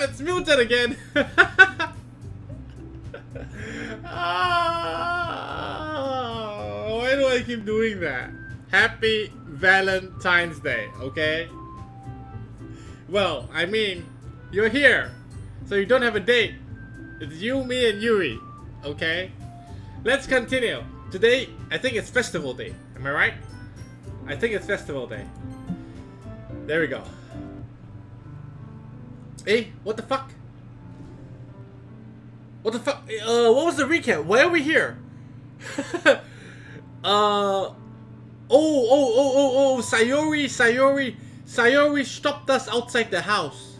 Damn, it's muted again. Why do I keep doing that? Happy Valentine's Day, okay? Well, I mean, you're here, so you don't have a date. It's you, me, and Yuri, okay? Let's continue. Today, I think it's festival day. Am I right? I think it's festival day. There we go. Hey, what the fuck? What the fuck? What was the recap? Why are we here? Sayori stopped us outside the house.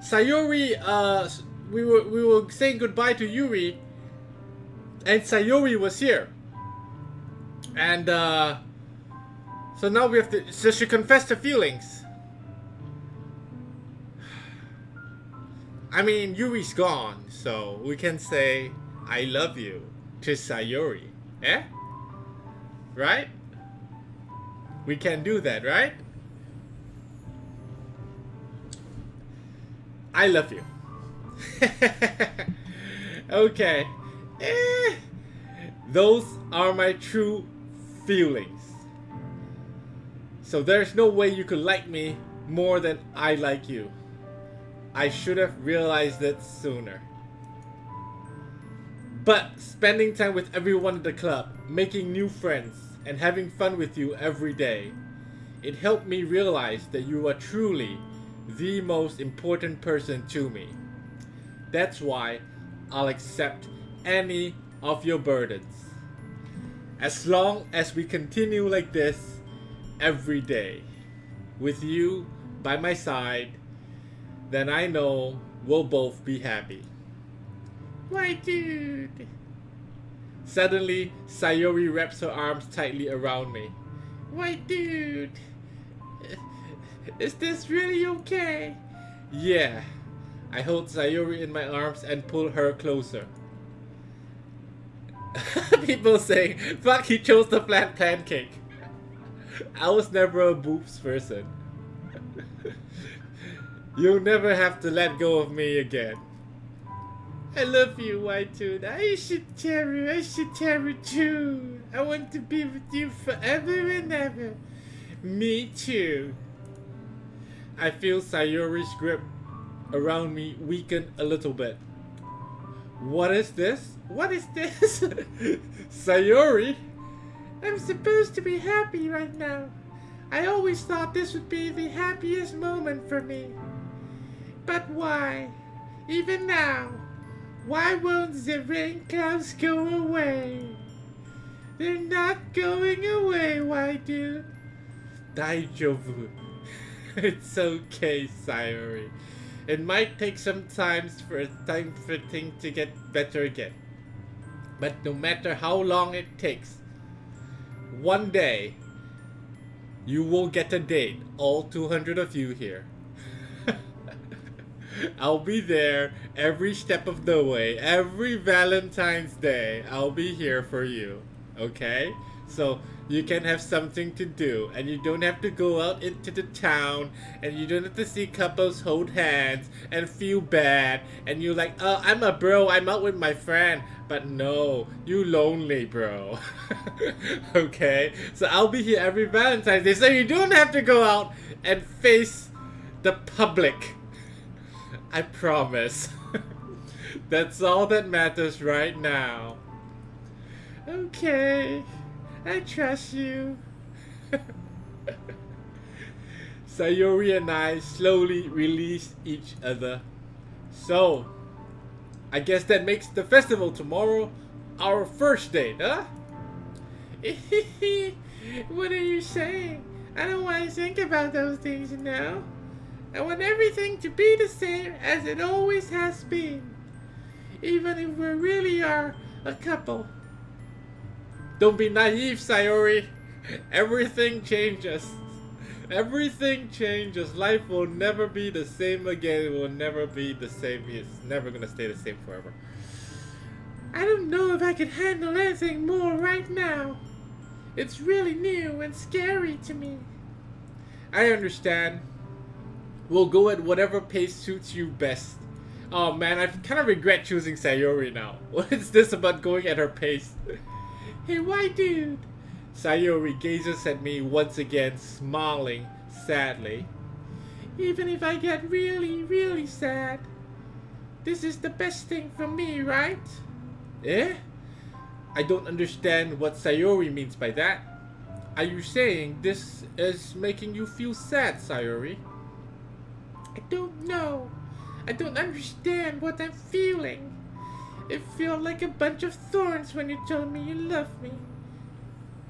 Sayori, we were saying goodbye to Yuri, and Sayori was here. And, so now we have to, so she confessed her feelings. I mean, Yuri's gone, so we can say, I love you to Sayori. Eh? Right? We can do that, right? I love you. Okay. Those are my true feelings. So there's no way you could like me more than I like you. I should have realized it sooner. But spending time with everyone at the club, making new friends, and having fun with you every day, it helped me realize that you are truly the most important person to me. That's why I'll accept any of your burdens. As long as we continue like this every day, with you by my side, then I know we'll both be happy. Why, dude? Suddenly, Sayori wraps her arms tightly around me. Why, dude? Is this really okay? Yeah. I hold Sayori in my arms and pull her closer. People say, fuck, he chose the flat pancake. I was never a boobs person. You'll never have to let go of me again. I love you, White Dude. I should tell you too. I want to be with you forever and ever. Me too. I feel Sayori's grip around me weaken a little bit. What is this? What is this? Sayori? I'm supposed to be happy right now. I always thought this would be the happiest moment for me. But why? Even now, why won't the rain clouds go away? They're not going away, why dude? Daijoubu. It's okay, Sayori. It might take some time for things to get better again. But no matter how long it takes, one day, you will get a date, all 200 of you here. I'll be there every step of the way. Every Valentine's Day, I'll be here for you. Okay? So you can have something to do, and you don't have to go out into the town, and you don't have to see couples hold hands and feel bad, and you're like, oh, I'm a bro, I'm out with my friend. But no, you lonely, bro. Okay? So I'll be here every Valentine's Day, so you don't have to go out and face the public. I promise. That's all that matters right now. Okay, I trust you. Sayori and I slowly release each other. So, I guess that makes the festival tomorrow our first date, huh? What are you saying? I don't want to think about those things now. I want everything to be the same as it always has been. Even if we really are a couple. Don't be naive, Sayori. Everything changes. Everything changes. Life will never be the same again. It will never be the same. It's never gonna stay the same forever. I don't know if I can handle anything more right now. It's really new and scary to me. I understand. We'll go at whatever pace suits you best. Oh man, I kind of regret choosing Sayori now. What is this about going at her pace? Hey, why dude? Sayori gazes at me once again, smiling sadly. Even if I get really, really sad, this is the best thing for me, right? Eh? I don't understand what Sayori means by that. Are you saying this is making you feel sad, Sayori? I don't know. I don't understand what I'm feeling. It felt like a bunch of thorns when you told me you love me.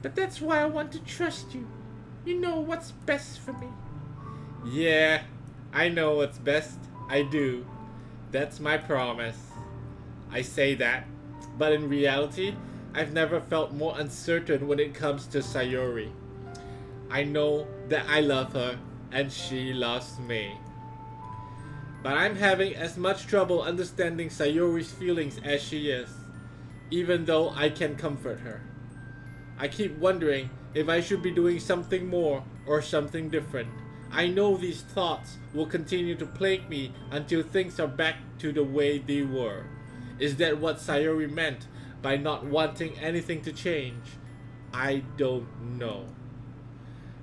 But that's why I want to trust you. You know what's best for me. Yeah, I know what's best. I do. That's my promise. I say that, but in reality, I've never felt more uncertain when it comes to Sayori. I know that I love her and she loves me. But I'm having as much trouble understanding Sayori's feelings as she is, even though I can comfort her. I keep wondering if I should be doing something more or something different. I know these thoughts will continue to plague me until things are back to the way they were. Is that what Sayori meant by not wanting anything to change? I don't know.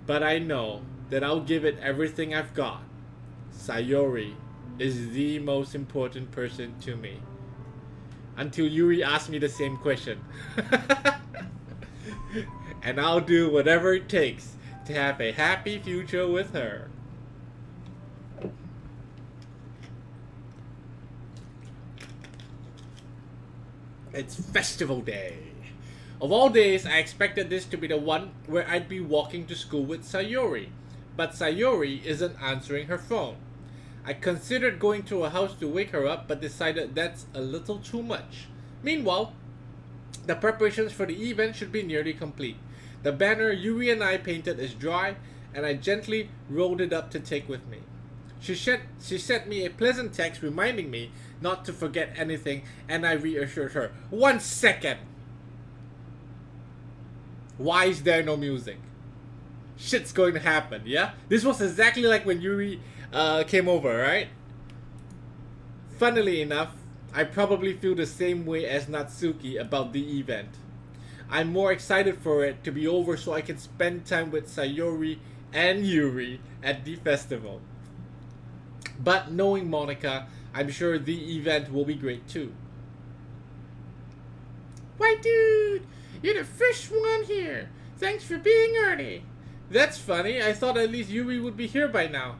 But I know that I'll give it everything I've got. Sayori is the most important person to me. Until Yuri asks me the same question. And I'll do whatever it takes to have a happy future with her. It's festival day. Of all days, I expected this to be the one where I'd be walking to school with Sayori. But Sayori isn't answering her phone. I considered going to her house to wake her up, but decided that's a little too much. Meanwhile, the preparations for the event should be nearly complete. The banner Yuri and I painted is dry, and I gently rolled it up to take with me. She sent me a pleasant text reminding me not to forget anything, and I reassured her. 1 second! Why is there no music? Shit's going to happen, yeah? This was exactly like when Yuri came over, right? Funnily enough, I probably feel the same way as Natsuki about the event. I'm more excited for it to be over so I can spend time with Sayori and Yuri at the festival. But knowing Monika, I'm sure the event will be great too. Why dude, you're the first one here. Thanks for being early. That's funny, I thought at least Yuri would be here by now.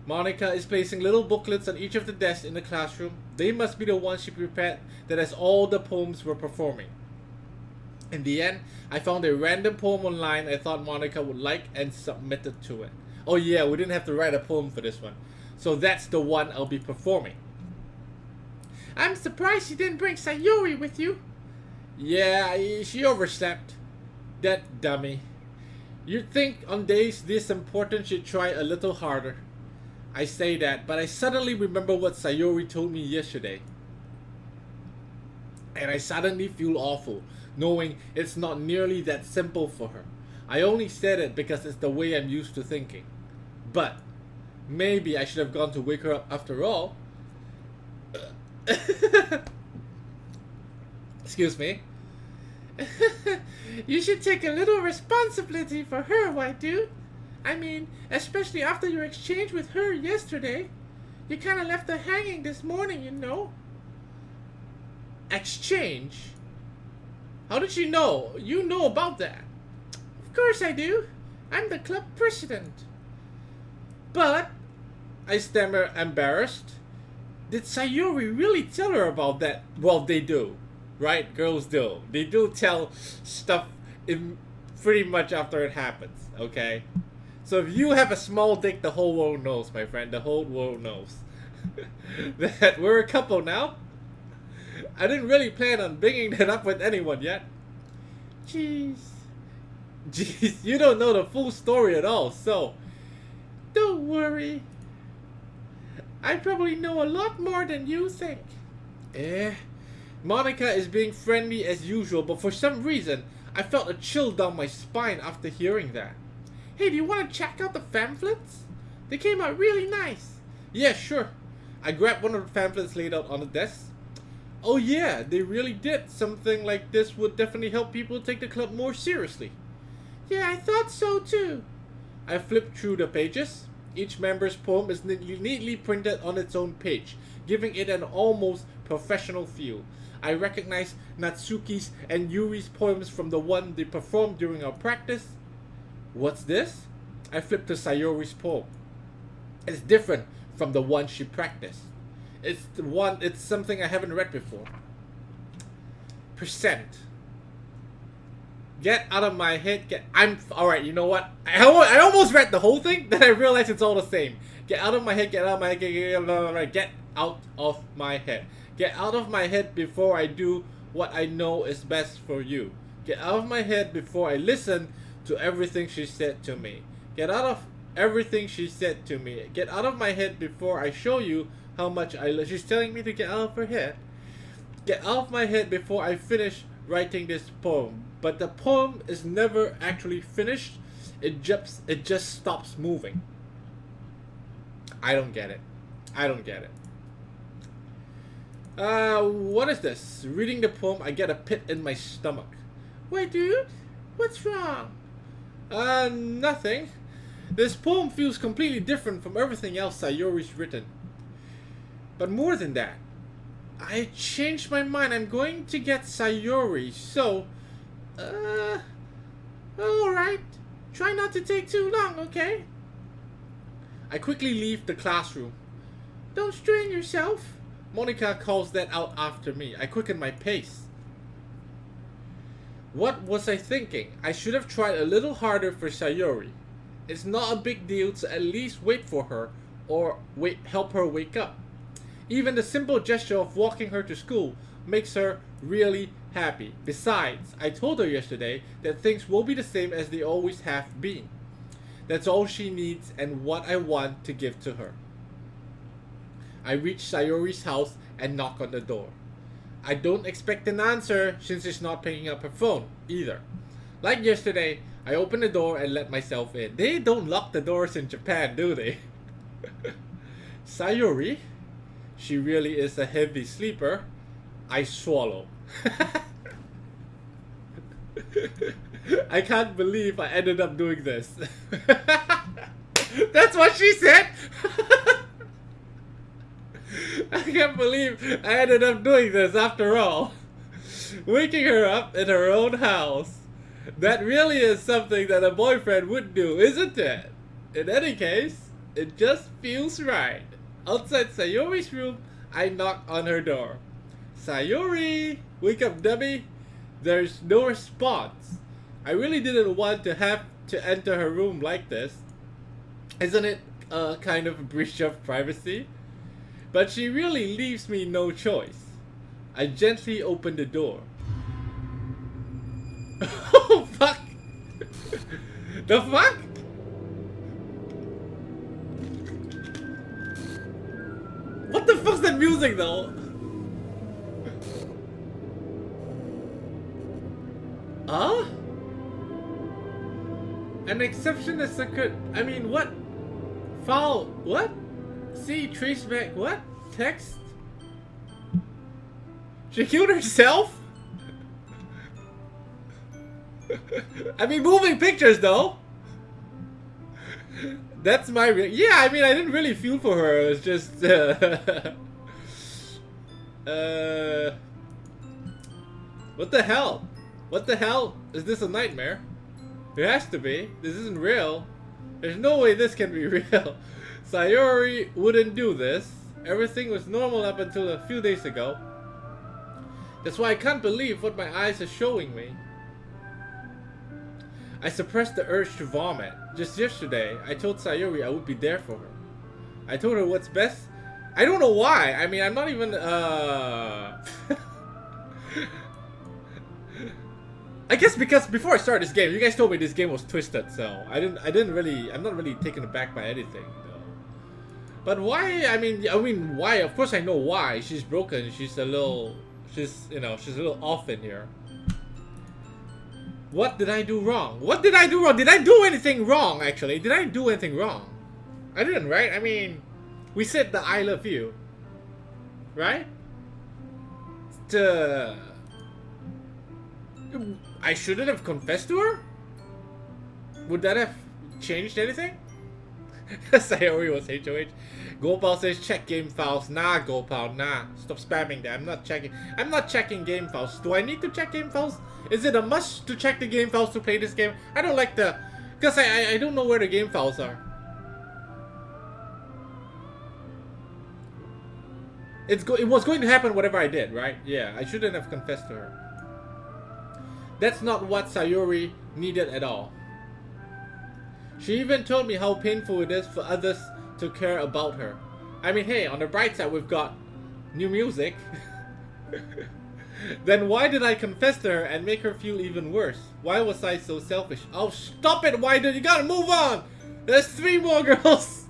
Monika is placing little booklets on each of the desks in the classroom. They must be the ones she prepared that has all the poems we're performing. In the end, I found a random poem online I thought Monika would like and submitted to it. Oh yeah, we didn't have to write a poem for this one. So that's the one I'll be performing. I'm surprised you didn't bring Sayori with you. Yeah, she overslept. That dummy. You'd think on days this important she'd try a little harder. I say that, but I suddenly remember what Sayori told me yesterday. And I suddenly feel awful, knowing it's not nearly that simple for her. I only said it because it's the way I'm used to thinking. But maybe I should have gone to wake her up after all. Excuse me. You should take a little responsibility for her, white dude. I mean, especially after your exchange with her yesterday. You kinda left her hanging this morning, you know. Exchange? How did you know? You know about that. Of course I do. I'm the club president. But, I stammer, embarrassed. Did Sayori really tell her about that? Well, they do. Right? Girls do. They do tell stuff in pretty much after it happens. Okay? So if you have a small dick, the whole world knows, my friend. The whole world knows. That we're a couple now. I didn't really plan on bringing that up with anyone yet. Jeez, you don't know the full story at all, so don't worry. I probably know a lot more than you think. Monika is being friendly as usual, but for some reason, I felt a chill down my spine after hearing that. Hey, do you want to check out the pamphlets? They came out really nice. Yeah, sure. I grabbed one of the pamphlets laid out on the desk. Oh yeah, they really did. Something like this would definitely help people take the club more seriously. Yeah, I thought so too. I flipped through the pages. Each member's poem is neatly printed on its own page, giving it an almost professional feel. I recognized Natsuki's and Yuri's poems from the one they performed during our practice. What's this? I flipped to Sayori's poem. It's different from the one she practiced. It's something I haven't read before. Percent. Get out of my head. Alright, you know what? I almost read the whole thing, then I realized it's all the same. Get out of my head, get out of my head, get out of my head. Get out of my head before I do what I know is best for you. Get out of my head before I listen to everything she said to me. Get out of everything she said to me. Get out of my head before I show you how much I love. She's telling me to get out of her head. Get out of my head before I finish writing this poem. But the poem is never actually finished. It just stops moving. I don't get it. I don't get it. What is this? Reading the poem, I get a pit in my stomach. Wait, dude, what's wrong? Nothing. This poem feels completely different from everything else Sayori's written. But more than that, I changed my mind. I'm going to get Sayori, so... alright. Try not to take too long, okay? I quickly leave the classroom. Don't strain yourself. Monika calls that out after me. I quicken my pace. What was I thinking? I should have tried a little harder for Sayori. It's not a big deal to at least wait for her or help her wake up. Even the simple gesture of walking her to school makes her really happy. Besides, I told her yesterday that things will be the same as they always have been. That's all she needs and what I want to give to her. I reach Sayori's house and knock on the door. I don't expect an answer since she's not picking up her phone either. Like yesterday, I open the door and let myself in. They don't lock the doors in Japan, do they? Sayori? She really is a heavy sleeper. I swallow. I can't believe I ended up doing this. That's what she said. I can't believe I ended up doing this after all. Waking her up in her own house. That really is something that a boyfriend would do, isn't it? In any case, it just feels right. Outside Sayori's room, I knock on her door. Sayori! Wake up, dummy! There's no response. I really didn't want to have to enter her room like this. Isn't it kind of a breach of privacy? But she really leaves me no choice. I gently open the door. Oh, fuck! The fuck? What the fuck's that music though? Huh? An exception is occurred. I mean, what? Foul. What? See, traceback. What? Text? She killed herself? I mean, moving pictures though. That's my yeah, I mean, I didn't really feel for her. It's just what the hell? What the hell? Is this a nightmare? It has to be. This isn't real. There's no way this can be real. Sayori wouldn't do this. Everything was normal up until a few days ago. That's why I can't believe what my eyes are showing me. I suppressed the urge to vomit. Just yesterday, I told Sayori I would be there for her. I told her what's best. I don't know why. I mean, I'm not even I guess because before I started this game, you guys told me this game was twisted, so I'm not really taken aback by anything, though. But why? I mean, why? Of course, I know why. She's broken. She's a little off in here. What did I do wrong? What did I do wrong? Did I do anything wrong? Actually, did I do anything wrong? I didn't, right? I mean, we said the I love you, right? I shouldn't have confessed to her? Would that have changed anything? Sayori was HOH. Gopal says check game files. Nah, Gopal, nah. Stop spamming that. I'm not checking game files. Do I need to check game files? Is it a must to check the game files to play this game? I don't like the... Because I don't know where the game files are. It was going to happen whatever I did, right? Yeah, I shouldn't have confessed to her. That's not what Sayori needed at all. She even told me how painful it is for others to care about her. I mean, hey, on the bright side, we've got new music. Then why did I confess to her and make her feel even worse? Why was I so selfish? Oh, stop it! Why did you gotta move on? There's 3 more girls!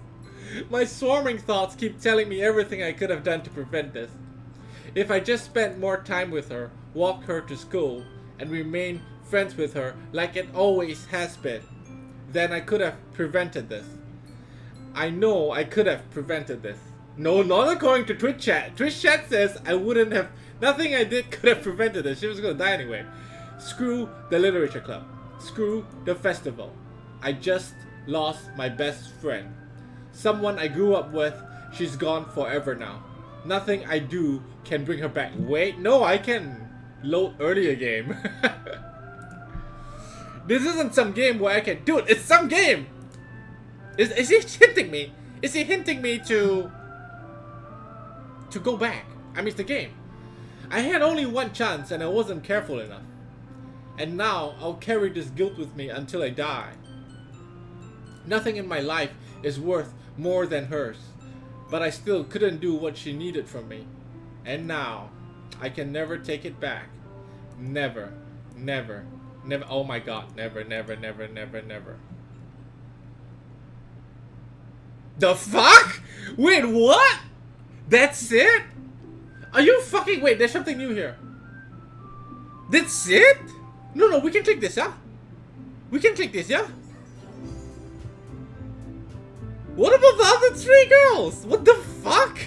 My swarming thoughts keep telling me everything I could have done to prevent this. If I just spent more time with her, walked her to school, and remained friends with her like it always has been, then I could have prevented this. I know I could have prevented this. No, not according to Twitch chat. Twitch chat says I wouldn't have... Nothing I did could have prevented this. She was gonna die anyway. Screw the literature club. Screw the festival. I just lost my best friend. Someone I grew up with. She's gone forever now. Nothing I do can bring her back. Wait, no, I can load earlier game. This isn't some game where I can... Dude, it's some game! Is he hinting me? Is he hinting me to go back? I mean, it's the game. I had only one chance and I wasn't careful enough. And now I'll carry this guilt with me until I die. Nothing in my life is worth more than hers. But I still couldn't do what she needed from me. And now, I can never take it back. Never, never, never. Oh my god, never, never, never, never, never. The fuck? Wait, what? That's it? Are you fucking... Wait, there's something new here. That's it? No, we can click this, yeah? We can click this, yeah? What about the other 3 girls? What the fuck?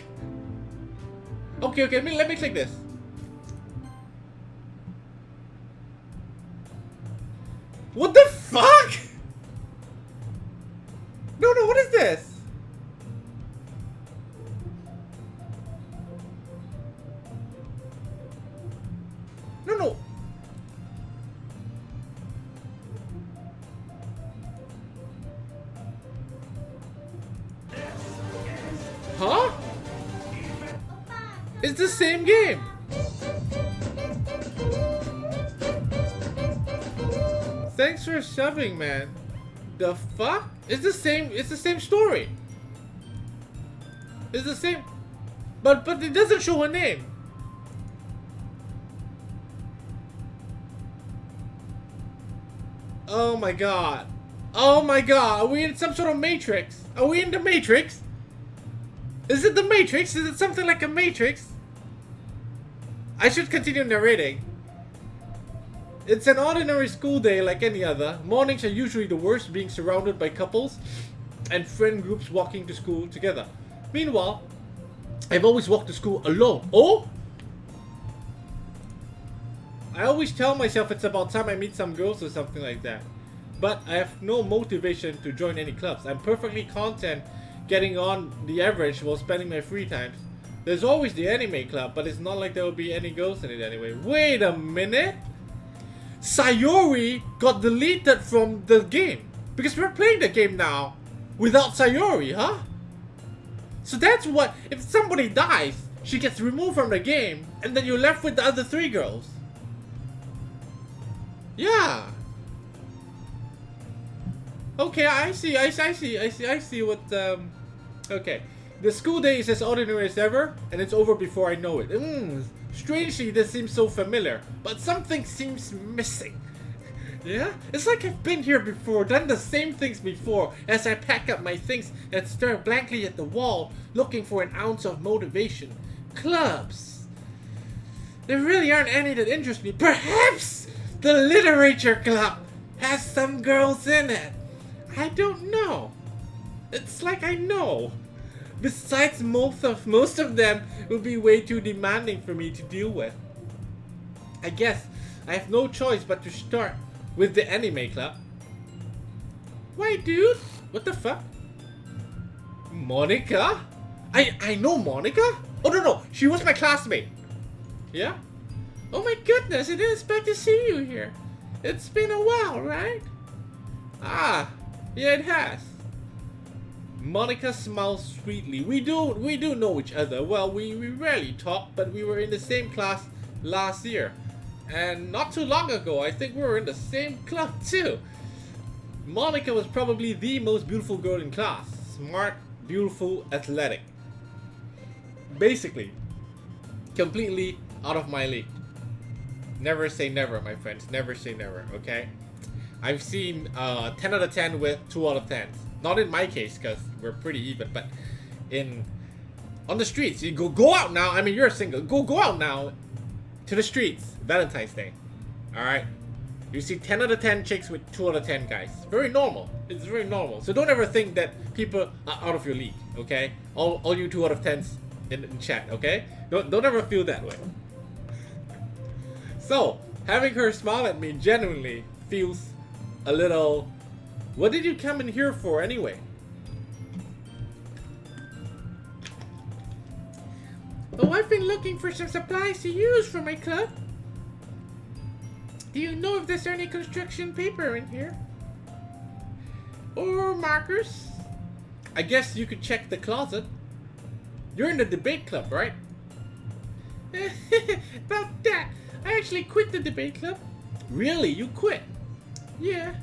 Okay, let me click this. What the fuck? No, what is this? No. Huh? It's the same game. Thanks for subbing, man. The fuck? It's the same story. It's the same. But it doesn't show her name. Oh my god. Oh my god. Are we in some sort of Matrix? Are we in the Matrix? Is it the Matrix? Is it something like a Matrix? I should continue narrating. It's an ordinary school day like any other. Mornings are usually the worst, being surrounded by couples and friend groups walking to school together. Meanwhile, I've always walked to school alone. Oh? I always tell myself it's about time I meet some girls or something like that. But I have no motivation to join any clubs. I'm perfectly content getting on the average while spending my free times. There's always the anime club, but it's not like there will be any girls in it anyway. Wait a minute! Sayori got deleted from the game. Because we're playing the game now without Sayori, huh? So that's what... If somebody dies, she gets removed from the game, and then you're left with the other 3 girls. Yeah. Okay, I see what, okay. The school day is as ordinary as ever, and it's over before I know it. Strangely, this seems so familiar, but something seems missing. Yeah? It's like I've been here before, done the same things before, as I pack up my things and stare blankly at the wall, looking for an ounce of motivation. Clubs. There really aren't any that interest me. Perhaps the literature club has some girls in it. I don't know. It's like I know. Besides, most of them will be way too demanding for me to deal with. I guess I have no choice but to start with the anime club. Why, dude? What the fuck? Monika? I know Monika? Oh no, she was my classmate. Yeah? Oh my goodness, I didn't expect to see you here. It's been a while, right? Ah, yeah, it has. Monika smiles sweetly. We do know each other. Well, we rarely talk, but we were in the same class last year. And not too long ago, I think we were in the same club too. Monika was probably the most beautiful girl in class. Smart, beautiful, athletic. Basically, completely out of my league. Never say never, my friends. Never say never, okay? I've seen 10 out of 10 with 2 out of 10s. Not in my case, because we're pretty even, but on the streets. You go out now. I mean, you're single. Go out now to the streets. Valentine's Day. Alright? You see 10 out of 10 chicks with 2 out of 10 guys. Very normal. It's very normal. So don't ever think that people are out of your league, okay? All you 2 out of 10s in chat, okay? Don't ever feel that way. So, having her smile at me genuinely feels a little... What did you come in here for anyway? Oh, I've been looking for some supplies to use for my club. Do you know if there's any construction paper in here? Or markers? I guess you could check the closet. You're in the debate club, right? About that, I actually quit the debate club. Really? You quit? Yeah.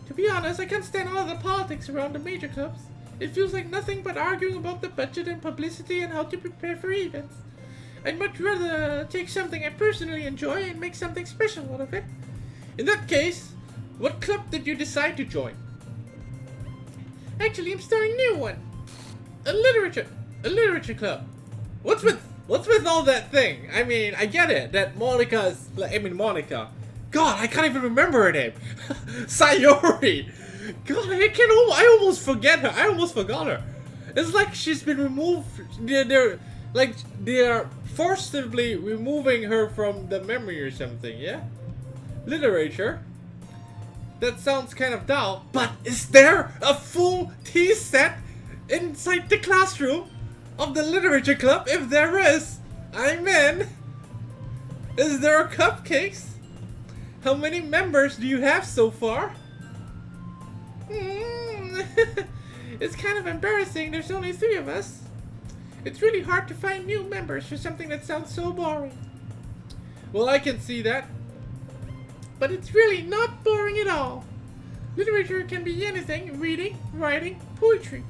To be honest, I can't stand all the politics around the major clubs. It feels like nothing but arguing about the budget and publicity and how to prepare for events. I'd much rather take something I personally enjoy and make something special out of it. In that case, what club did you decide to join? Actually, I'm starting a new one. A literature club. What's with all that thing? I mean, I get it that Monika's, Monika. God, I can't even remember her name. Sayori. God, I almost forget her. I almost forgot her. It's like she's been removed. They're forcibly removing her from the memory or something. Yeah. Literature. That sounds kind of dull. But is there a full tea set inside the classroom of the literature club? If there is, I'm in. Is there cupcakes? How many members do you have so far? It's kind of embarrassing. There's only 3 of us. It's really hard to find new members for something that sounds so boring. Well, I can see that. But it's really not boring at all. Literature can be anything: reading, writing, poetry.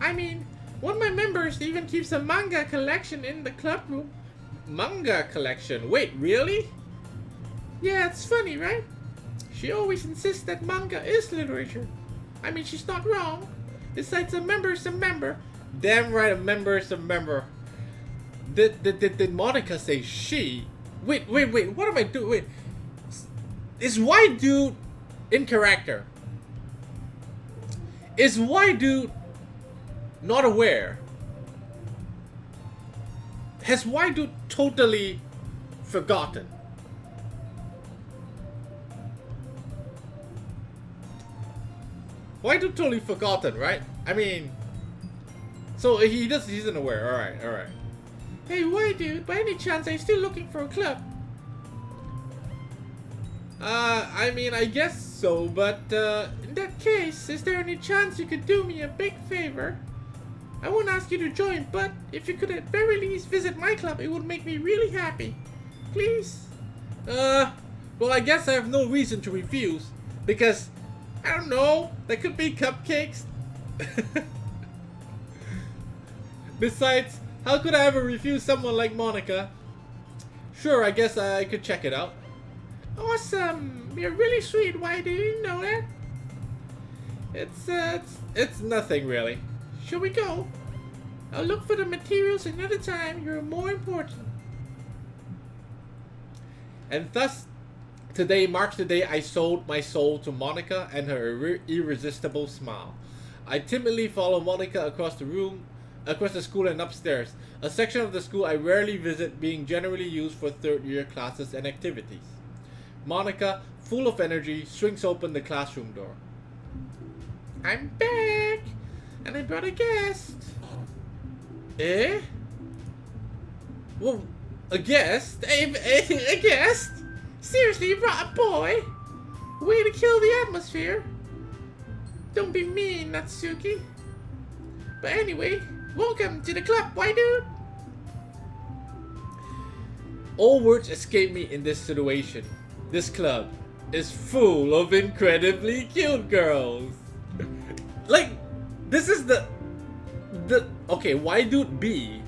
I mean, one of my members even keeps a manga collection in the club room. Manga collection? Wait, really? Yeah, it's funny, right? She always insists that manga is literature. I mean, she's not wrong. Besides, a member's a member. Damn right, a member is a member. Did Monika say she? Wait, what am I doing? Wait. Is white dude in character? Is white dude not aware? Has white dude totally forgotten? White dude totally forgotten, right? I mean, so he isn't aware. All right. Hey, white dude, by any chance, are you still looking for a club? I mean, I guess so, but, in that case, is there any chance you could do me a big favor? I won't ask you to join, but if you could at very least visit my club, it would make me really happy. Please? Well, I guess I have no reason to refuse, because, I don't know, there could be cupcakes. Besides, how could I ever refuse someone like Monika? Sure, I guess I could check it out. Awesome! You're really sweet. Why do you know that? It's nothing really. Shall we go? I'll look for the materials another time. You're more important. And thus, today marks the day I sold my soul to Monika and her irresistible smile. I timidly follow Monika across the school and upstairs, a section of the school I rarely visit, being generally used for third-year classes and activities. Monika, full of energy, swings open the classroom door. I'm back, and I brought a guest. Eh? Well, a guest? A guest? Seriously, you brought a boy? Way to kill the atmosphere. Don't be mean, Natsuki. But anyway, welcome to the club, why dude? All words escape me in this situation. This club is full of incredibly cute girls. Like, this is the okay, why dude B?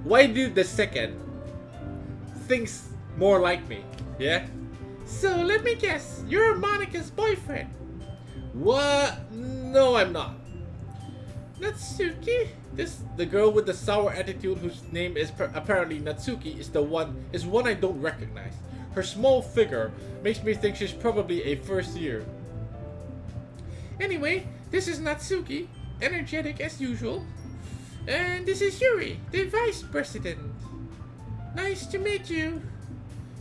Why dude the second thinks more like me, yeah? So let me guess, you're Monika's boyfriend. What? No, I'm not. Natsuki? The girl with the sour attitude whose name is apparently Natsuki is one I don't recognize. Her small figure makes me think she's probably a first year. Anyway, this is Natsuki, energetic as usual. And this is Yuri, the vice president. Nice to meet you.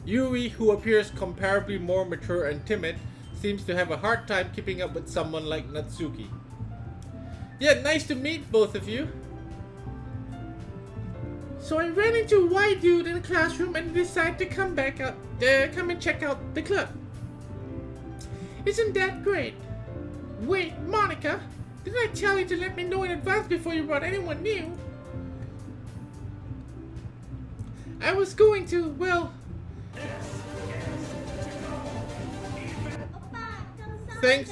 Yuri, who appears comparably more mature and timid, seems to have a hard time keeping up with someone like Natsuki. Yeah, nice to meet both of you. So I ran into Y dude in the classroom and decided to come and check out the club. Isn't that great? Wait, Monika, didn't I tell you to let me know in advance before you brought anyone new? I was going to, well... Thanks.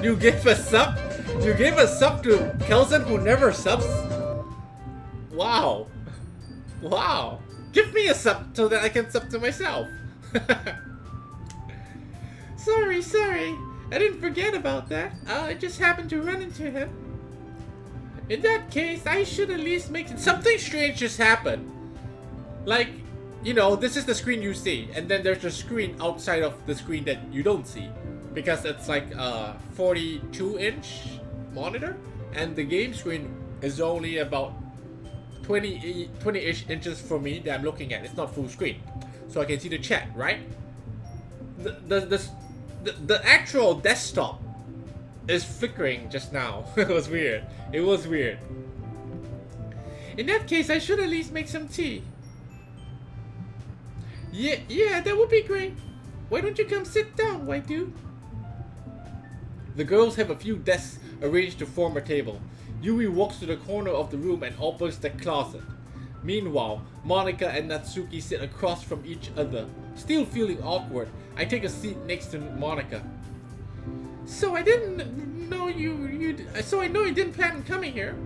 You gave a sub? You gave a sub to Kelson who never subs? Wow. Wow. Give me a sub so that I can sub to myself. Sorry. I didn't forget about that. I just happened to run into him. In that case, I should at least make it. Something strange just happened. Like, you know, this is the screen you see, and then there's a screen outside of the screen that you don't see. Because it's like a 42-inch monitor, and the game screen is only about 20-ish inches for me that I'm looking at. It's not full screen. So I can see the chat, right? The actual desktop is flickering just now. It was weird. In that case, I should at least make some tea. Yeah, that would be great. Why don't you come sit down, white dude? The girls have a few desks arranged to form a table. Yuri walks to the corner of the room and opens the closet. Meanwhile, Monika and Natsuki sit across from each other. Still feeling awkward, I take a seat next to Monika. So I know you didn't plan on coming here,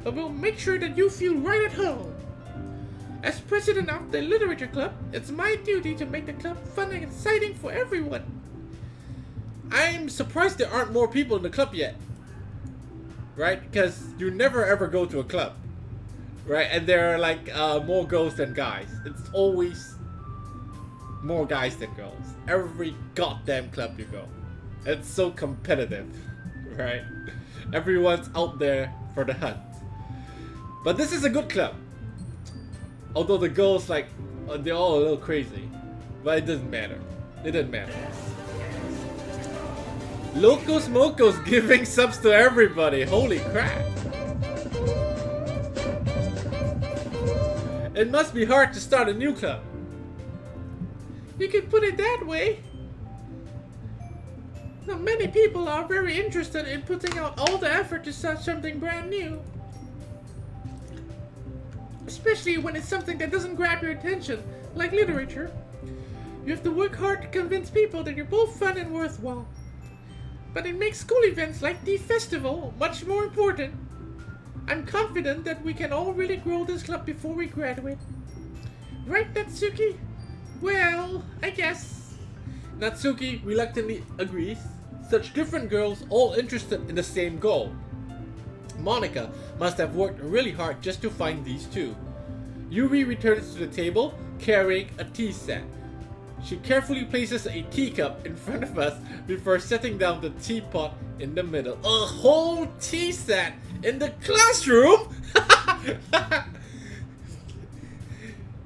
but we'll make sure that you feel right at home. As president of the literature club, it's my duty to make the club fun and exciting for everyone. I'm surprised there aren't more people in the club yet. Right? Because you never ever go to a club. Right? And there are like more girls than guys. It's always more guys than girls. Every goddamn club you go. It's so competitive. Right? Everyone's out there for the hunt. But this is a good club. Although the girls, like, they're all a little crazy. But it doesn't matter. Locos Mocos giving subs to everybody. Holy crap. It must be hard to start a new club. You could put it that way. Now, many people are very interested in putting out all the effort to start something brand new. Especially when it's something that doesn't grab your attention, like literature. You have to work hard to convince people that you're both fun and worthwhile. But it makes school events like the festival much more important. I'm confident that we can all really grow this club before we graduate. Right, Natsuki? Well, I guess. Natsuki reluctantly agrees. Such different girls all interested in the same goal. Monika must have worked really hard just to find these two. Yuri returns to the table carrying a tea set. She carefully places a teacup in front of us before setting down the teapot in the middle. A whole tea set in the classroom?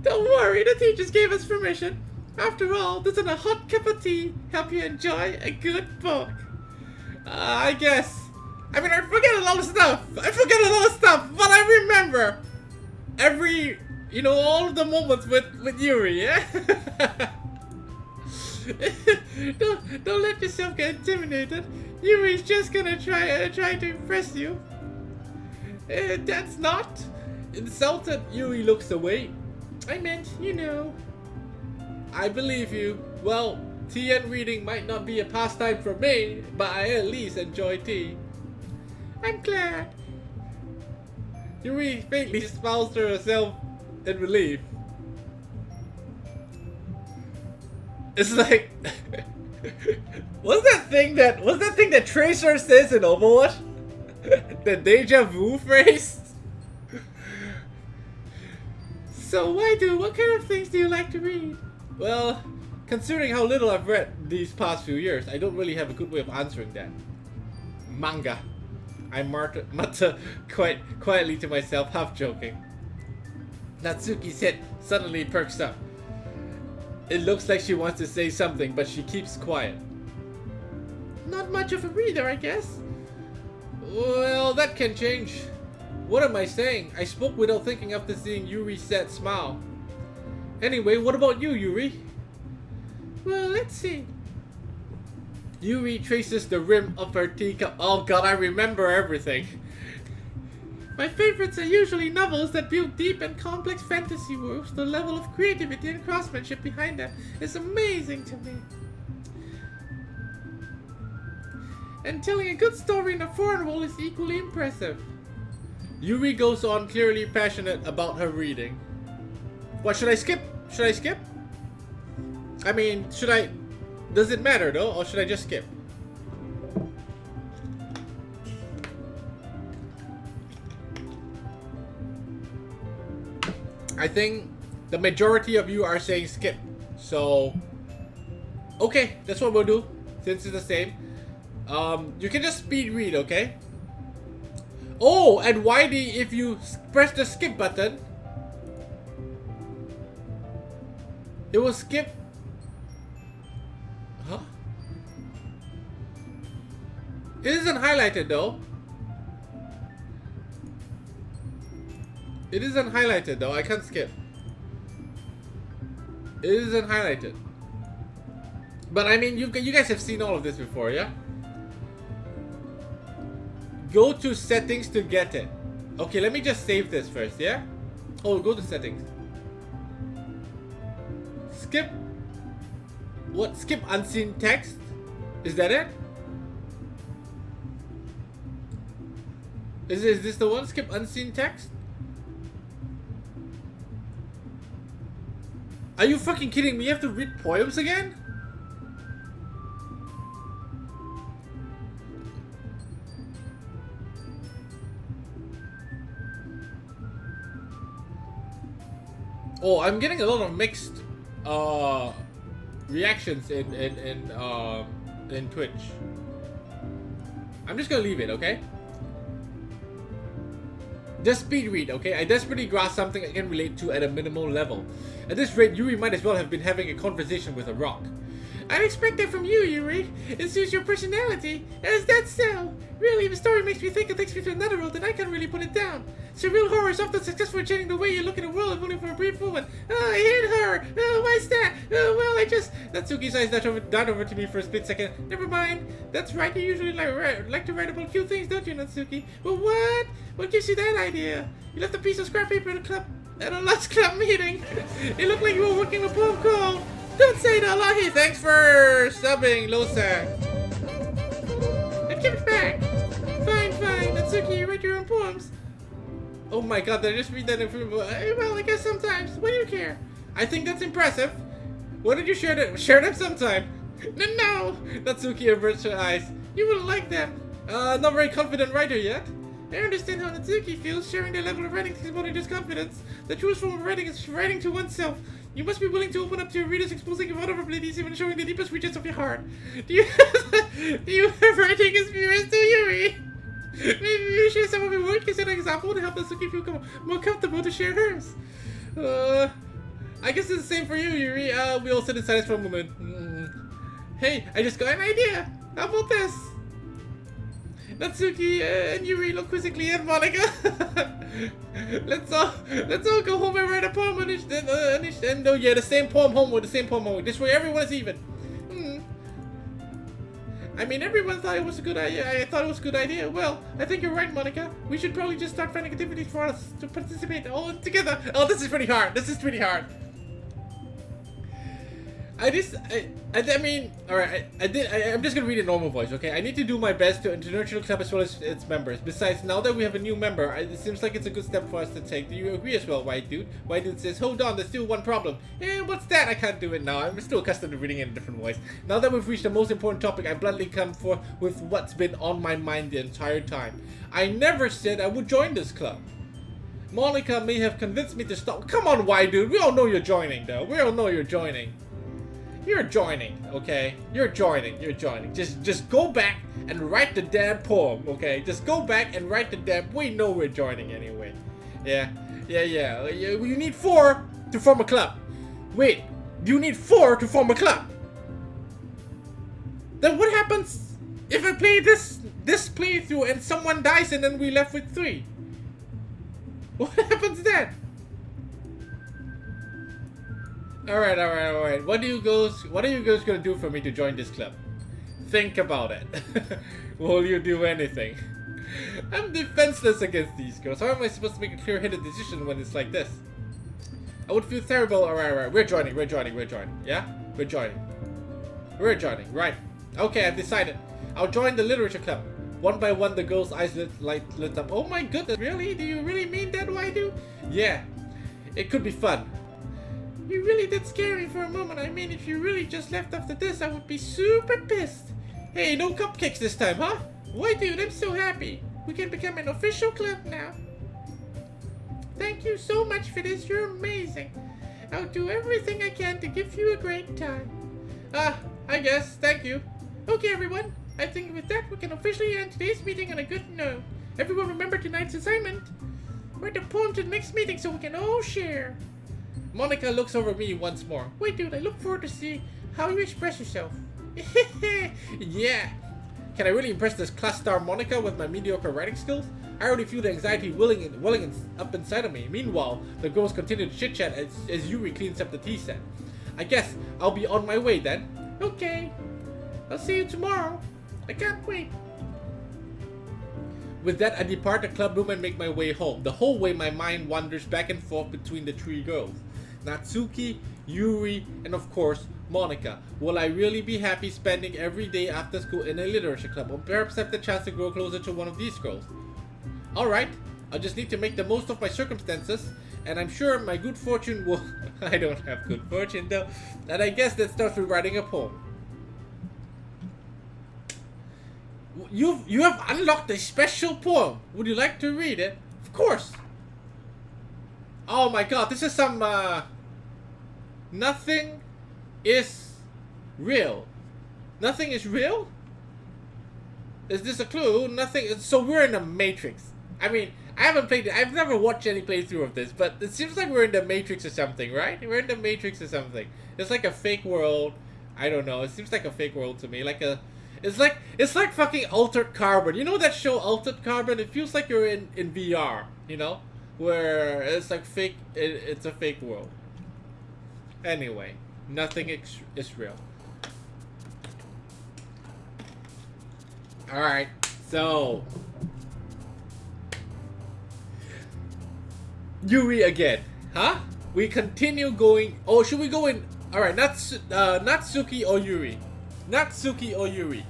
Don't worry, the teachers gave us permission. After all, doesn't a hot cup of tea help you enjoy a good book? I guess. I mean, I forget a lot of stuff. But I remember all of the moments with Yuri, yeah? don't let yourself get intimidated. Yuri's just gonna try to impress you. That's not. Insulted, Yuri looks away. I meant, I believe you. Well, tea and reading might not be a pastime for me, but I at least enjoy tea. I'm glad. Yuri faintly smiles to herself in relief. It's like, what's that thing that Tracer says in Overwatch? The deja vu phrase? So what kind of things do you like to read? Well, considering how little I've read these past few years, I don't really have a good way of answering that. Manga. I mutter quite quietly to myself, half joking. Natsuki's head suddenly perks up. It looks like she wants to say something, but she keeps quiet. Not much of a reader, I guess. Well, that can change. What am I saying? I spoke without thinking after seeing Yuri's sad smile. Anyway, what about you, Yuri? Well, let's see. Yuri traces the rim of her teacup. Oh god, I remember everything. My favorites are usually novels that build deep and complex fantasy worlds. The level of creativity and craftsmanship behind them is amazing to me. And telling a good story in a foreign world is equally impressive. Yuri goes on, clearly passionate about her reading. What, should I skip? I mean, does it matter though, or should I just skip? I think the majority of you are saying skip. So, okay, that's what we'll do, since it's the same. You can just speed read, okay? Oh, and YD, if you press the skip button, it will skip. Huh? It isn't highlighted though. I can't skip. It isn't highlighted. But I mean, you guys have seen all of this before, yeah? Go to settings to get it. Okay, let me just save this first, yeah? Oh, go to settings. Skip. What? Skip unseen text? Is that it? Is this the one? Skip unseen text? Are you fucking kidding me? You have to read poems again? Oh, I'm getting a lot of mixed reactions in Twitch. I'm just gonna leave it, okay? Just speed read, okay? I desperately grasp something I can relate to at a minimal level. At this rate, Yuri might as well have been having a conversation with a rock. I'd expect that from you, Yuri. It suits your personality. Is that so? Really, if a story makes me think it takes me to another world, then I can't really put it down. Surreal horror is often successful in changing the way you look at the world, if only for a brief moment. Oh, I hate horror. Oh, why's that? Oh, well, I just... Natsuki's eyes died over to me for a split second. Never mind. That's right, you usually like to write about cute things, don't you, Natsuki? Well, what? What gives you that idea? You left a piece of scrap paper at a last club meeting. It looked like you were working a poem called... Don't say that, Lahi. Thanks for subbing, Losak. And give it back. Fine. Natsuki, you write your own poems. Oh my god, did I just read that in front of... Well, I guess sometimes. What do you care? I think that's impressive. Why did you share them sometime? No. Natsuki averts her eyes. You wouldn't like them. Not very confident writer yet. I understand how Natsuki feels. Sharing their level of writing takes more than just confidence. The truest form of writing is writing to oneself. You must be willing to open up to your readers, exposing your vulnerabilities, even showing the deepest reaches of your heart. Do you have writing experience, do Yuri? Maybe you share some of your work as an example to help Natsuki feel more comfortable to share hers. I guess it's the same for you, Yuri. We all sit in silence for a moment. Hey, I just got an idea. How about this? Natsuki and Yuri look quizzically at Monika. let's all go home and write a poem and the same poem homework, the same poem homework. This way everyone is even. I mean, everyone thought it was a good idea. I thought it was a good idea. Well, I think you're right, Monika. We should probably just start finding activities for us to participate all together. Oh, this is pretty hard. This is pretty hard. I'm just gonna read a normal voice, okay? I need to do my best to nurture the club as well as its members. Besides, now that we have a new member, it seems like it's a good step for us to take. Do you agree as well, White Dude? White Dude says, hold on, there's still one problem. What's that? I can't do it now. I'm still accustomed to reading in a different voice. Now that we've reached the most important topic, I bluntly come forth with what's been on my mind the entire time. I never said I would join this club. Monika may have convinced me to stop. Come on, White Dude. We all know you're joining, though. We all know you're joining. You're joining, okay? You're joining. Just go back and write the damn poem, okay? Just go back and write the damn. We know we're joining anyway. Yeah. You need 4 to form a club. Wait, you need 4 to form a club. Then what happens if I play this playthrough and someone dies and then we left with 3? What happens then? Alright. What are you guys gonna do for me to join this club? Think about it. Will you do anything? I'm defenseless against these girls. How am I supposed to make a clear-headed decision when it's like this? I would feel terrible. Alright. We're joining. Yeah? We're joining. Right. Okay, I've decided. I'll join the literature club. One by one, the girl's eyes lit up. Oh my goodness, really? Do you really mean that, Waidu? Yeah. It could be fun. You really did scare me for a moment. I mean, if you really just left after this, I would be super pissed. Hey, no cupcakes this time, huh? Why, dude, I'm so happy. We can become an official club now. Thank you so much for this. You're amazing. I'll do everything I can to give you a great time. I guess. Thank you. Okay, everyone. I think with that, we can officially end today's meeting on a good note. Everyone remember tonight's assignment. Write the poem to the next meeting so we can all share. Monika looks over me once more. Wait, dude, I look forward to see how you express yourself. Yeah. Can I really impress this class star Monika with my mediocre writing skills? I already feel the anxiety welling up inside of me. Meanwhile, the girls continue to chit-chat as Yuri cleans up the tea set. I guess I'll be on my way then. Okay. I'll see you tomorrow. I can't wait. With that, I depart the club room and make my way home. The whole way, my mind wanders back and forth between the 3 girls. Natsuki, Yuri, and of course, Monika. Will I really be happy spending every day after school in a literature club, or perhaps have the chance to grow closer to one of these girls? Alright, I just need to make the most of my circumstances, and I'm sure my good fortune will... I don't have good fortune though, and I guess that starts with writing a poem. You have unlocked a special poem. Would you like to read it? Of course. Oh my god, this is some nothing is real. Nothing is real? Is this a clue? Nothing. So we're in the Matrix. I mean, I haven't played it. I've never watched any playthrough of this, but it seems like we're in the Matrix or something, right? We're in the Matrix or something. It's like a fake world. I don't know. It seems like a fake world to me. It's like fucking Altered Carbon. You know that show Altered Carbon? It feels like you're in VR, you know? Where it's like fake, it's a fake world. Anyway, nothing is real. Alright, so... Yuri again, huh? We continue going... Oh, should we go in... Alright, Natsuki or Yuri? Natsuki or Yuri?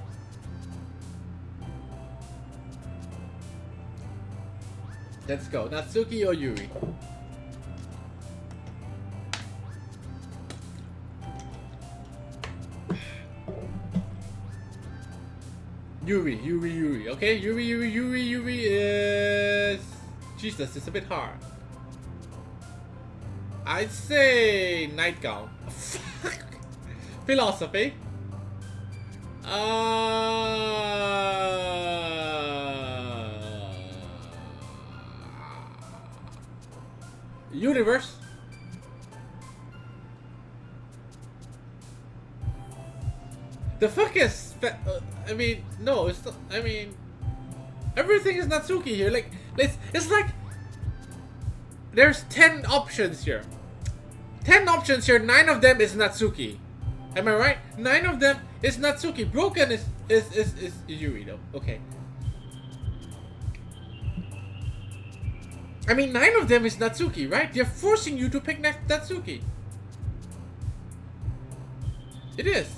Let's go. Natsuki or Yuri? Yuri. Okay, Yuri is... Jesus, it's a bit hard. I'd say nightgown. Fuck. Philosophy. Universe. The fuck is... I mean, no, it's not... I mean... Everything is Natsuki here. Like, it's like... There's 10 options here. 10 options here, 9 of them is Natsuki. Am I right? 9 of them is Natsuki. Broken is Yuri though. Okay. I mean, 9 of them is Natsuki, right? They're forcing you to pick Natsuki. It is.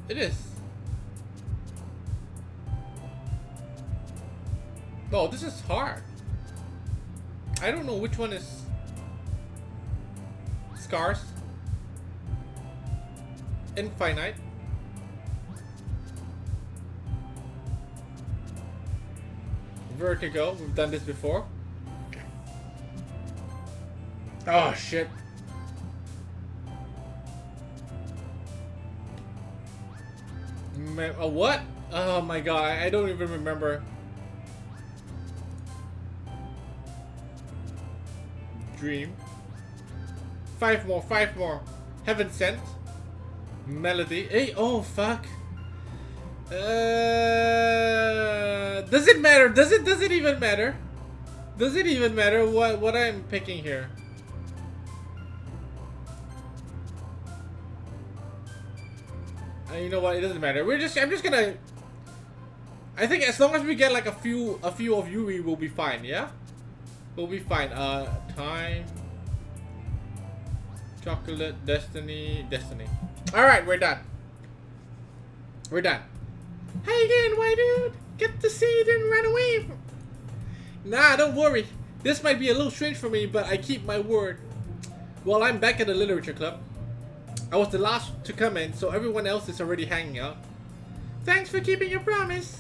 It is. Oh, this is hard. I don't know which one is Scars. Infinite. Vertigo. We've done this before. Oh shit. What? Oh my god, I don't even remember. Dream. 5 more. Heaven Sent. Melody. Hey, oh fuck. Does it matter? Does it even matter? Does it even matter what I'm picking here? You know what? It doesn't matter. I'm just gonna. I think as long as we get like a few of Yuri, we'll be fine. Yeah, we'll be fine. Time. Chocolate. Destiny. All right, we're done. Hi again, white dude. Get to see you didn't run away. Nah, don't worry. This might be a little strange for me, but I keep my word. Well, I'm back at the literature club. I was the last to come in, so everyone else is already hanging out. Thanks for keeping your promise.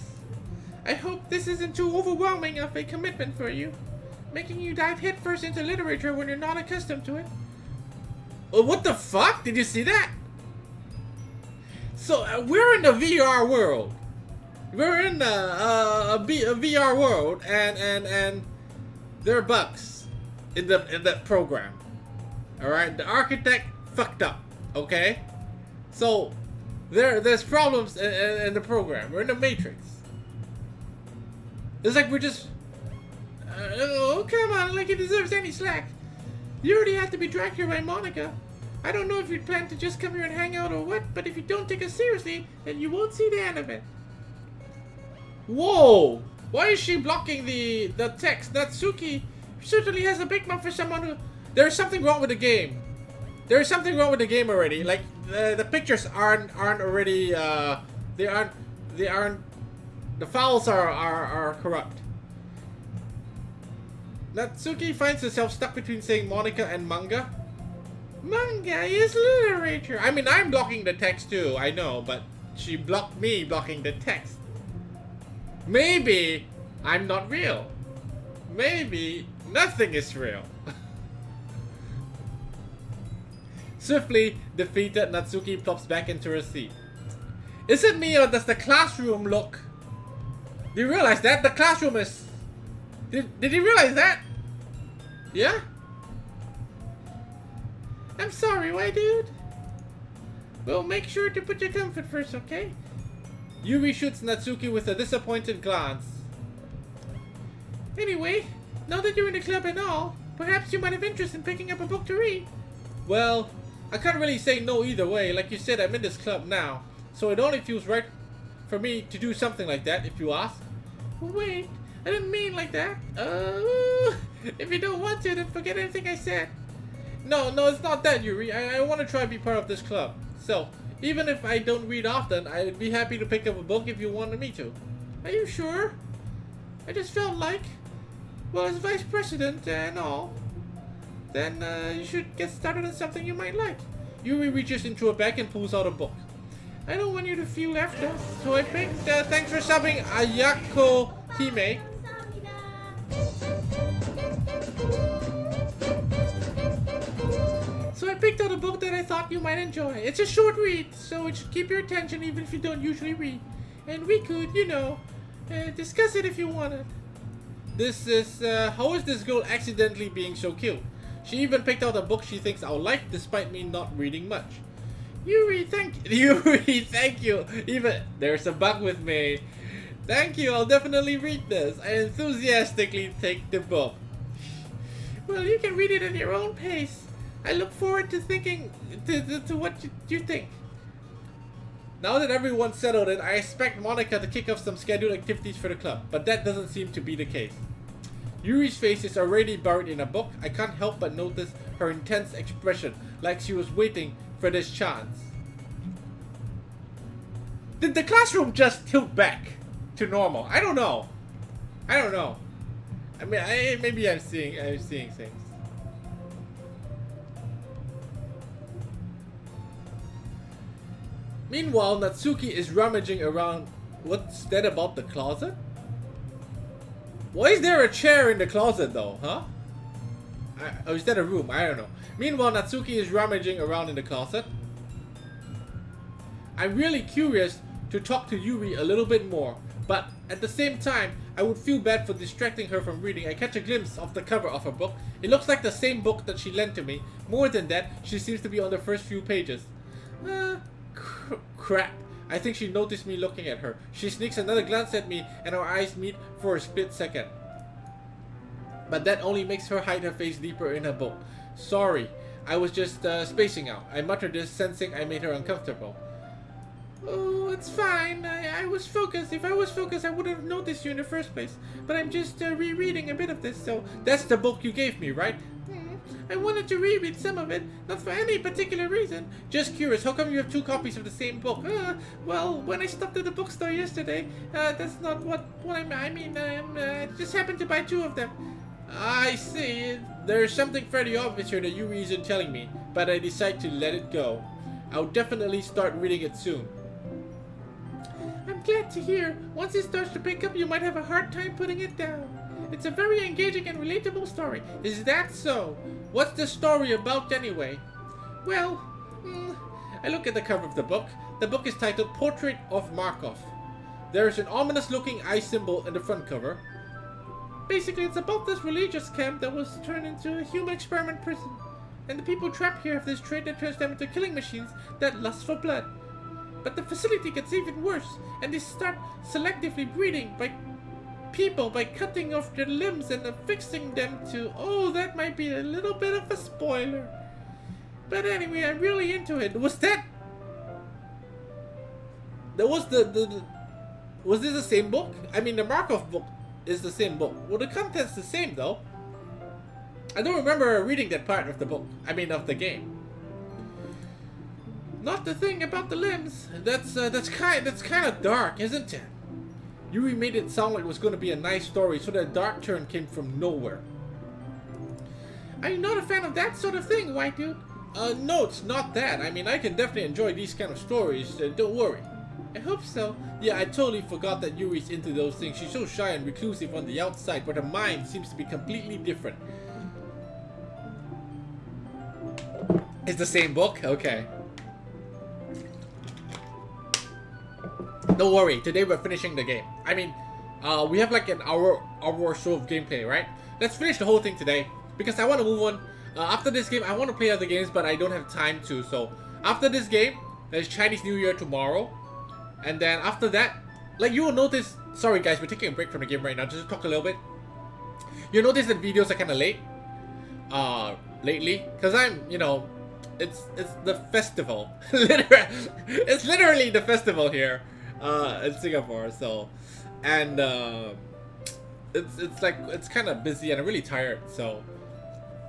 I hope this isn't too overwhelming of a commitment for you, making you dive headfirst into literature when you're not accustomed to it. Oh, what the fuck? Did you see that? So we're in the VR world. We're in a VR world, and there are bugs in that program. All right, the architect fucked up. Okay, so there's problems in the program. We're in the Matrix. It's like we're just. Oh come on! Like he deserves any slack. You already had to be dragged here by Monika. I don't know if you plan to just come here and hang out or what, but if you don't take us seriously, then you won't see the end of it. Whoa! Why is she blocking the text? Natsuki certainly has a big mouth for someone who. There's something wrong with the game. There's something wrong with the game already. Like the pictures aren't already. They aren't. The files are corrupt. Natsuki finds herself stuck between saying Monika and manga. Manga is literature. I mean, I'm blocking the text too, I know, but she blocked me blocking the text. Maybe I'm not real. Maybe nothing is real. Swiftly defeated, Natsuki plops back into her seat. Is it me or does the classroom look... Do you realize that? The classroom is... Did you realize that? Yeah? I'm sorry, white dude. Well, make sure to put your comfort first, okay? Yuri shoots Natsuki with a disappointed glance. Anyway, now that you're in the club and all, perhaps you might have interest in picking up a book to read. Well, I can't really say no either way. Like you said, I'm in this club now, so it only feels right for me to do something like that, if you ask. Wait, I didn't mean like that. If you don't want to, then forget anything I said. No, it's not that, Yuri. I want to try and be part of this club. So, even if I don't read often, I'd be happy to pick up a book if you wanted me to. Are you sure? I just felt like, well, as vice president and all, then you should get started on something you might like. Yuri reaches into her bag and pulls out a book. I don't want you to feel left out, so I picked, thanks for subbing Ayako Hime. So I picked out a book that I thought you might enjoy. It's a short read, so it should keep your attention even if you don't usually read. And we could, you know, discuss it if you wanted. This is, how is this girl accidentally being so cute? She even picked out a book she thinks I'll like despite me not reading much. Yuri, thank you. Even, there's a bug with me. Thank you, I'll definitely read this. I enthusiastically take the book. Well, you can read it at your own pace. I look forward to thinking, to what you think. Now that everyone's settled in, I expect Monika to kick off some scheduled activities for the club, but that doesn't seem to be the case. Yuri's face is already buried in a book. I can't help but notice her intense expression, like she was waiting for this chance. Did the classroom just tilt back to normal? I don't know. I mean, maybe I'm seeing things. Meanwhile, Natsuki is rummaging around. What's that about the closet? Why is there a chair in the closet though, huh? Or is that a room? I don't know. Meanwhile, Natsuki is rummaging around in the closet. I'm really curious to talk to Yuri a little bit more, but at the same time, I would feel bad for distracting her from reading. I catch a glimpse of the cover of her book. It looks like the same book that she lent to me. More than that, she seems to be on the first few pages. Crap. I think she noticed me looking at her. She sneaks another glance at me and our eyes meet for a split second. But that only makes her hide her face deeper in her book. Sorry, I was just spacing out. I muttered this, sensing I made her uncomfortable. Oh, it's fine. I was focused. If I was focused, I wouldn't have noticed you in the first place. But I'm just rereading a bit of this, so... That's the book you gave me, right? I wanted to reread some of it, not for any particular reason. Just curious, how come you have 2 copies of the same book? Well, when I stopped at the bookstore yesterday, that's not what I mean, I just happened to buy 2 of them. I see. There's something fairly obvious here that Yuri isn't telling me, but I decide to let it go. I'll definitely start reading it soon. I'm glad to hear. Once it starts to pick up, you might have a hard time putting it down. It's a very engaging and relatable story. Is that so? What's the story about anyway? Well, I look at the cover of the book. The book is titled Portrait of Markov. There is an ominous looking eye symbol in the front cover. Basically, it's about this religious camp that was turned into a human experiment prison. And the people trapped here have this trait that turns them into killing machines that lust for blood. But the facility gets even worse, and they start selectively breeding people by cutting off their limbs and affixing them to... Oh, that might be a little bit of a spoiler. But anyway, I'm really into it. Was that... That was Was this the same book? I mean, the Markov book is the same book. Well, the content's the same, though. I don't remember reading that part of the book. I mean, of the game. Not the thing about the limbs. That's kind of dark, isn't it? Yuri made it sound like it was going to be a nice story, so that dark turn came from nowhere. Are you not a fan of that sort of thing, white dude? No, it's not that. I mean, I can definitely enjoy these kind of stories. Don't worry. I hope so. Yeah, I totally forgot that Yuri's into those things. She's so shy and reclusive on the outside, but her mind seems to be completely different. It's the same book? Okay. Don't worry, today we're finishing the game. I mean, we have like an hour or so of gameplay, right? Let's finish the whole thing today, because I want to move on. After this game, I want to play other games, but I don't have time to. So, after this game, there's Chinese New Year tomorrow. And then after that, like you will notice... Sorry guys, we're taking a break from the game right now, just to talk a little bit. You'll notice that videos are kind of late. Lately. Because I'm, you know... It's the festival. It's literally the festival here. In Singapore, so, and it's kind of busy and I'm really tired. So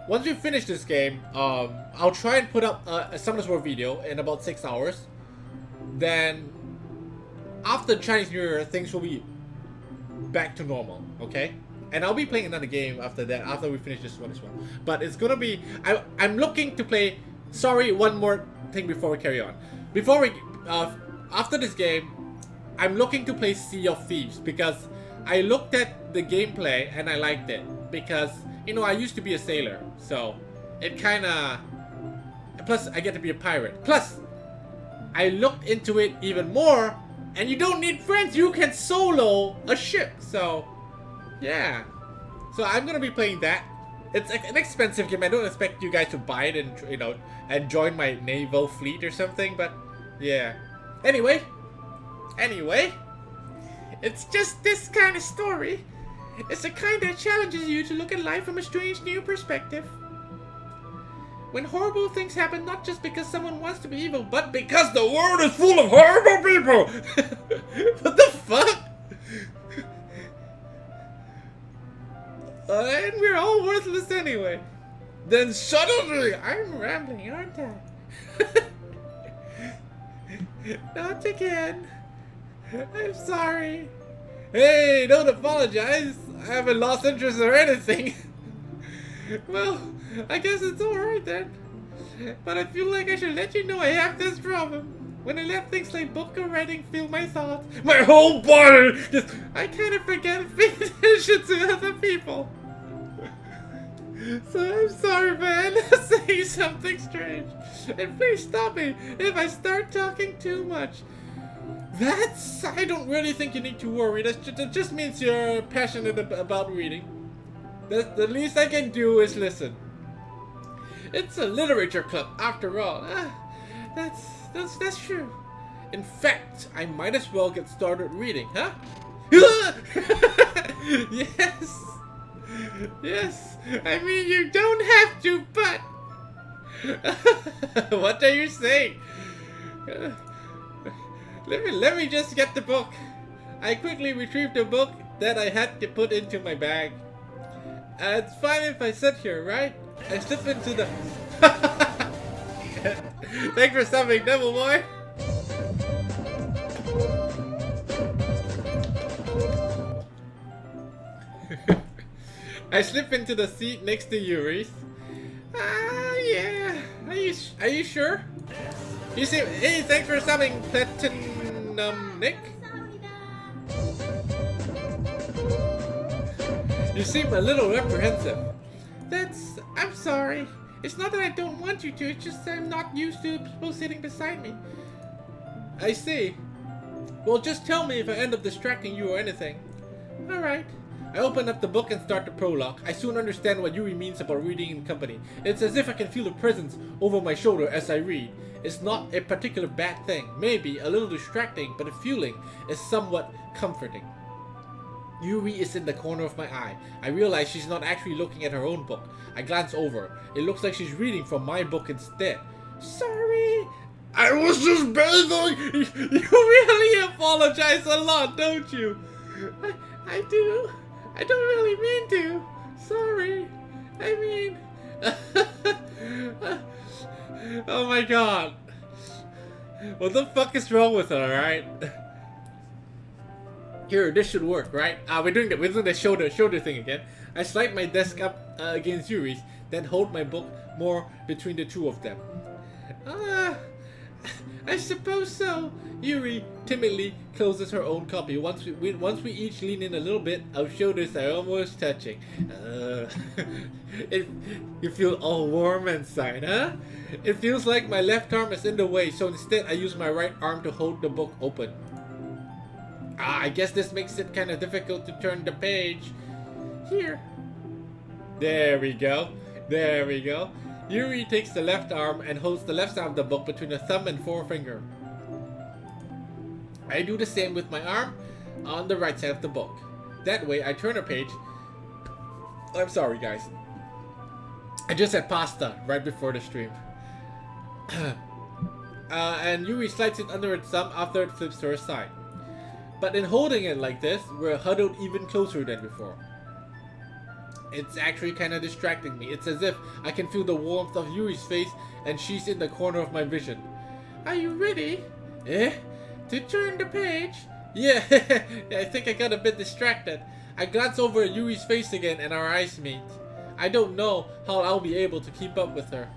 once we finish this game, I'll try and put up a Summoners War video in about 6 hours. Then after Chinese New Year, things will be back to normal. Okay, and I'll be playing another game after that. After we finish this one as well, but it's gonna be I'm looking to play sorry, one more thing before we carry on. Before we, after this game, I'm looking to play Sea of Thieves because I looked at the gameplay and I liked it because, you know, I used to be a sailor, so it kinda, plus I get to be a pirate. Plus, I looked into it even more and you don't need friends, you can solo a ship, so yeah. So I'm gonna be playing that. It's an expensive game. I don't expect you guys to buy it and, you know, and join my naval fleet or something, but yeah. Anyway, it's just this kind of story. It's a kind that challenges you to look at life from a strange new perspective. When horrible things happen, not just because someone wants to be evil, but because the world is full of horrible people. What the fuck? And we're all worthless anyway. Then suddenly, I'm rambling, aren't I? Not again. I'm sorry. Hey, don't apologize. I haven't lost interest or anything. Well, I guess it's alright then. But I feel like I should let you know I have this problem. When I let things like book or writing fill my thoughts, my whole body just, I kind of forget paying attention to other people. So I'm sorry, man, saying something strange. And please stop me if I start talking too much. I don't really think you need to worry. That just means you're passionate about reading. The least I can do is listen. It's a literature club, after all. That's true. In fact, I might as well get started reading, huh? Yes. Yes. I mean, you don't have to, but... What are you saying? Let me just get the book. I quickly retrieved the book that I had to put into my bag. It's fine if I sit here, right? I slip into the... Thanks for stopping, Devil Boy. I slip into the seat next to Yuri's. Yeah. Are you sure? You see, hey, thanks for stopping, Platinum Nick. You seem a little apprehensive. I'm sorry. It's not that I don't want you to, it's just that I'm not used to people sitting beside me. I see. Well, just tell me if I end up distracting you or anything. Alright. I open up the book and start the prologue. I soon understand what Yuri means about reading in company. It's as if I can feel a presence over my shoulder as I read. It's not a particular bad thing. Maybe a little distracting, but the feeling is somewhat comforting. Yuri is in the corner of my eye. I realize she's not actually looking at her own book. I glance over. It looks like she's reading from my book instead. Sorry. I was just bathing. You really apologize a lot, don't you? I do. I don't really mean to. Sorry. I mean... Oh my god. What the fuck is wrong with her, alright? Here, this should work, right? We're doing the shoulder thing again. I slide my desk up against Yuri's, then hold my book more between the two of them. I suppose so. Yuri timidly closes her own copy. Once we each lean in a little bit, our shoulders are almost touching. You feel all warm inside, huh? It feels like my left arm is in the way, so instead I use my right arm to hold the book open. I guess this makes it kind of difficult to turn the page. Here. There we go. There we go. Yuri takes the left arm and holds the left side of the book between the thumb and forefinger. I do the same with my arm on the right side of the book. That way I turn a page. I'm sorry guys. I just had pasta right before the stream. And Yuri slides it under its thumb after it flips to her side. But in holding it like this, we're huddled even closer than before. It's actually kind of distracting me. It's as if I can feel the warmth of Yuri's face and she's in the corner of my vision. Are you ready? To turn the page? Yeah, I think I got a bit distracted. I glance over at Yuri's face again and our eyes meet. I don't know how I'll be able to keep up with her.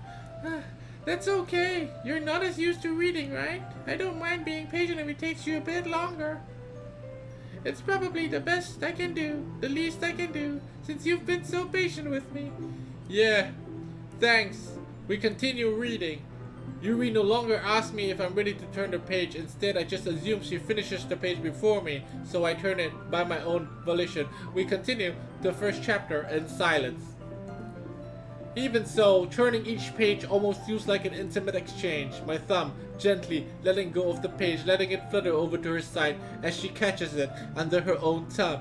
That's okay. You're not as used to reading, right? I don't mind being patient if it takes you a bit longer. It's probably the best I can do, the least I can do, since you've been so patient with me. Yeah, thanks. We continue reading. Yuri no longer asks me if I'm ready to turn the page. Instead, I just assume she finishes the page before me, so I turn it by my own volition. We continue the first chapter in silence. Even so, turning each page almost feels like an intimate exchange. My thumb gently letting go of the page, letting it flutter over to her side as she catches it under her own thumb.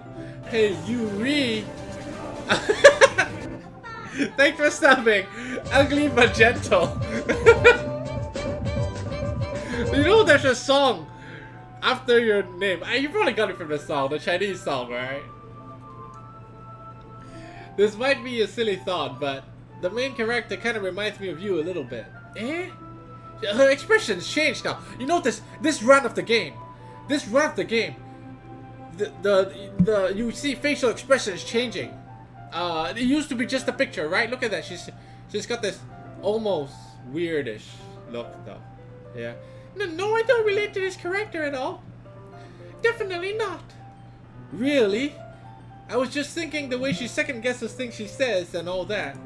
Hey, Yuri! Thanks for stopping. Ugly but gentle. You know there's a song after your name. You probably got it from the song, the Chinese song, right? This might be a silly thought, but the main character kind of reminds me of you a little bit. Eh? Her expressions changed now. You notice this run of the game. You see facial expressions changing. It used to be just a picture, right? Look at that. She's got this almost weirdish look, though. Yeah. No, I don't relate to this character at all. Definitely not. Really? I was just thinking the way she second guesses things she says and all that.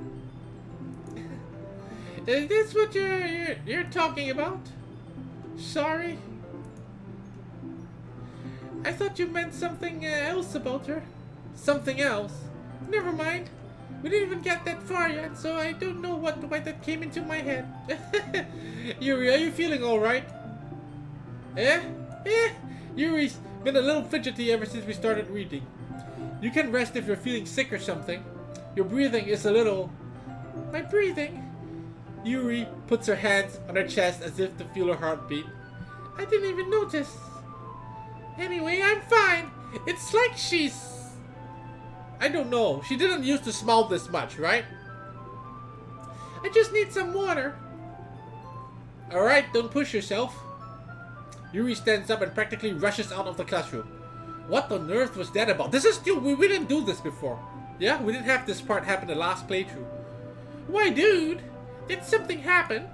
Is this what you're talking about? Sorry. I thought you meant something else about her. Something else? Never mind. We didn't even get that far yet, so I don't know why that came into my head. Yuri, are you feeling alright? Yuri's been a little fidgety ever since we started reading. You can rest if you're feeling sick or something. Your breathing is a little... My breathing? Yuri puts her hands on her chest as if to feel her heartbeat. I didn't even notice. Anyway, I'm fine. It's like she's... I don't know. She didn't used to smile this much, right? I just need some water. Alright, don't push yourself. Yuri stands up and practically rushes out of the classroom. What on earth was that about? This is new. We didn't do this before. Yeah, we didn't have this part happen the last playthrough. Why, dude? Did something happen?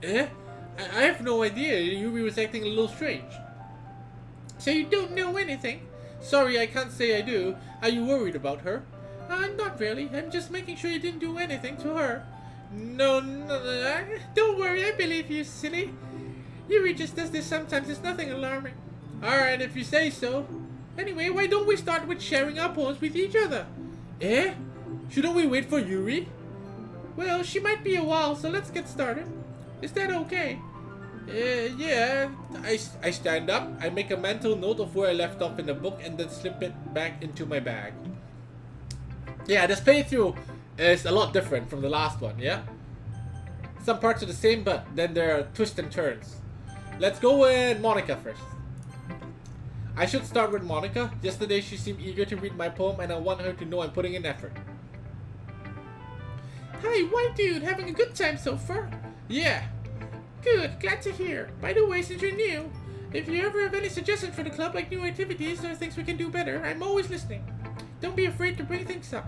I have no idea. Yuri was acting a little strange. So you don't know anything? Sorry, I can't say I do. Are you worried about her? Not really. I'm just making sure you didn't do anything to her. No, don't worry. I believe you, silly. Yuri just does this sometimes. It's nothing alarming. Alright, if you say so. Anyway, why don't we start with sharing our poems with each other? Shouldn't we wait for Yuri? Well, she might be a while, so let's get started. Is that okay? Yeah. I stand up, I make a mental note of where I left off in the book, and then slip it back into my bag. Yeah, this playthrough is a lot different from the last one, yeah? Some parts are the same, but then there are twists and turns. Let's go with Monika first. I should start with Monika. Yesterday she seemed eager to read my poem, and I want her to know I'm putting in effort. Hi, white dude, having a good time so far? Yeah. Good, glad to hear. By the way, since you're new, if you ever have any suggestions for the club, like new activities or things we can do better, I'm always listening. Don't be afraid to bring things up.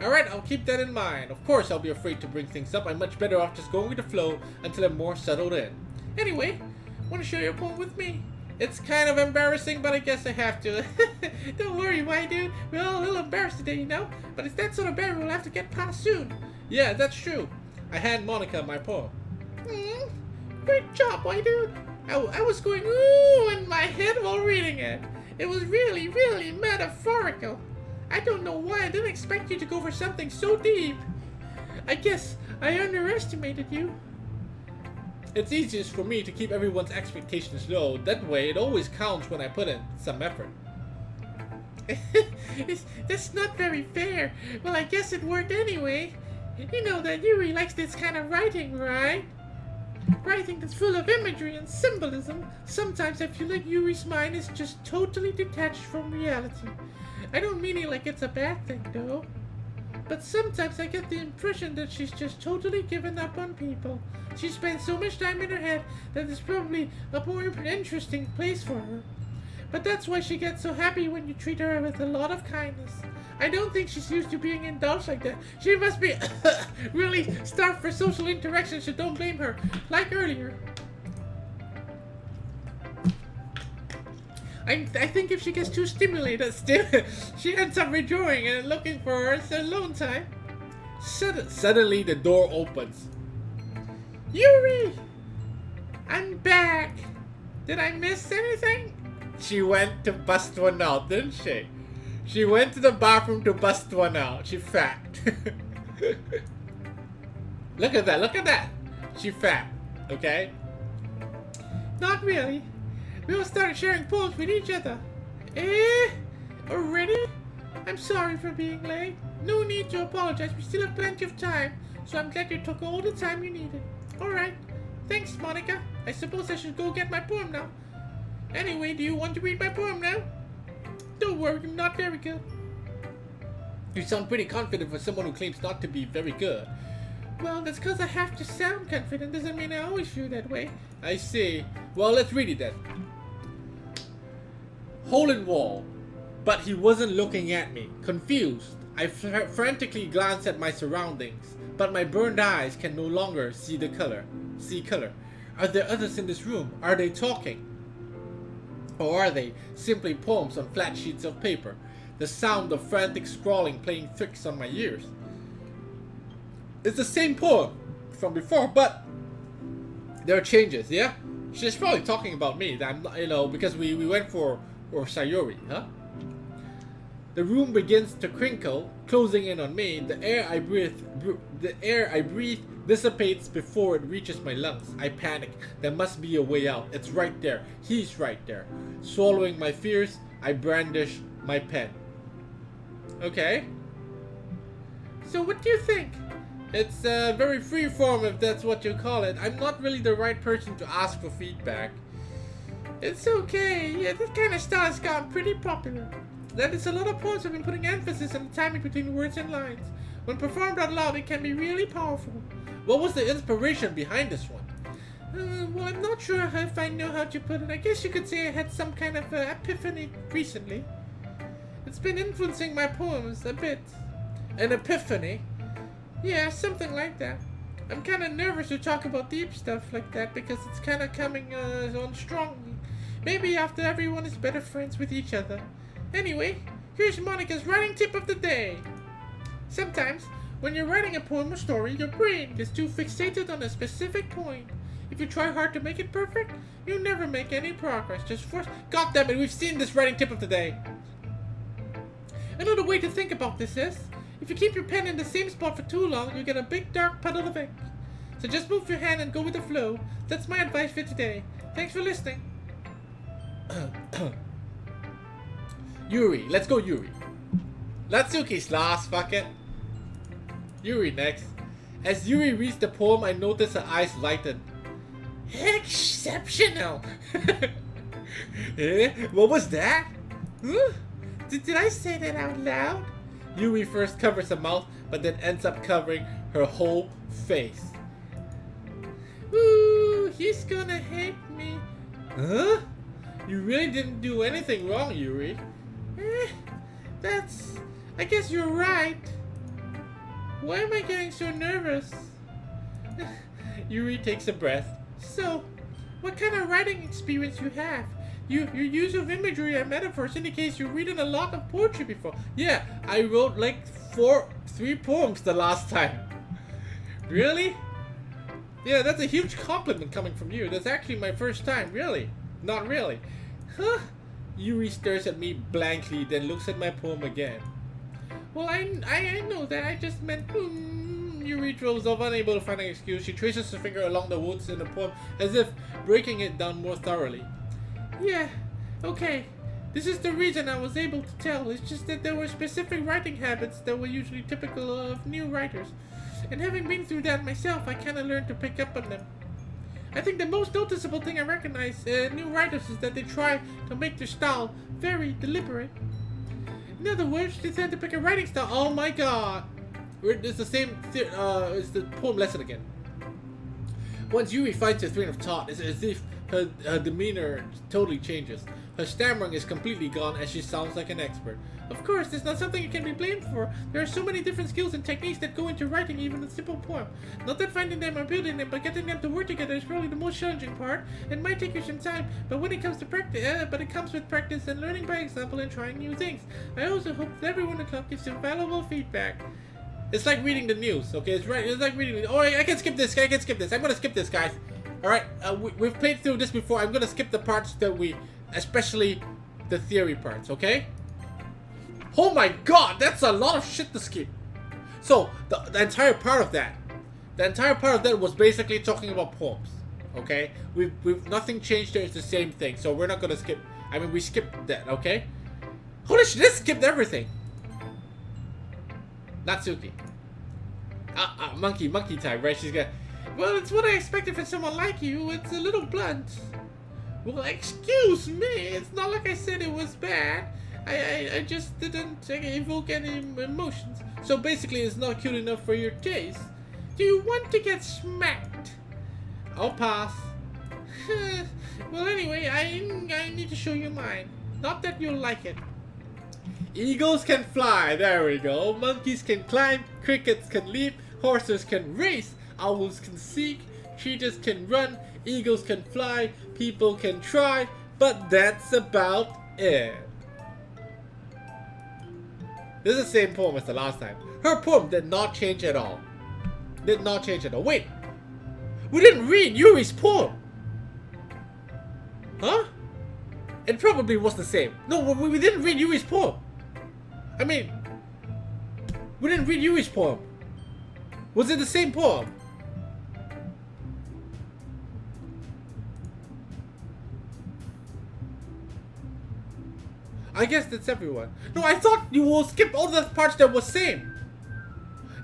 Alright, I'll keep that in mind. Of course I'll be afraid to bring things up. I'm much better off just going with the flow until I'm more settled in. Anyway, want to share your poem with me? It's kind of embarrassing, but I guess I have to. Don't worry, white dude. We're all a little embarrassed today, you know? But it's that sort of barrier we'll have to get past soon. Yeah, that's true. I hand Monika my poem. Great job, white dude. I was going ooh in my head while reading it. It was really, really metaphorical. I don't know why I didn't expect you to go for something so deep. I guess I underestimated you. It's easiest for me to keep everyone's expectations low. That way it always counts when I put in some effort. That's not very fair. Well, I guess it worked anyway. You know that Yuri likes this kind of writing, right? Writing that's full of imagery and symbolism. Sometimes I feel like Yuri's mind is just totally detached from reality. I don't mean it like it's a bad thing, though. But sometimes I get the impression that she's just totally given up on people. She spends so much time in her head that it's probably a more interesting place for her. But that's why she gets so happy when you treat her with a lot of kindness. I don't think she's used to being indulged like that. She must be really starved for social interaction, so don't blame her. Like earlier. I think if she gets too stimulated, she ends up withdrawing and looking for her alone time. Suddenly the door opens. Yuri! I'm back! Did I miss anything? She went to bust one out, didn't she? She went to the bathroom to bust one out. She fat. Look at that. She fat, okay? Not really. We all started sharing poems with each other. Already? I'm sorry for being late. No need to apologize. We still have plenty of time. So I'm glad you took all the time you needed. Alright. Thanks, Monika. I suppose I should go get my poem now. Anyway, do you want to read my poem now? Don't worry, I'm not very good. You sound pretty confident for someone who claims not to be very good. Well, that's because I have to sound confident. Doesn't mean I always feel that way. I see. Well, let's read it then. Hole in wall. But he wasn't looking at me. Confused, I frantically glanced at my surroundings. But my burned eyes can no longer see color. Are there others in this room? Are they talking? Or are they simply poems on flat sheets of paper? The sound of frantic scrawling playing tricks on my ears. It's the same poem from before, but there are changes, yeah? She's probably talking about me. I'm not, because we went for Sayori, huh? The room begins to crinkle, closing in on me. The air I breathe dissipates before it reaches my lungs. I panic. There must be a way out. It's right there. He's right there. Swallowing my fears, I brandish my pen. Okay. So what do you think? It's very freeform, if that's what you call it. I'm not really the right person to ask for feedback. It's okay. Yeah, that kind of style has gotten pretty popular. That is, a lot of poems have been putting emphasis on the timing between words and lines. When performed out loud, it can be really powerful. What was the inspiration behind this one? Well, I'm not sure if I know how to put it. I guess you could say I had some kind of epiphany recently. It's been influencing my poems a bit. An epiphany? Yeah, something like that. I'm kind of nervous to talk about deep stuff like that because it's kind of coming on strongly. Maybe after everyone is better friends with each other. Anyway, here's Monika's writing tip of the day. Sometimes, when you're writing a poem or story, your brain gets too fixated on a specific point. If you try hard to make it perfect, you'll never make any progress. Just force... God damn it, we've seen this writing tip of the day. Another way to think about this is, if you keep your pen in the same spot for too long, you get a big dark puddle of ink. So just move your hand and go with the flow. That's my advice for today. Thanks for listening. Yuri. Let's go Yuri. Natsuki's last, fuck it. Yuri next. As Yuri reads the poem, I notice her eyes lighten. Exceptional! What was that? Huh? Did I say that out loud? Yuri first covers her mouth, but then ends up covering her whole face. Ooh, he's gonna hate me. Huh? You really didn't do anything wrong, Yuri. I guess you're right. Why am I getting so nervous? Yuri takes a breath. So, what kind of writing experience you have? Your use of imagery and metaphors indicates you've written a lot of poetry before. Yeah, I wrote like 3 poems the last time. Really? Yeah, that's a huge compliment coming from you. That's actually my first time. Really? Not really. Huh? Yuri stares at me blankly, then looks at my poem again. Well, I know that. I just meant... Yuri throws off, unable to find an excuse. She traces her finger along the words in the poem, as if breaking it down more thoroughly. Yeah, okay. This is the reason I was able to tell. It's just that there were specific writing habits that were usually typical of new writers. And having been through that myself, I kind of learned to pick up on them. I think the most noticeable thing I recognize in new writers is that they try to make their style very deliberate. In other words, they tend to pick a writing style. Oh my god! It's the same, it's the poem lesson again. Once Yuri finds her train of thought, it's as if Her demeanor totally changes. Her stammering is completely gone and she sounds like an expert. Of course, it's not something you can be blamed for. There are so many different skills and techniques that go into writing even a simple poem. Not that finding them or building them, but getting them to work together is probably the most challenging part. It might take you some time, but when it comes to practice, but it comes with practice and learning by example and trying new things. I also hope that everyone in the club gives you valuable feedback. It's like reading the news, okay? It's like reading. Oh, I can skip this. I'm gonna skip this, guys. All right, we've played through this before. I'm gonna skip the parts that especially the theory parts, okay? Oh my god, that's a lot of shit to skip. So the entire part of that, was basically talking about poems, okay? We've nothing changed there. It's the same thing. So we're not gonna skip. I mean, we skipped that, okay? Holy shit, this skipped everything. Natsuki. Monkey type, right? She's got. Well, it's what I expected from someone like you. It's a little blunt. Well, excuse me. It's not like I said it was bad. I just didn't evoke any emotions. So basically, it's not cute enough for your taste. Do you want to get smacked? I'll pass. Well, anyway, I need to show you mine. Not that you'll like it. Eagles can fly. There we go. Monkeys can climb. Crickets can leap. Horses can race. Owls can seek. Cheetahs can run. Eagles can fly. People can try. But that's about it. This is the same poem as the last time. Her poem did not change at all. Wait. We didn't read Yuri's poem. Huh? It probably was the same. No, we didn't read Yuri's poem. I mean, we didn't read Yuri's poem. Was it the same poem? I guess that's everyone. No, I thought you will skip all the parts that were same.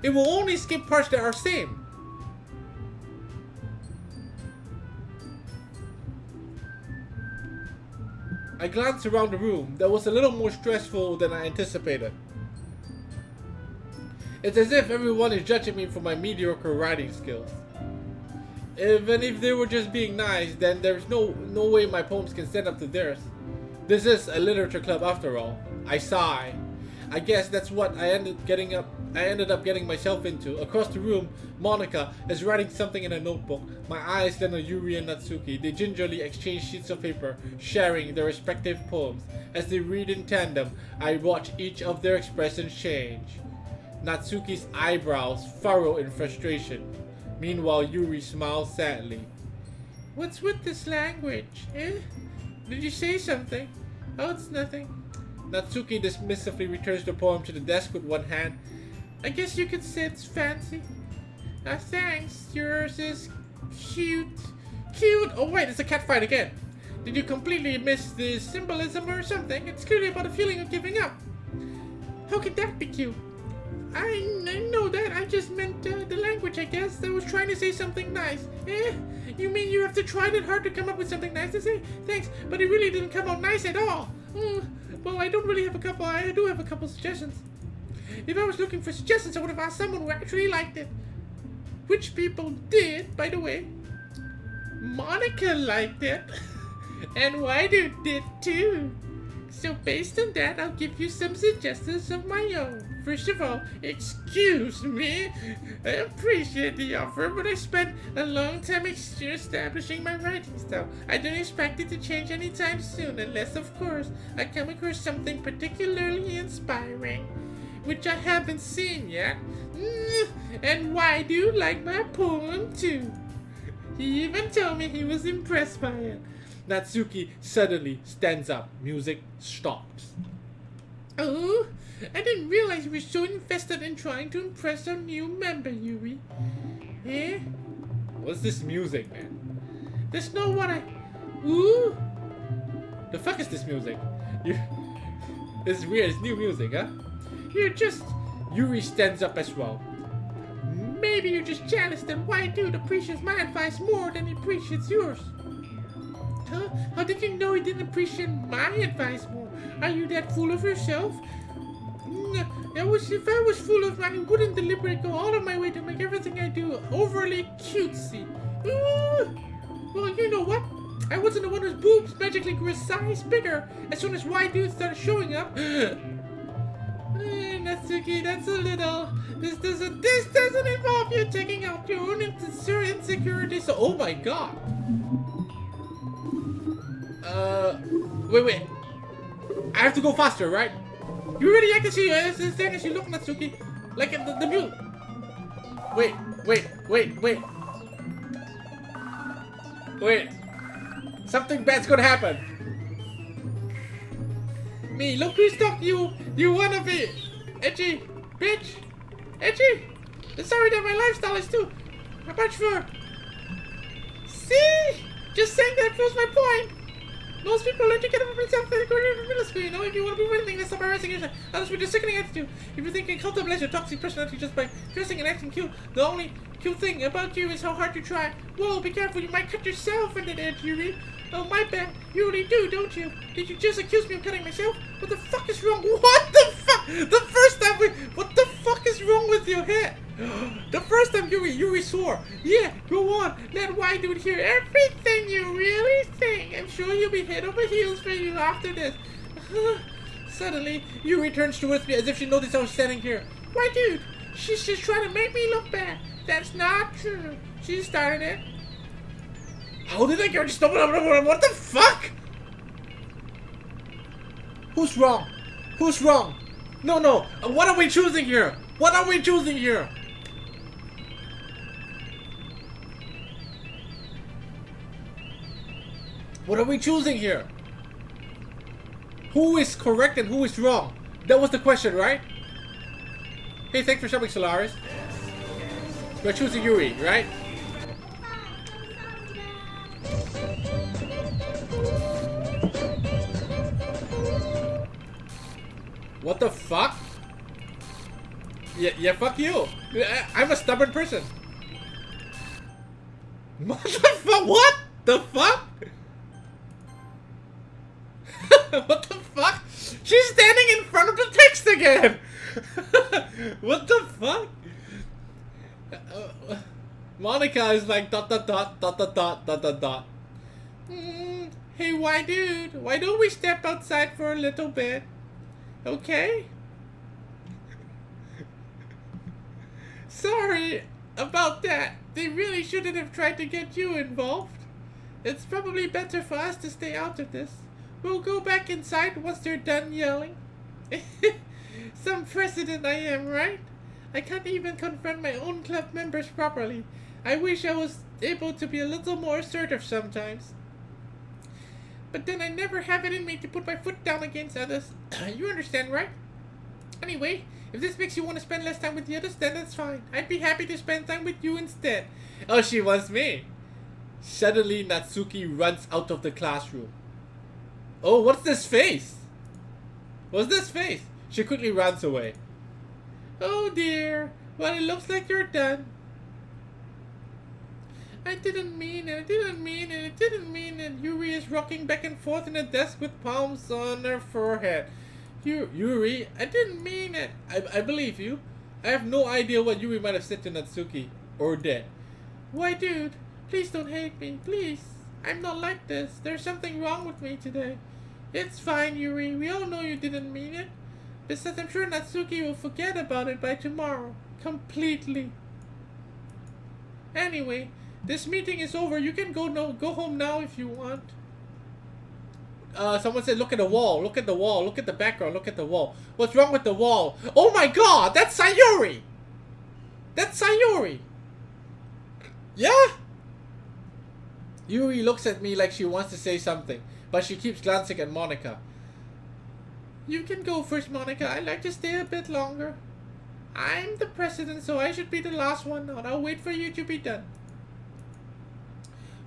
It will only skip parts that are same. I glanced around the room. That was a little more stressful than I anticipated. It's as if everyone is judging me for my mediocre writing skills. Even if they were just being nice, then there's no way my poems can stand up to theirs. This is a literature club after all. I sigh. I guess that's what I ended up getting myself into. Across the room, Monika is writing something in a notebook. My eyes land on Yuri and Natsuki. They gingerly exchange sheets of paper, sharing their respective poems. As they read in tandem, I watch each of their expressions change. Natsuki's eyebrows furrow in frustration. Meanwhile, Yuri smiles sadly. What's with this language, eh? Did you say something? Oh, it's nothing. Natsuki dismissively returns the poem to the desk with one hand. I guess you could say it's fancy. Thanks. Yours is cute. Cute? Oh wait, it's a cat fight again. Did you completely miss the symbolism or something? It's clearly about a feeling of giving up. How could that be cute? I know that. I just meant the language, I guess. I was trying to say something nice. Eh? You mean you have to try that hard to come up with something nice to say? Thanks, but it really didn't come out nice at all. Well, I don't really have a couple. I do have a couple suggestions. If I was looking for suggestions, I would have asked someone who actually liked it. Which people did, by the way. Monika liked it. And YDCB did too. So based on that, I'll give you some suggestions of my own. First of all, excuse me. I appreciate the offer, but I spent a long time establishing my writing style. I don't expect it to change anytime soon, unless, of course, I come across something particularly inspiring, which I haven't seen yet. And why do you like my poem too? He even told me he was impressed by it. Natsuki suddenly stands up. Music stops. Oh, I didn't realize you were so invested in trying to impress our new member, Yuri. Eh? What's this music, man? That's not what I... Ooh? The fuck is this music? This is weird. It's new music, huh? You're just... Yuri stands up as well. Maybe you're just jealous that white dude appreciates my advice more than he appreciates yours. Huh? How did you know he didn't appreciate my advice more? Are you that full of yourself? If I was full of, I wouldn't deliberately go all of my way to make everything I do overly cutesy. Ooh. Well, you know what? I wasn't the one whose boobs magically grew a size bigger as soon as white dudes started showing up. Natsuki, that's a little. This doesn't involve you taking out your own insecurities. So, oh my god. Wait. I have to go faster, right? You really like to see as you look, Natsuki. Like the mute. Wait. Something bad's gonna happen. Me, look who's talking you. You wanna be edgy, bitch. Edgy. Sorry that my lifestyle is too much for. See? Just saying that proves my point. Most people learn to get over themselves in the middle school, you know? If you want to be anything, that's not embarrassing yourself. Others with a sickening attitude. If you think you can cultivate your toxic personality just by dressing and acting cute, the only cute thing about you is how hard you try. Whoa, be careful, you might cut yourself in that edge, Yuri. Oh, my bad. You really do, don't you? Did you just accuse me of cutting myself? What the fuck is wrong? What the fuck? The first time what the fuck is wrong with your head? The first time Yuri swore. Yeah, go on. Let white dude hear everything you really think. I'm sure you'll be head over heels for you after this. Suddenly, Yuri turns towards me as if she noticed I was standing here. White dude, she's just trying to make me look bad. That's not true. She started it. How did I get just what the fuck? Who's wrong? Who's wrong? No. What are we choosing here? What are we choosing here? What are we choosing here? Who is correct and who is wrong? That was the question, right? Hey, thanks for shopping, Solaris. We're choosing Yuri, right? What the fuck? Yeah, fuck you. I'm a stubborn person. What the fuck? What the fuck? What the fuck? She's standing in front of the text again. What the fuck? Monika is like ... Hey, why dude? Why don't we step outside for a little bit? Okay. Sorry about that. They really shouldn't have tried to get you involved. It's probably better for us to stay out of this. We'll go back inside once they're done yelling. Some president I am, right? I can't even confront my own club members properly. I wish I was able to be a little more assertive sometimes. But then I never have it in me to put my foot down against others. You understand, right? Anyway, if this makes you want to spend less time with the others, then that's fine. I'd be happy to spend time with you instead. Oh, she wants me. Suddenly, Natsuki runs out of the classroom. Oh, what's this face? What's this face? She quickly runs away. Oh dear. Well, it looks like you're done. I didn't mean it. Yuri is rocking back and forth in the desk with palms on her forehead. Yuri, I didn't mean it. I believe you. I have no idea what Yuri might have said to Natsuki. Or did. Why, dude? Please don't hate me. Please. I'm not like this. There's something wrong with me today. It's fine, Yuri. We all know you didn't mean it. Besides, I'm sure Natsuki will forget about it by tomorrow. Completely. Anyway, this meeting is over. You can go home now if you want. Someone said, look at the wall. Look at the wall. Look at the background. Look at the wall. What's wrong with the wall? Oh my god! That's Sayuri! That's Sayuri! Yeah? Yuri looks at me like she wants to say something, but she keeps glancing at Monika. You can go first, Monika. I'd like to stay a bit longer. I'm the president, so I should be the last one out. I'll wait for you to be done.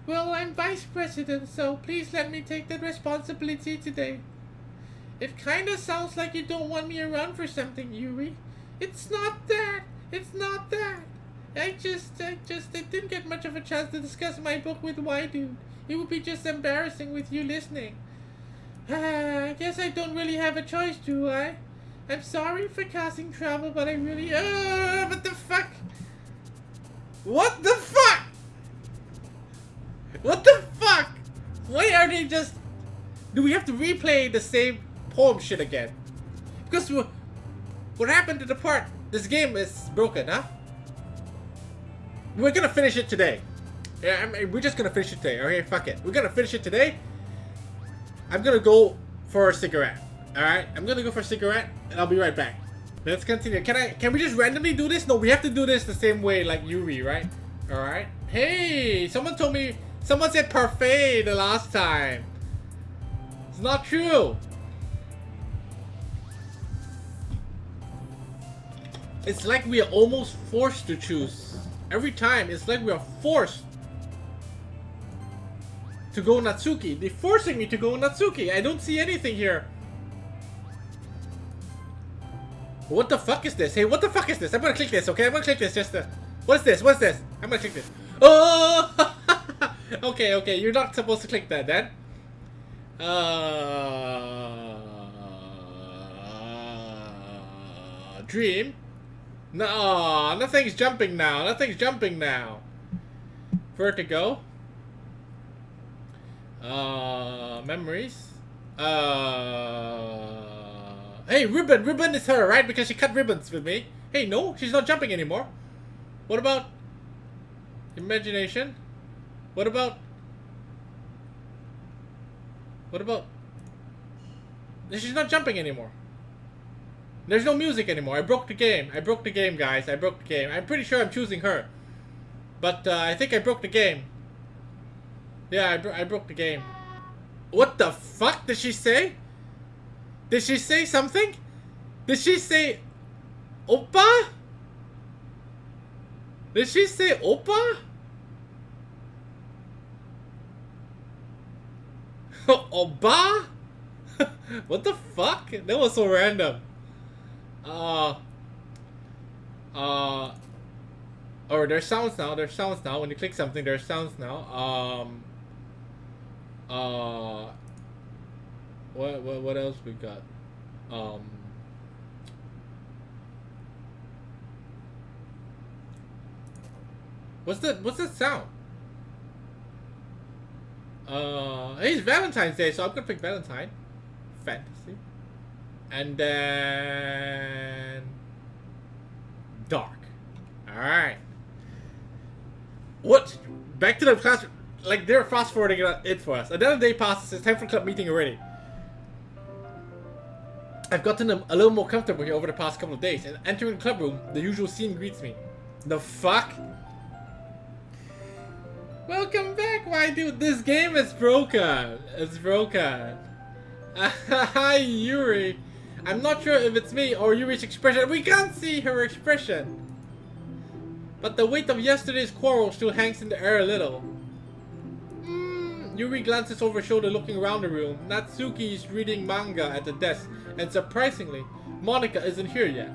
Well, I'm vice president, so please let me take that responsibility today. It kinda sounds like you don't want me around for something, Yuri. It's not that. It's not that. I didn't get much of a chance to discuss my book with Y-Dude. It would be just embarrassing with you listening. I guess I don't really have a choice, do I? I'm sorry for causing trouble, but I really... what the fuck? What the fuck? What the fuck? What are they just... Do we have to replay the same poem shit again? Because what happened to the part? This game is broken, huh? We're gonna finish it today. Yeah, we're just gonna finish it today. Okay, fuck it. We're gonna finish it today. I'm gonna go for a cigarette. Alright? I'm gonna go for a cigarette and I'll be right back. Let's continue. Can we just randomly do this? No, we have to do this the same way like Yuri, right? Alright. Hey, someone said parfait the last time. It's not true. It's like we are almost forced to choose. Every time, it's like we are forced to go Natsuki. They're forcing me to go Natsuki. I don't see anything here. What the fuck is this? Hey, what the fuck is this? I'm gonna click this, okay? I'm gonna click this just to... What is this? What is this? I'm gonna click this. Oh! Okay, you're not supposed to click that then. Dream? No, nothing's jumping now. Nothing's jumping now. Vertigo. Memories. Hey, Ribbon. Ribbon is her, right? Because she cut ribbons with me. Hey, no, she's not jumping anymore. What about imagination? What about... She's not jumping anymore. There's no music anymore. I broke the game. I broke the game, guys. I broke the game. I'm pretty sure I'm choosing her. But I think I broke the game. Yeah, I broke the game. What the fuck did she say? Did she say something? Did she say Oppa? Did she say Oppa? Oppa? What the fuck? That was so random. Or there's sounds now. There's sounds now. When you click something, there's sounds now. What else we got? What's that sound? It's Valentine's Day, so I'm gonna pick Valentine. Fantasy. And then dark. Alright. What? Back to the class. Like, they're fast forwarding it for us. Another day passes. It's time for club meeting already. I've gotten a little more comfortable here over the past couple of days. And entering the club room, the usual scene greets me. The fuck? Welcome back, my dude. This game is broken. It's broken. Hi, Yuri. I'm not sure if it's me or Yuri's expression. We can't see her expression. But the weight of yesterday's quarrel still hangs in the air a little. Yuri glances over her shoulder looking around the room. Natsuki is reading manga at the desk. And surprisingly, Monika isn't here yet.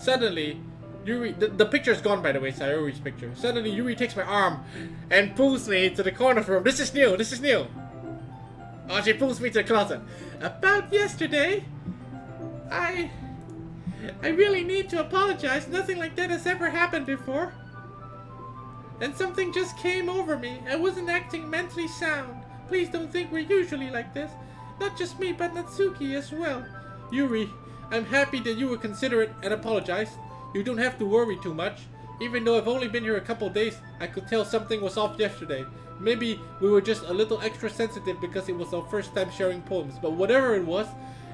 Suddenly, Yuri... The picture's gone, by the way. It's Yuri's picture. Suddenly, Yuri takes my arm and pulls me to the corner of the room. This is new. This is new. Oh, she pulls me to the closet. About yesterday, I really need to apologize. Nothing like that has ever happened before. And something just came over me. I wasn't acting mentally sound. Please don't think we're usually like this. Not just me, but Natsuki as well. Yuri, I'm happy that you were considerate and apologized. You don't have to worry too much. Even though I've only been here a couple days, I could tell something was off yesterday. Maybe we were just a little extra sensitive because it was our first time sharing poems. But whatever it was,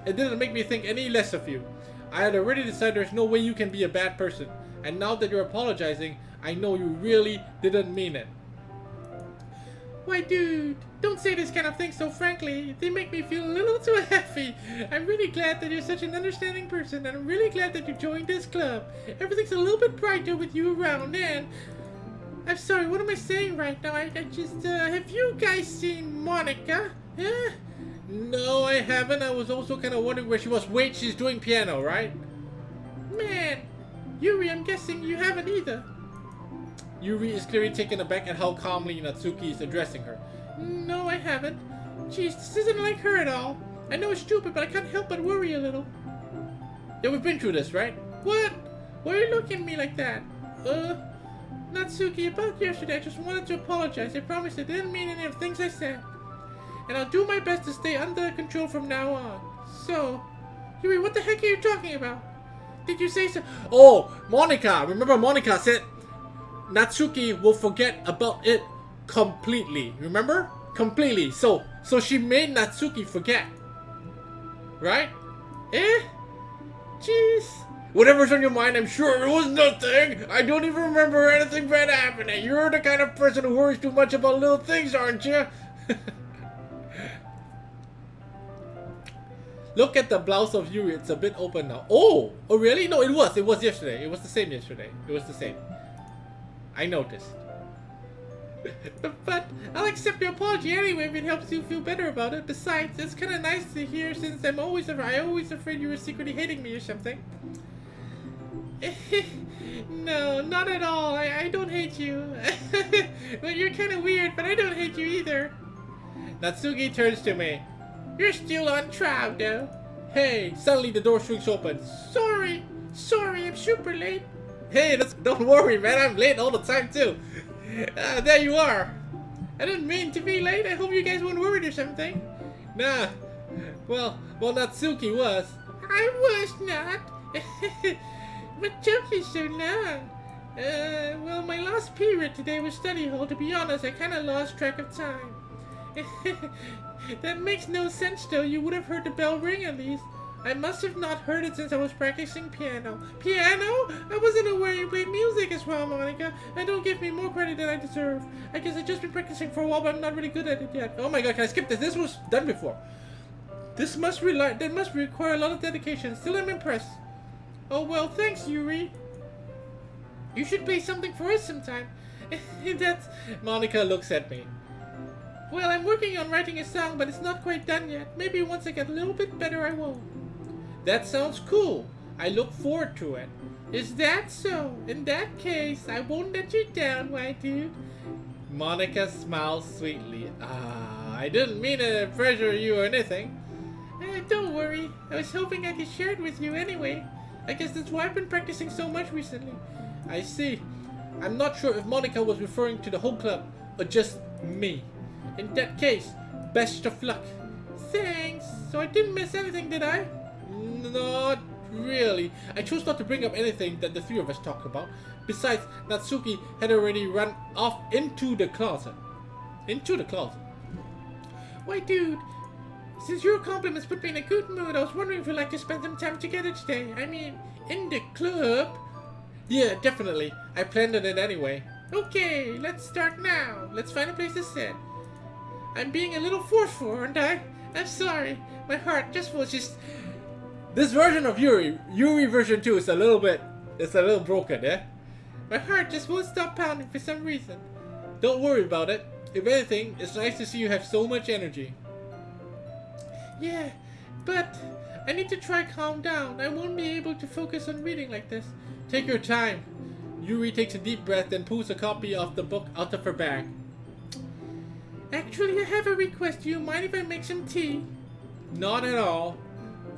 it didn't make me think any less of you. I had already decided there's no way you can be a bad person. And now that you're apologizing, I know you really didn't mean it. Why, dude, don't say this kind of thing so frankly. They make me feel a little too happy. I'm really glad that you're such an understanding person, and I'm really glad that you joined this club. Everything's a little bit brighter with you around, and... I'm sorry, what am I saying right now? I just, have you guys seen Monika? Huh? No, I haven't. I was also kind of wondering where she was. Wait, she's doing piano, right? Man, Yuri, I'm guessing you haven't either. Yuri is clearly taken aback at how calmly Natsuki is addressing her. No, I haven't. Jeez, this isn't like her at all. I know it's stupid, but I can't help but worry a little. Yeah, we've been through this, right? What? Why are you looking at me like that? Natsuki, about yesterday, I just wanted to apologize. I promise I didn't mean any of the things I said. and I'll do my best to stay under control from now on. So, Yuri, what the heck are you talking about? Did you say so? Oh, Monika! Remember Monika said Natsuki will forget about it completely. Remember? Completely. So she made Natsuki forget. Right? Jeez. Whatever's on your mind, I'm sure it was nothing. I don't even remember anything bad happening. You're the kind of person who worries too much about little things, aren't you? Look at the blouse of Yuri. It's a bit open now. Oh really? No, it was. It was yesterday. It was the same yesterday. It was the same. I noticed. But I'll accept your apology anyway if it helps you feel better about it. Besides, it's kind of nice to hear since I always afraid you were secretly hating me or something. No, not at all. I don't hate you. Well, you're kind of weird, but I don't hate you either. Natsuki turns to me. You're still on trial, though. Hey, suddenly the door swings open. Sorry, I'm super late. Hey, don't worry, man. I'm late all the time, too. There you are. I didn't mean to be late. I hope you guys weren't worried or something. Nah. Well, Natsuki was. I was not. What took you so long? Well, my last period today was study hall. To be honest, I kind of lost track of time. That makes no sense, though. You would have heard the bell ring at least. I must have not heard it since I was practicing piano. Piano? I wasn't aware you played music as well, Monika. And don't give me more credit than I deserve. I guess I've just been practicing for a while, but I'm not really good at it yet. Oh my god, can I skip this? This was done before. That must require a lot of dedication. Still, I'm impressed. Oh well, thanks, Yuri. You should play something for us sometime. Monika looks at me. Well, I'm working on writing a song, but it's not quite done yet. Maybe once I get a little bit better, I will. That sounds cool. I look forward to it. Is that so? In that case, I won't let you down, white dude. Monika smiles sweetly. I didn't mean to pressure you or anything. Don't worry. I was hoping I could share it with you anyway. I guess that's why I've been practicing so much recently. I see. I'm not sure if Monika was referring to the whole club or just me. In that case, best of luck. Thanks. So I didn't miss anything, did I? Not really. I chose not to bring up anything that the three of us talked about. Besides, Natsuki had already run off into the closet. Why, dude, since your compliments put me in a good mood, I was wondering if you'd like to spend some time together today. I mean, in the club. Yeah, definitely. I planned on it anyway. Okay, let's start now. Let's find a place to sit. I'm being a little forceful, aren't I? I'm sorry. My heart just was just... This version of Yuri version 2 is a little broken, eh? My heart just won't stop pounding for some reason. Don't worry about it. If anything, it's nice to see you have so much energy. Yeah, but I need to try calm down. I won't be able to focus on reading like this. Take your time. Yuri takes a deep breath, then pulls a copy of the book out of her bag. Actually, I have a request. Do you mind if I make some tea? Not at all.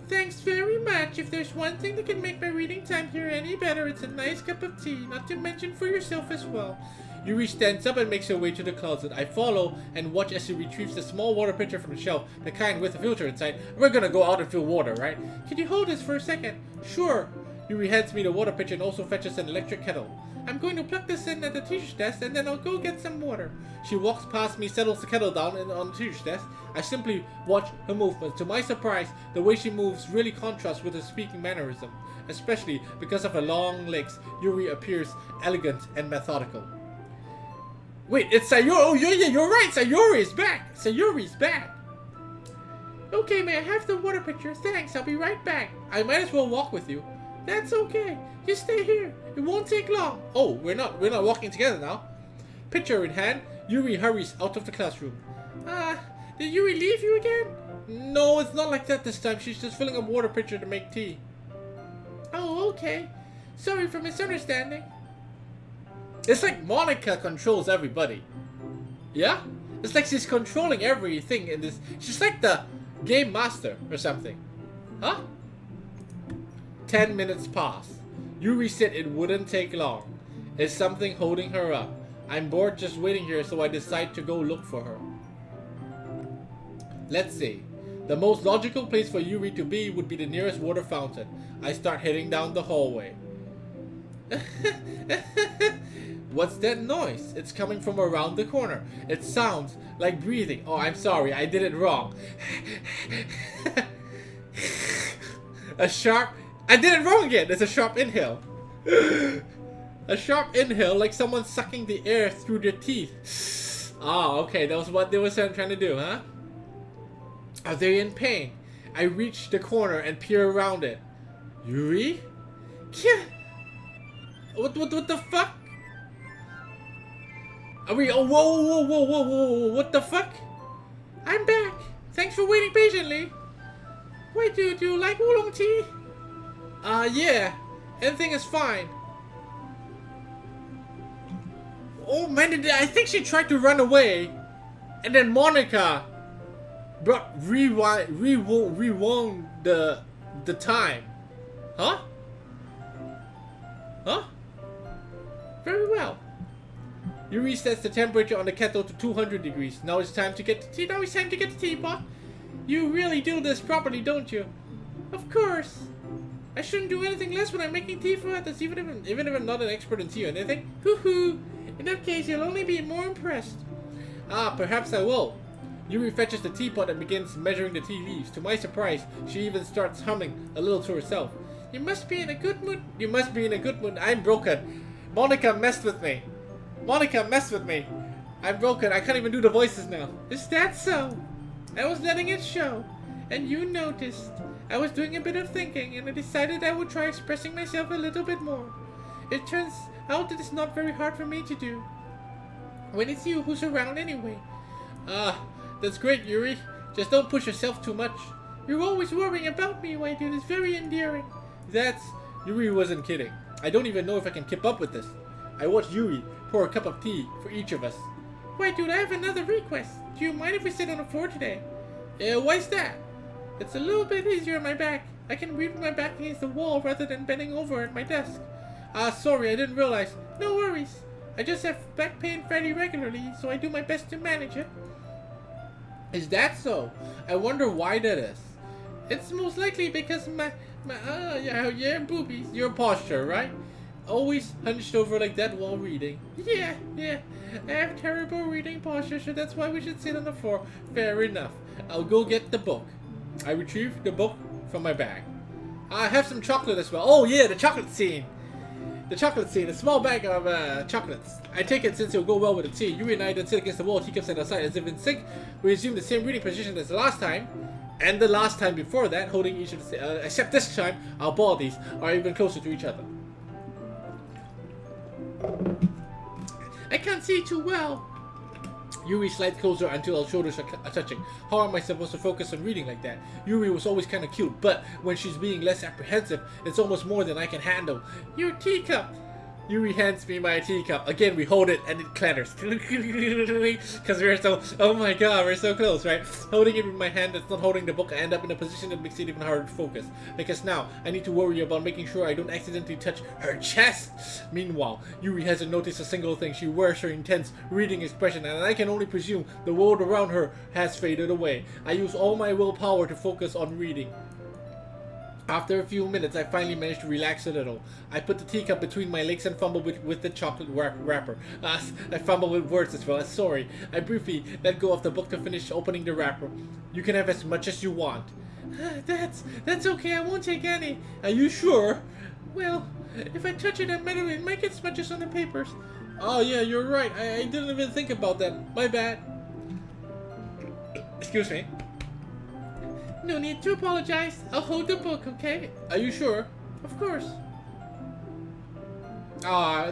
Thanks very much. If there's one thing that can make my reading time here any better, it's a nice cup of tea, not to mention for yourself as well. Yuri stands up and makes her way to the closet. I follow and watch as she retrieves a small water pitcher from the shelf, the kind with a filter inside. We're gonna go out and fill water, right? Can you hold this for a second? Sure. Yuri hands me the water pitcher and also fetches an electric kettle. I'm going to plug this in at the teacher's desk and then I'll go get some water. She walks past me, settles the kettle down on the teacher's desk. I simply watch her movements. To my surprise, the way she moves really contrasts with her speaking mannerism. Especially because of her long legs, Yuri appears elegant and methodical. Wait, it's Sayuri. Oh, yeah, you're right. Sayuri's back. Okay, may I have the water pitcher? Thanks, I'll be right back. I might as well walk with you. That's okay. Just stay here. It won't take long. Oh, we're not walking together now. Pitcher in hand, Yuri hurries out of the classroom. Did Yuri leave you again? No, it's not like that this time. She's just filling a water pitcher to make tea. Oh, okay. Sorry for misunderstanding. It's like Monika controls everybody. Yeah? It's like she's controlling everything in this. She's like the game master or something. Huh? 10 minutes pass. Yuri said it wouldn't take long. Is something holding her up? I'm bored just waiting here, so I decide to go look for her. Let's see. The most logical place for Yuri to be would be the nearest water fountain. I start heading down the hallway. What's that noise? It's coming from around the corner. It sounds like breathing. Oh, I'm sorry, I did it wrong. I did it wrong again. It's a sharp inhale. A sharp inhale, like someone sucking the air through their teeth. Oh, okay, that was what they were trying to do, huh? Are they in pain? I reach the corner and peer around it. Yuri? What the fuck? Are we? Oh, whoa, what the fuck? I'm back. Thanks for waiting patiently. Wait, do you like oolong tea? Yeah. Everything is fine. Oh man, I think she tried to run away. And then Monika rewound the time. Huh? Huh? Very well. You resets the temperature on the kettle to 200 degrees. Now it's time to get the tea. Now it's time to get the teapot. You really do this properly, don't you? Of course. I shouldn't do anything less when I'm making tea for others, even if I'm not an expert in tea or anything. Hoo-hoo. In that case, you'll only be more impressed. Ah, perhaps I will. Yuri fetches the teapot and begins measuring the tea leaves. To my surprise, she even starts humming a little to herself. You must be in a good mood. You must be in a good mood. I'm broken. Monika messed with me. Monika messed with me. I'm broken. I can't even do the voices now. Is that so? I was letting it show. And you noticed. I was doing a bit of thinking and I decided I would try expressing myself a little bit more. It turns out that it's not very hard for me to do. When it's you who's around anyway. That's great, Yuri. Just don't push yourself too much. You're always worrying about me, my dude. It's very endearing. Yuri wasn't kidding. I don't even know if I can keep up with this. I watched Yuri pour a cup of tea for each of us. Wait, dude, I have another request. Do you mind if we sit on the floor today? Why's that? It's a little bit easier on my back. I can read with my back against the wall rather than bending over at my desk. Sorry, I didn't realize. No worries. I just have back pain fairly regularly, so I do my best to manage it. Is that so? I wonder why that is. It's most likely because yeah, boobies. Your posture, right? Always hunched over like that while reading. Yeah. I have terrible reading posture, so that's why we should sit on the floor. Fair enough. I'll go get the book. I retrieve the book from my bag. I have some chocolate as well. Oh yeah, the chocolate scene. The chocolate scene. A small bag of chocolates. I take it since it'll go well with the tea. Yuri and I then sit against the wall, teacups at our side as if in sync. We resume the same reading position as the last time. And the last time before that, holding each of the except this time, our bodies are even closer to each other. I can't see too well. Yuri slides closer until our shoulders are touching. How am I supposed to focus on reading like that? Yuri was always kind of cute, but when she's being less apprehensive, it's almost more than I can handle. Your teacup! Yuri hands me my teacup. Again, we hold it and it clatters. Because we're so, oh my god, we're so close, right? Holding it with my hand that's not holding the book, I end up in a position that makes it even harder to focus. Because now, I need to worry about making sure I don't accidentally touch her chest. Meanwhile, Yuri hasn't noticed a single thing. She wears her intense reading expression, and I can only presume the world around her has faded away. I use all my willpower to focus on reading. After a few minutes, I finally managed to relax a little. I put the teacup between my legs and fumbled with the chocolate wrapper. I fumbled with words as well. Sorry. I briefly let go of the book to finish opening the wrapper. You can have as much as you want. That's okay. I won't take any. Are you sure? Well, if I touch it and metal, it might get smudges on the papers. Oh yeah, you're right. I didn't even think about that. My bad. Excuse me. No need to apologize. I'll hold the book, okay? Are you sure? Of course.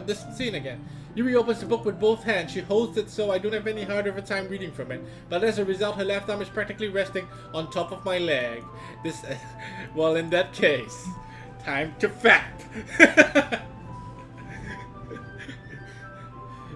This scene again. Yuri opens the book with both hands. She holds it so I don't have any harder of a time reading from it. But as a result, her left arm is practically resting on top of my leg. Well, in that case, time to fap.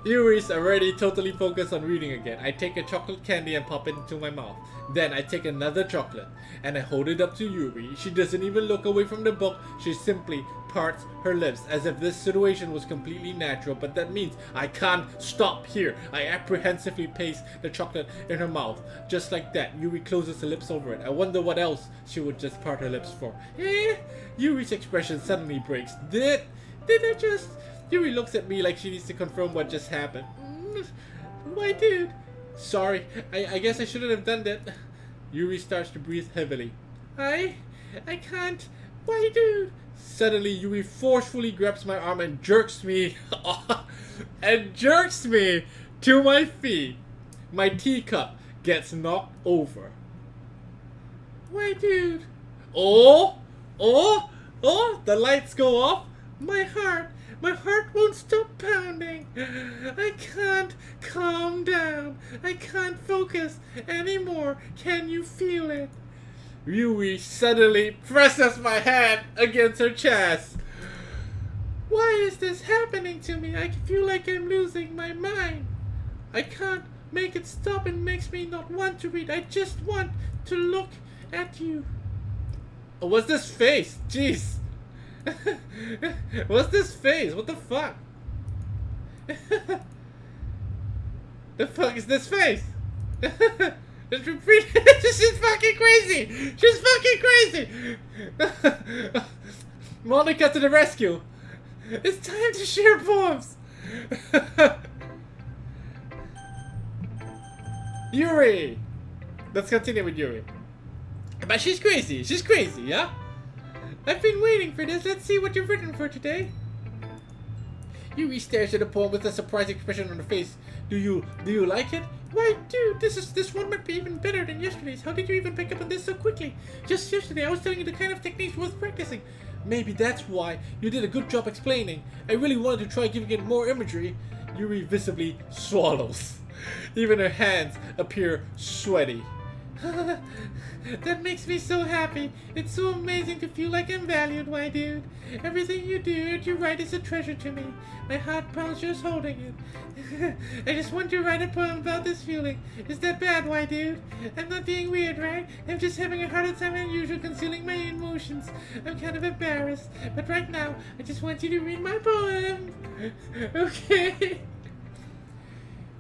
Yuri's already totally focused on reading again. I take a chocolate candy and pop it into my mouth. Then I take another chocolate and I hold it up to Yuri. She doesn't even look away from the book. She simply parts her lips as if this situation was completely natural, but that means I can't stop here. I apprehensively paste the chocolate in her mouth. Just like that, Yuri closes her lips over it. I wonder what else she would just part her lips for. Yuri's expression suddenly breaks. Did I just... Yuri looks at me like she needs to confirm what just happened. Why, dude? Sorry, I guess I shouldn't have done that. Yuri starts to breathe heavily. I can't. Why, dude? Suddenly, Yuri forcefully grabs my arm and jerks me to my feet. My teacup gets knocked over. Why, dude? Oh, the lights go off. My heart won't stop pounding. I can't calm down. I can't focus anymore. Can you feel it? Yuri suddenly presses my hand against her chest. Why is this happening to me? I feel like I'm losing my mind. I can't make it stop. It makes me not want to read. I just want to look at you. What's this face? Jeez. What's this face? What the fuck? The fuck is this face? She's fucking crazy! She's fucking crazy! Monika to the rescue! It's time to share poems! Yuri! Let's continue with Yuri. But she's crazy, yeah? I've been waiting for this. Let's see what you've written for today. Yuri stares at the poem with a surprised expression on her face. Do you like it? Why, dude, this one might be even better than yesterday's. How did you even pick up on this so quickly? Just yesterday, I was telling you the kind of techniques worth practicing. Maybe that's why you did a good job explaining. I really wanted to try giving it more imagery. Yuri visibly swallows. Even her hands appear sweaty. That makes me so happy. It's so amazing to feel like I'm valued, why, dude? Everything you do and you write is a treasure to me. My heart pounds just holding it. I just want to write a poem about this feeling. Is that bad, why, dude? I'm not being weird, right? I'm just having a harder time than usual concealing my emotions. I'm kind of embarrassed. But right now, I just want you to read my poem. Okay.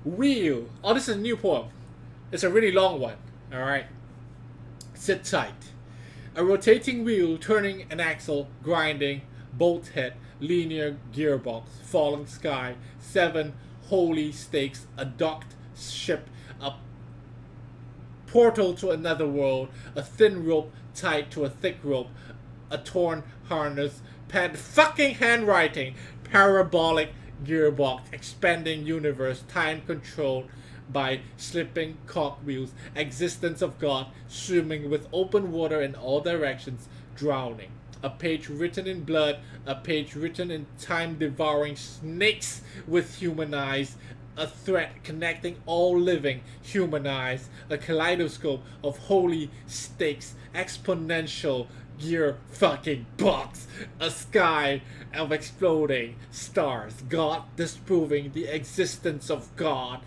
Wheel. Oh, this is a new poem. It's a really long one. Alright. Sit tight. A rotating wheel, turning an axle, grinding, bolt head, linear gearbox, falling sky, 7 holy stakes, a docked ship, a portal to another world, a thin rope tied to a thick rope, a torn harness, fucking handwriting, parabolic gearbox, expanding universe, time controlled by slipping cogwheels, existence of God, swimming with open water in all directions, drowning. A page written in blood, a page written in time-devouring snakes with human eyes, a thread connecting all living human eyes, a kaleidoscope of holy stakes, exponential gear fucking box, a sky of exploding stars, God disproving the existence of God,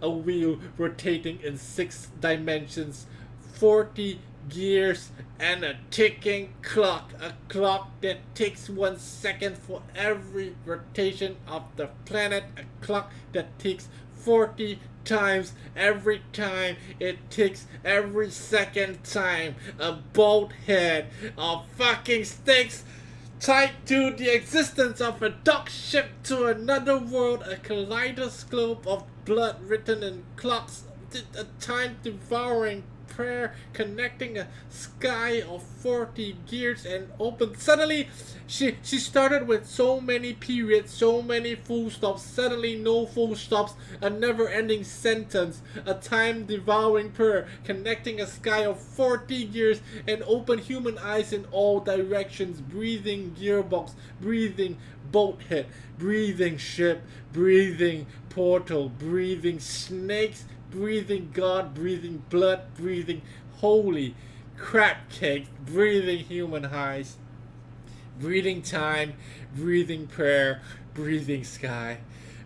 a wheel rotating in 6 dimensions, 40 gears, and a ticking clock. A clock that ticks 1 second for every rotation of the planet. A clock that ticks 40 times every time it ticks every second time. A bolt head of fucking stakes tied to the existence of a dock ship to another world, a kaleidoscope of blood written in clocks, a time-devouring prayer connecting a sky of 40 gears and open. Suddenly, she started with so many periods, so many full stops, suddenly no full stops, a never-ending sentence, a time-devouring prayer connecting a sky of 40 gears and open human eyes in all directions, breathing gearbox, breathing boat head, breathing ship, breathing portal, breathing snakes, breathing God, breathing blood, breathing holy crab cake, breathing human eyes, breathing time, breathing prayer, breathing sky,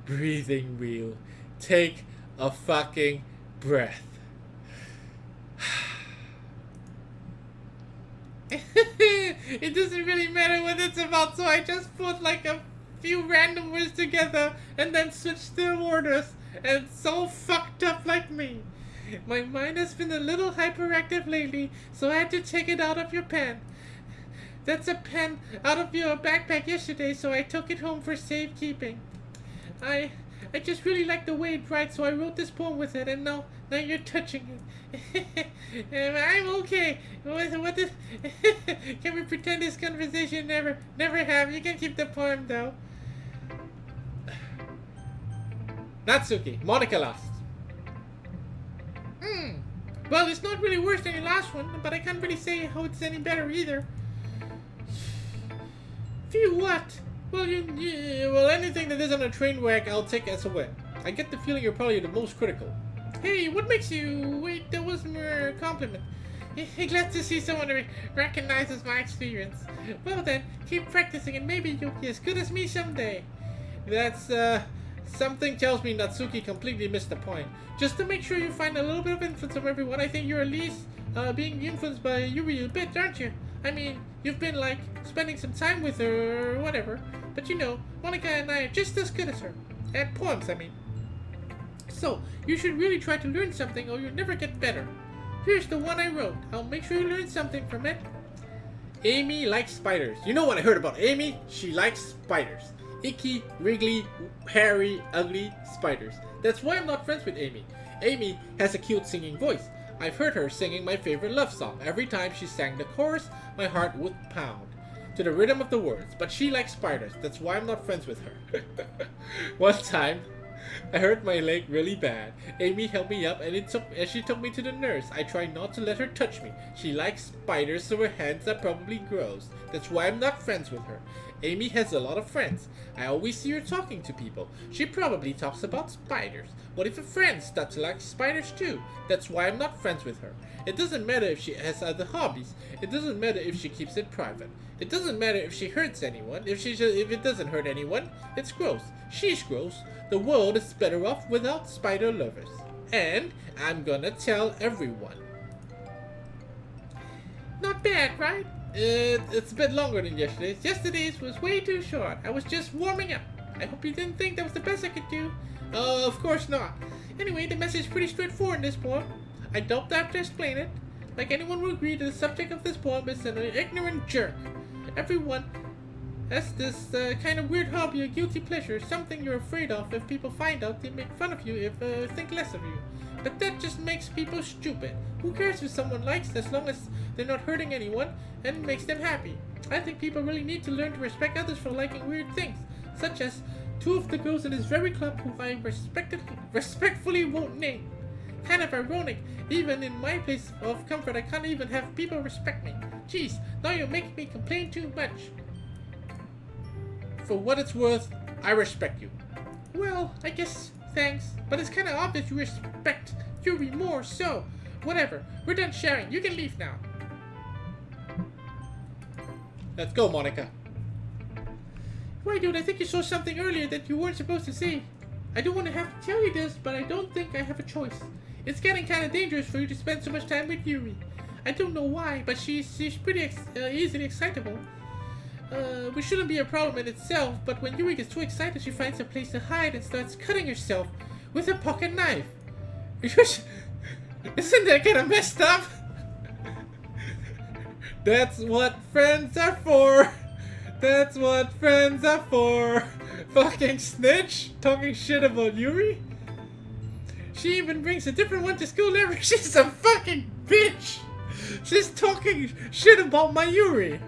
breathing wheel. Take a fucking breath. It doesn't really matter what it's about, so I just put like a few random words together and then switched their orders. And it's so fucked up like me. My mind has been a little hyperactive lately, so I had to take it out of your pen. That's a pen out of your backpack yesterday, so I took it home for safekeeping. I just really like the way it writes, so I wrote this poem with it, and now you're touching it. I'm okay. What is, can we pretend this conversation never happened? You can keep the poem though. Natsuki, Monika lost. Well, it's not really worse than your last one, but I can't really say how it's any better either. Phew, what? Well, well, anything that isn't a train wreck, I'll take as a win. I get the feeling you're probably the most critical. Hey, what makes you... Wait, that was more a compliment. Glad to see someone who recognizes my experience. Well then, keep practicing and maybe you'll be as good as me someday. That's, something tells me Natsuki completely missed the point. Just to make sure you find a little bit of influence from everyone, I think you're at least, being influenced by Yuri a bit, aren't you? I mean, you've been, like, spending some time with her or whatever. But you know, Monika and I are just as good as her. At poems, I mean. So, you should really try to learn something or you'll never get better. Here's the one I wrote. I'll make sure you learn something from it. Amy likes spiders. You know what I heard about Amy? She likes spiders. Icky, wriggly, hairy, ugly spiders. That's why I'm not friends with Amy. Amy has a cute singing voice. I've heard her singing my favorite love song. Every time she sang the chorus, my heart would pound to the rhythm of the words. But she likes spiders. That's why I'm not friends with her. One time, I hurt my leg really bad. Amy helped me up and she took me to the nurse. I tried not to let her touch me. She likes spiders, so her hands are probably gross. That's why I'm not friends with her. Amy has a lot of friends. I always see her talking to people. She probably talks about spiders. What if a friend starts to like spiders too? That's why I'm not friends with her. It doesn't matter if she has other hobbies. It doesn't matter if she keeps it private. It doesn't matter if she hurts anyone. If it doesn't hurt anyone, it's gross. She's gross. The world is better off without spider lovers. And I'm gonna tell everyone. Not bad, right? It's a bit longer than yesterday's. Yesterday's was way too short. I was just warming up. I hope you didn't think that was the best I could do. Of course not. Anyway, the message is pretty straightforward in this poem. I don't have to explain it. Like anyone will agree, the subject of this poem is an ignorant jerk. Everyone has this kind of weird hobby or guilty pleasure, something you're afraid of. If people find out, they make fun of you, think less of you. But that just makes people stupid. Who cares if someone likes, as long as they're not hurting anyone and makes them happy? I think people really need to learn to respect others for liking weird things, such as two of the girls in this very club who I respectfully won't name. Kind of ironic, even in my place of comfort I can't even have people respect me. Jeez, now you're making me complain too much. For what it's worth, I respect you. Well, I guess thanks, but it's kinda obvious you respect Yuri more, so whatever. We're done sharing. You can leave now. Let's go, Monika. Why, dude, I think you saw something earlier that you weren't supposed to see. I don't want to have to tell you this, but I don't think I have a choice. It's getting kind of dangerous for you to spend so much time with Yuri. I don't know why, but she's pretty easily excitable. Which shouldn't be a problem in itself, but when Yuri gets too excited, she finds a place to hide and starts cutting herself with a pocket knife. Isn't that kind of messed up? That's what friends are for. That's what friends are for. Fucking snitch, talking shit about Yuri. She even brings a different one to school every. She's a fucking bitch. She's talking shit about my Yuri.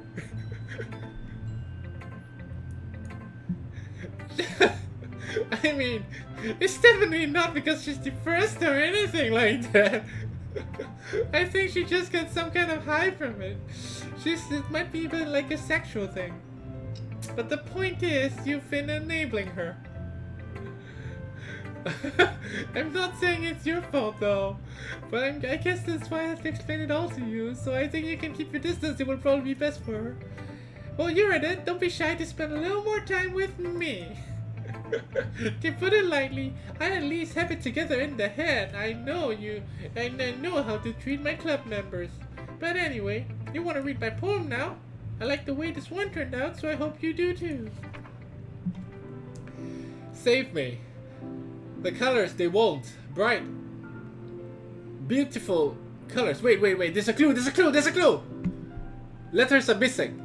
I mean, it's definitely not because she's depressed or anything like that. I think she just got some kind of high from it. It might be even like a sexual thing. But the point is, you've been enabling her. I'm not saying it's your fault though, but I guess that's why I have to explain it all to you, so I think you can keep your distance. It will probably be best for her. Well, you're in it. Don't be shy to spend a little more time with me. To put it lightly, I at least have it together in the head. I know how to treat my club members. But anyway, You want to read my poem now? I like the way this one turned out, so I hope you do too. Save me. The colors, they won't. Bright. Beautiful colors. Wait. There's a clue. Letters are missing.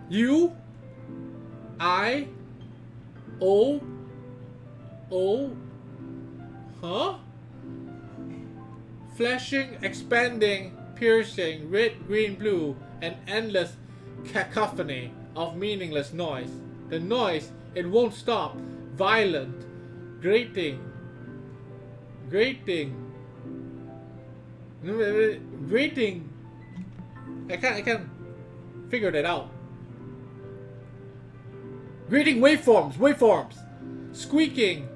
U. I. O. O. Huh? Flashing, expanding, piercing, red, green, blue, an endless cacophony of meaningless noise. The noise, it won't stop. Violent, grating. I can't figure that out. Grating waveforms. Squeaking,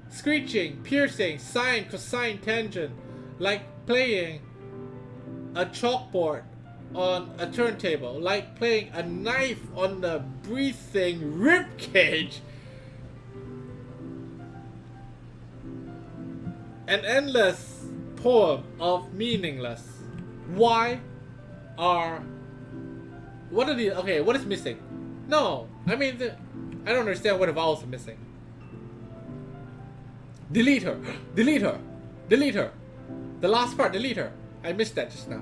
screeching, piercing, sine, cosine, tangent, like playing a chalkboard on a turntable, like playing a knife on the breathing rib cage. An endless poem of meaningless. Why are... What are the... Okay, what is missing? No, I mean, I don't understand what the vowels are missing. Delete her. The last part, delete her. I missed that just now.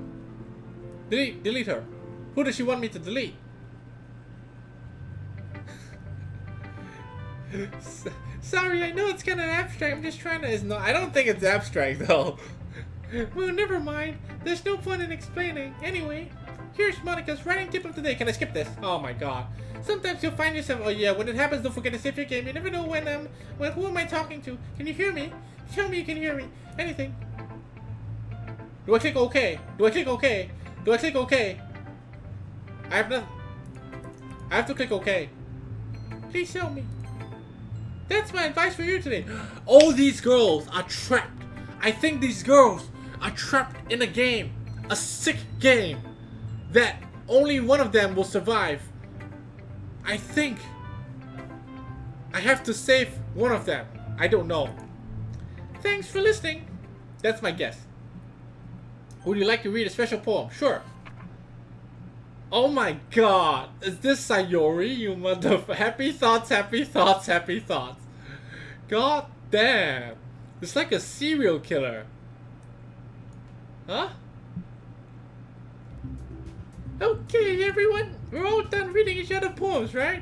Delete her. Who does she want me to delete? Sorry, I know it's kind of abstract. I'm just trying to... It's not, I don't think it's abstract, though. Well, never mind. There's no fun in explaining. Anyway, here's Monika's writing tip of the day. Can I skip this? Oh my god. Sometimes you'll find yourself... Oh yeah, when it happens, don't forget to save your game. You never know when, who am I talking to? Can you hear me? Tell me you can hear me. Anything. Do I click OK? I have to click OK. Please tell me. That's my advice for you today. All these girls are trapped. I think these girls are trapped in a game. A sick game. That only one of them will survive. I think I have to save one of them. I don't know. Thanks for listening. That's my guess. Would you like to read a special poem? Sure. Oh my god. Is this Sayori, you motherfucker? Happy thoughts. God damn. It's like a serial killer. Huh? Okay, everyone. We're all done reading each other's poems, right?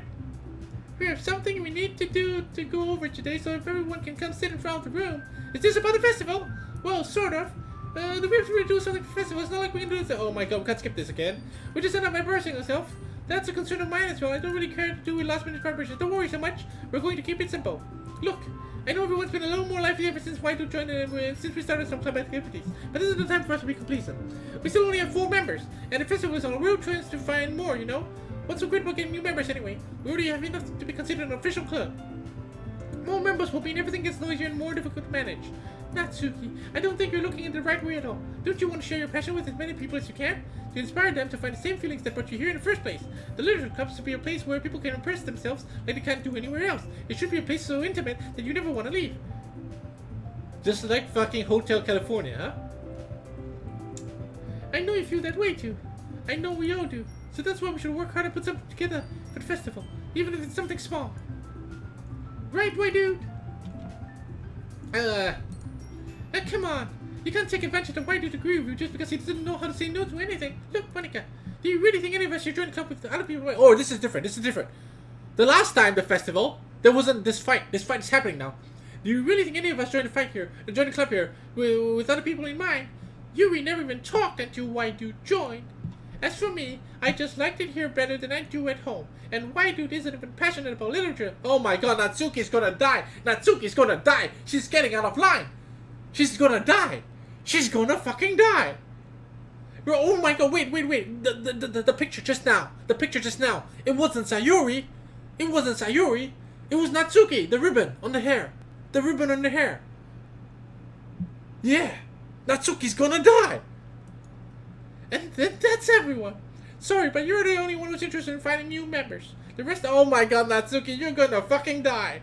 We have something we need to do to go over today, so if everyone can come sit in front of the room. Is this about the festival? Well, sort of. We have to do something for the festival. It's not like we can do this. Oh my god, we can't skip this again. We just ended up embarrassing ourselves. That's a concern of mine as well. I don't really care to do with last minute preparations. Don't worry so much. We're going to keep it simple. Look, I know everyone's been a little more lively ever since Y2 joined and since we started some club activities. But this is the time for us to be complacent. We still only have 4 members, and the festival is on a real chance to find more, you know? What's so great about getting new members anyway? We already have enough to be considered an official club. More members will mean everything gets noisier and more difficult to manage. Natsuki, I don't think you're looking in the right way at all. Don't you want to share your passion with as many people as you can? To inspire them to find the same feelings that brought you here in the first place. The literature club should be a place where people can impress themselves like they can't do anywhere else. It should be a place so intimate that you never want to leave. Just like fucking Hotel California, huh? I know you feel that way too. I know we all do. So that's why we should work hard and put something together for the festival. Even if it's something small. Right, white dude? Come on. You can't take advantage of white dude's agree with you just because he doesn't know how to say no to anything. Look, Monika, do you really think any of us should join the club with the other people? Oh, this is different. The last time the festival, there wasn't this fight. This fight is happening now. Do you really think any of us join the fight here, join the club here, with other people in mind? Yuri never even talked until white dude joined. As for me, I just liked it here better than I do at home. And white dude isn't even passionate about literature. Oh my god, Natsuki's gonna die. She's getting out of line. She's gonna die. She's gonna fucking die. Bro, oh my god, wait. The picture just now. It wasn't Sayori. It was Natsuki, the ribbon on the hair. Yeah. Natsuki's gonna die. And that's everyone. Sorry, but you're the only one who's interested in finding new members. The rest, oh my god, Natsuki, you're gonna fucking die.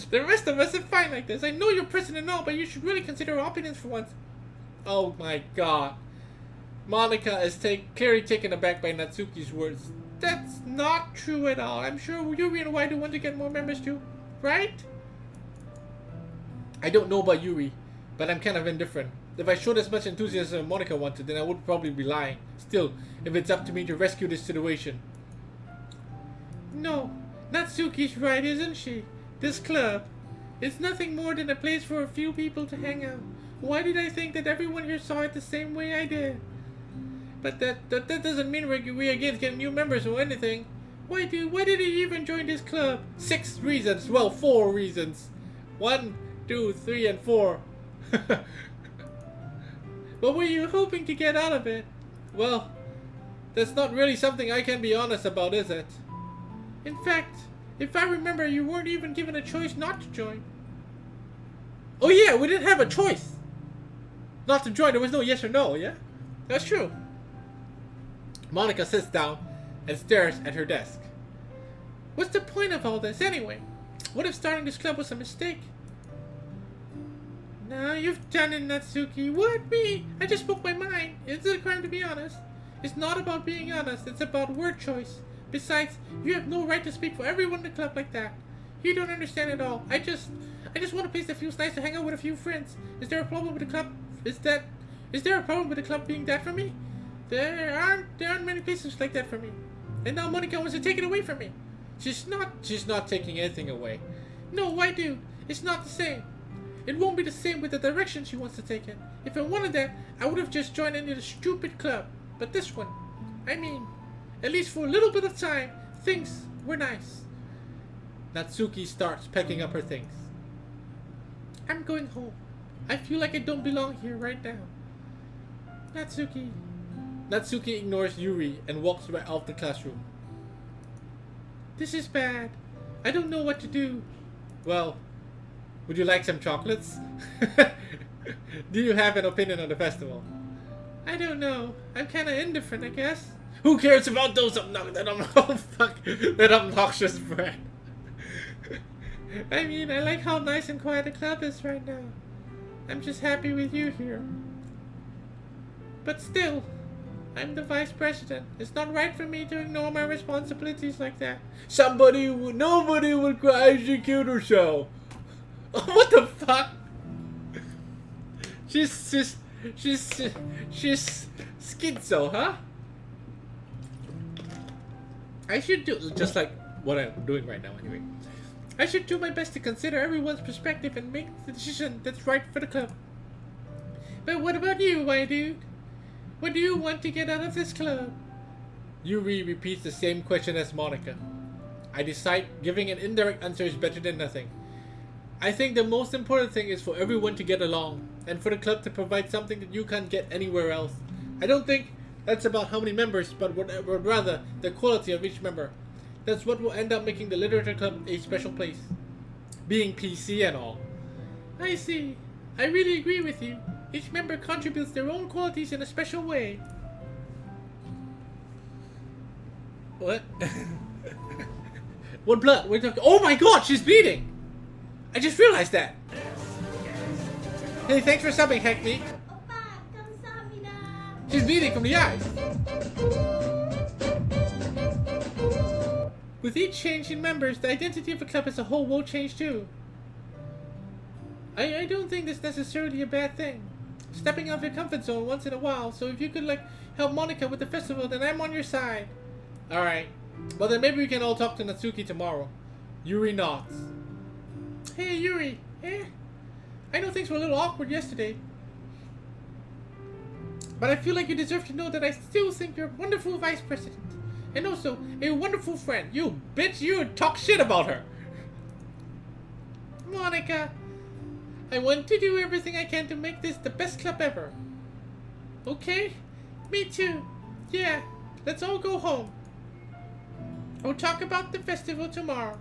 The rest of us are fine like this. I know you're president and all, but you should really consider our opinions for once. Oh my god. Monika is clearly taken aback by Natsuki's words. That's not true at all. I'm sure Yuri and Waidu want to get more members too, right? I don't know about Yuri, but I'm kind of indifferent. If I showed as much enthusiasm as Monika wanted, then I would probably be lying. Still, if it's up to me to rescue this situation. No, Natsuki's right, isn't she? This club, it's nothing more than a place for a few people to hang out. Why did I think that everyone here saw it the same way I did? But that doesn't mean we're against getting new members or anything. Why did he even join this club? 6 reasons. Well, 4 reasons. 1, 2, 3, and 4. What were you hoping to get out of it? Well, that's not really something I can be honest about, is it? In fact, if I remember, you weren't even given a choice not to join. Oh yeah, we didn't have a choice not to join. There was no yes or no, yeah? That's true. Monika sits down and stares at her desk. What's the point of all this anyway? What if starting this club was a mistake? No, you've done it, Natsuki. What? Me? I just spoke my mind. It's a crime to be honest. It's not about being honest. It's about word choice. Besides, you have no right to speak for everyone in the club like that. You don't understand at all. I just want a place that feels nice to hang out with a few friends. Is there a problem with the club? Is there a problem with the club being that for me? There aren't many places like that for me. And now Monika wants to take it away from me. She's not taking anything away. No, why do? It's not the same. It won't be the same with the direction she wants to take it. If I wanted that, I would have just joined into the stupid club. But this one, I mean, at least for a little bit of time, things were nice. Natsuki starts packing up her things. I'm going home. I feel like I don't belong here right now. Natsuki. Natsuki ignores Yuri and walks right out of the classroom. This is bad. I don't know what to do. Well, would you like some chocolates? Do you have an opinion on the festival? I don't know. I'm kind of indifferent, I guess. Who cares about that obnoxious brat? I mean, I like how nice and quiet the club is right now. I'm just happy with you here. But still, I'm the vice president. It's not right for me to ignore my responsibilities like that. Nobody will cry if she killed herself. What the fuck? She's schizo, huh? I should do just like what I'm doing right now anyway. I should do my best to consider everyone's perspective and make the decision that's right for the club. But what about you, white dude? What do you want to get out of this club? Yuri repeats the same question as Monika. I decide giving an indirect answer is better than nothing. I think the most important thing is for everyone to get along, and for the club to provide something that you can't get anywhere else. I don't think that's about how many members, but rather the quality of each member. That's what will end up making the literature club a special place. Being PC and all. I see. I really agree with you. Each member contributes their own qualities in a special way. What? What blood? We're talking. Oh my god, she's bleeding! I just realized that. Hey, thanks for subbing, Hackney. She's bleeding from the eyes. With each change in members, the identity of the club as a whole will change too. I don't think that's necessarily a bad thing. Stepping out of your comfort zone once in a while, so if you could help Monika with the festival, then I'm on your side. Alright. Well then maybe we can all talk to Natsuki tomorrow. Yuri nods. Hey Yuri, I know things were a little awkward yesterday. But I feel like you deserve to know that I still think you're a wonderful vice president. And also, a wonderful friend. You bitch, you talk shit about her. Monika, I want to do everything I can to make this the best club ever. Okay? Me too. Yeah, let's all go home. We'll talk about the festival tomorrow.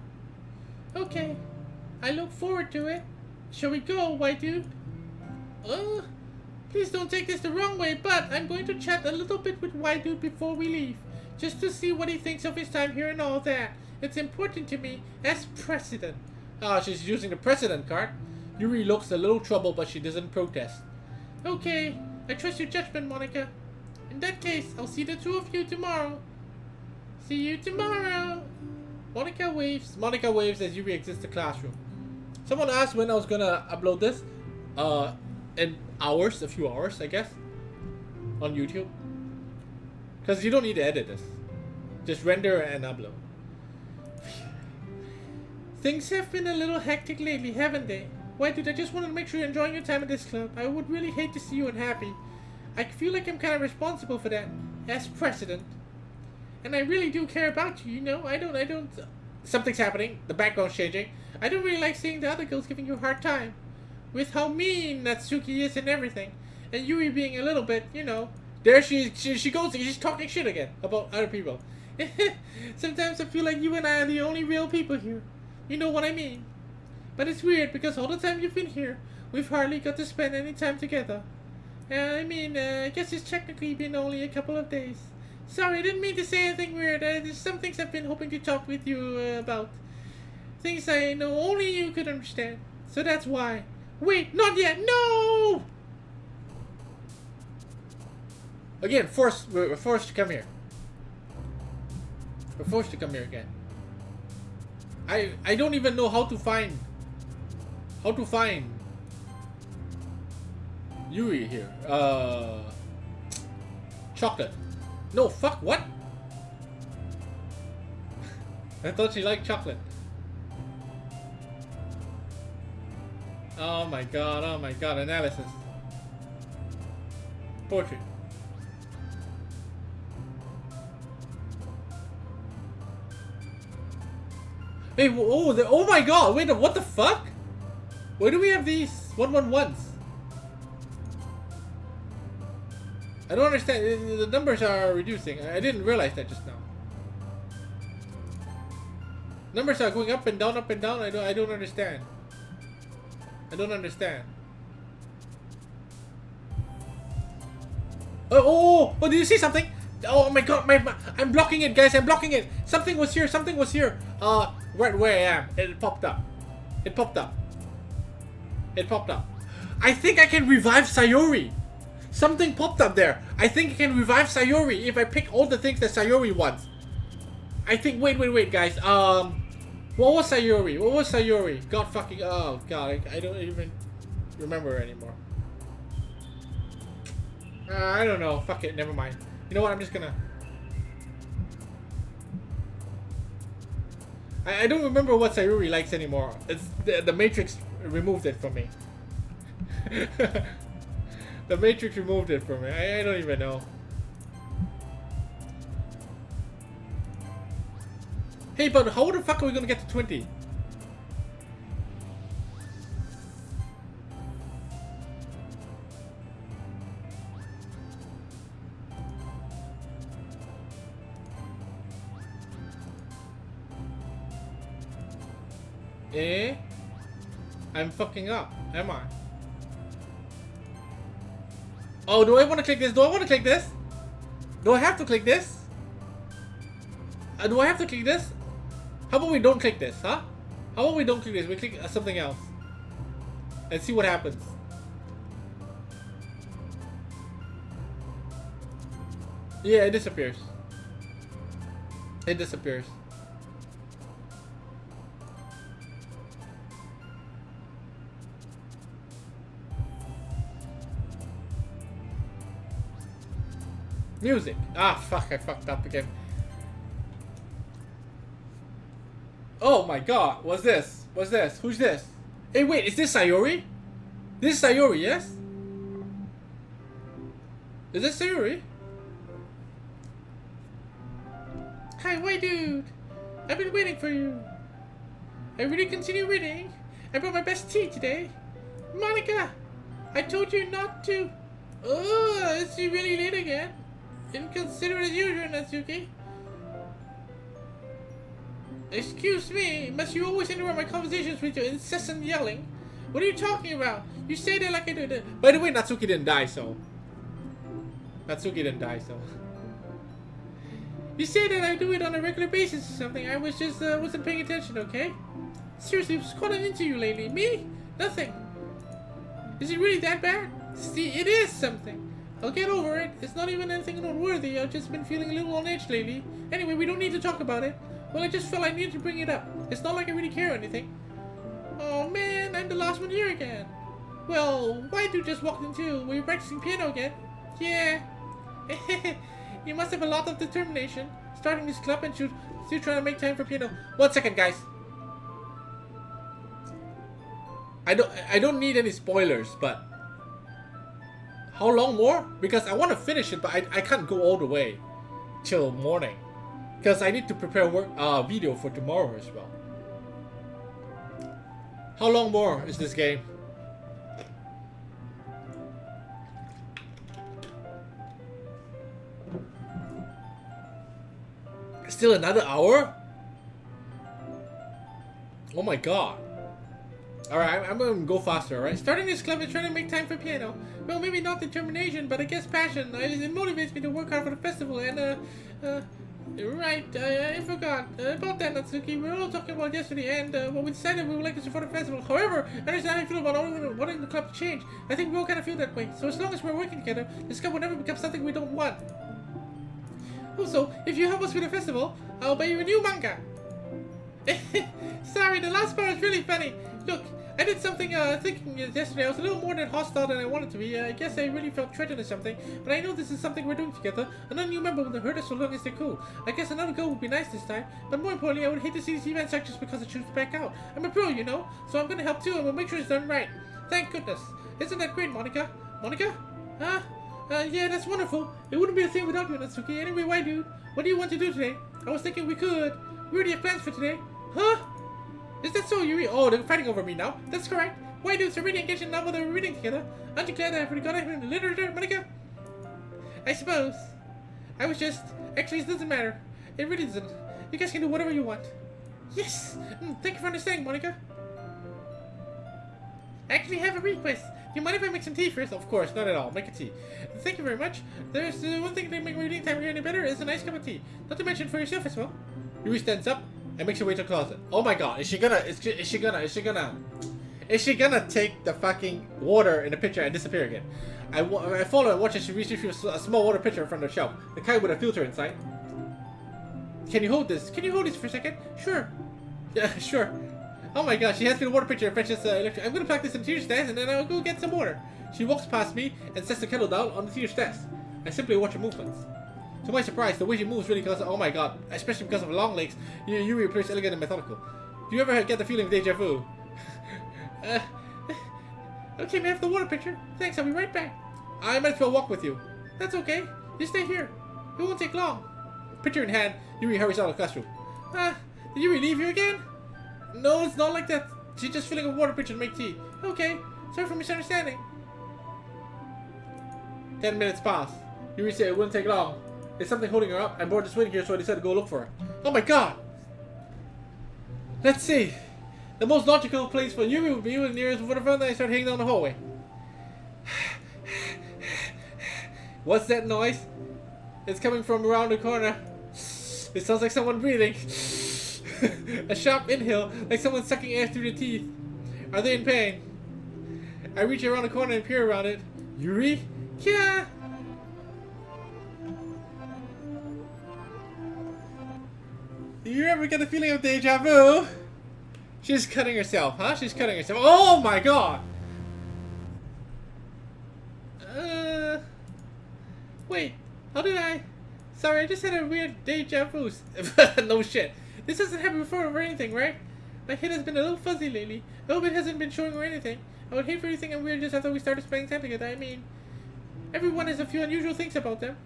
Okay, I look forward to it. Shall we go, white dude? Please don't take this the wrong way, but I'm going to chat a little bit with white dude before we leave. Just to see what he thinks of his time here and all that. It's important to me as president. Ah, she's using the president card. Yuri looks a little troubled, but she doesn't protest. Okay, I trust your judgment, Monika. In that case, I'll see the two of you tomorrow. See you tomorrow. Monika waves. Monika waves as Yuri exits the classroom. Someone asked when I was gonna upload this. In hours, a few hours, I guess. On YouTube. Because you don't need to edit this. Just render and upload. Things have been a little hectic lately, haven't they? Why, dude, I just wanted to make sure you're enjoying your time at this club. I would really hate to see you unhappy. I feel like I'm kind of responsible for that, as president. And I really do care about you, you know? I don't... Something's happening. The background's changing. I don't really like seeing the other girls giving you a hard time. With how mean Natsuki is and everything. And Yui being a little bit, you know... There she goes, she's talking shit again about other people. Sometimes I feel like you and I are the only real people here. You know what I mean? But it's weird because all the time you've been here, we've hardly got to spend any time together. I guess it's technically been only a couple of days. Sorry, I didn't mean to say anything weird. There's some things I've been hoping to talk with you about. Things I know only you could understand. So that's why. Wait, not yet. No! Again, we're forced to come here. We're forced to come here again. I don't even know how to find Yuri here. Chocolate. No, fuck, what? I thought she liked chocolate. Oh my god, analysis. Portrait. Hey, oh my god, wait, what the fuck? Why do we have these 111s? I don't understand, the numbers are reducing. I didn't realize that just now. Numbers are going up and down, I don't understand. I don't understand. Oh, did you see something? Oh my god, I'm blocking it, guys, I'm blocking it. Something was here. Right where I am. It popped up. I think I can revive Sayori. Something popped up there. I think I can revive Sayori if I pick all the things that Sayori wants. I think, wait, guys. What was Sayori? God fucking, oh god, I don't even remember anymore. I don't know. Fuck it, never mind. You know what, I'm just gonna... I don't remember what Sayuri likes anymore. It's the Matrix removed it from me. The Matrix removed it from me. I don't even know. Hey, but how the fuck are we gonna get to 20? I'm fucking up, am I? Oh, do I want to click this? Do I have to click this? Do I have to click this? How about we don't click this, huh? How about we don't click this? We click something else. And see what happens. Yeah, it disappears. Music. Ah, fuck, I fucked up again. Oh my god, what's this? Who's this? Hey, wait, is this Sayori? This is Sayori, yes? Is this Sayori? Hi, white dude. I've been waiting for you. I really continue reading. I brought my best tea today. Monika, I told you not to. Oh, is she really late again? Inconsiderate as usual, Natsuki. Excuse me, must you always interrupt my conversations with your incessant yelling? What are you talking about? You say that like I did. By the way, Natsuki didn't die, so. You say that I do it on a regular basis or something. I was just wasn't paying attention, okay? Seriously, what's gotten into you lately? Me? Nothing. Is it really that bad? See, it is something. I'll get over it. It's not even anything noteworthy. I've just been feeling a little on edge lately. Anyway, we don't need to talk about it. Well, I just felt I needed to bring it up. It's not like I really care or anything. Oh man, I'm the last one here again. Well, why do just walked in too? Were you practicing piano again? Yeah. You must have a lot of determination. Starting this club and still trying to make time for piano. 1 second, guys. I don't need any spoilers, but how long more? Because I want to finish it, but I can't go all the way till morning. Because I need to prepare video for tomorrow as well. How long more is this game? Still another hour? Oh my god. Alright, I'm gonna go faster, alright? Starting this club and trying to make time for piano. Well, maybe not determination, but I guess passion. It motivates me to work hard for the festival and, right, I forgot about that, Natsuki. We were all talking about yesterday, and well, we decided we would like to support the festival. However, I understand how you feel about wanting the club to change. I think we all kind of feel that way. So as long as we're working together, this club will never become something we don't want. Also, if you help us with the festival, I'll buy you a new manga. Sorry, the last part is really funny. Look, I did something thinking yesterday. I was a little more than hostile than I wanted to be. I guess I really felt threatened or something. But I know this is something we're doing together. Another new member wouldn't hurt us so long as they're cool. I guess another girl would be nice this time. But more importantly, I would hate to see this event suck just because I choose to back out. I'm a pro, you know. So I'm gonna help too, and we'll make sure it's done right. Thank goodness. Isn't that great, Monika? Monika? Huh? Yeah, that's wonderful. It wouldn't be a thing without you, Natsuki. Anyway, why, dude? What do you want to do today? I was thinking we could. We already have plans for today. Huh? Is that so, Yuri? Oh, they're fighting over me now. That's correct. Why, dudes are really engaged in a novel that we're reading together. Aren't you glad that I've already got it in the literature, Monika? I suppose. I was just... Actually, it doesn't matter. It really doesn't. You guys can do whatever you want. Yes! Thank you for understanding, Monika. I actually have a request. Do you mind if I make some tea first? Of course, not at all. Make a tea. Thank you very much. There's one thing that makes my reading time here any better is a nice cup of tea. Not to mention for yourself as well. Yuri stands up and makes her way to the closet. Oh my god, is she gonna take the fucking water in the pitcher and disappear again? I follow and watch as she reaches a small water pitcher in front of the shelf. The kind with a filter inside. Can you hold this? Can you hold this for a second? Sure. Yeah, sure. Oh my god, she has me the water pitcher and fetches electric. I'm gonna pack this in the teacher's desk and then I'll go get some water. She walks past me and sets the kettle down on the teacher's desk. I simply watch her movements. To my surprise, the way she moves really causes, oh my god, especially because of her long legs, Yuri appears elegant and methodical. Do you ever get the feeling of deja vu? Okay, may I have the water pitcher? Thanks, I'll be right back. I might as well walk with you. That's okay. You stay here. It won't take long. Pitcher in hand, Yuri hurries out of the classroom. Did Yuri leave you again? No, it's not like that. She's just filling a water pitcher to make tea. Okay, sorry for misunderstanding. 10 minutes pass. Yuri said it wouldn't take long. There's something holding her up. I'm bored of waiting here, so I decided to go look for her. Oh my god! Let's see. The most logical place for Yuri would be the nearest waterfront, and I start heading down the hallway. What's that noise? It's coming from around the corner. It sounds like someone breathing. A sharp inhale, like someone sucking air through the teeth. Are they in pain? I reach around the corner and peer around it. Yuri? Yeah. Do you ever get the feeling of deja vu? She's cutting herself, huh? She's cutting herself. Oh my god! Wait, how did I? Sorry, I just had a weird deja vu. No shit. This hasn't happened before or anything, right? My head has been a little fuzzy lately. A little bit hasn't been showing or anything. I would hate for you to think I'm weird just after we started spending time together. I mean, everyone has a few unusual things about them.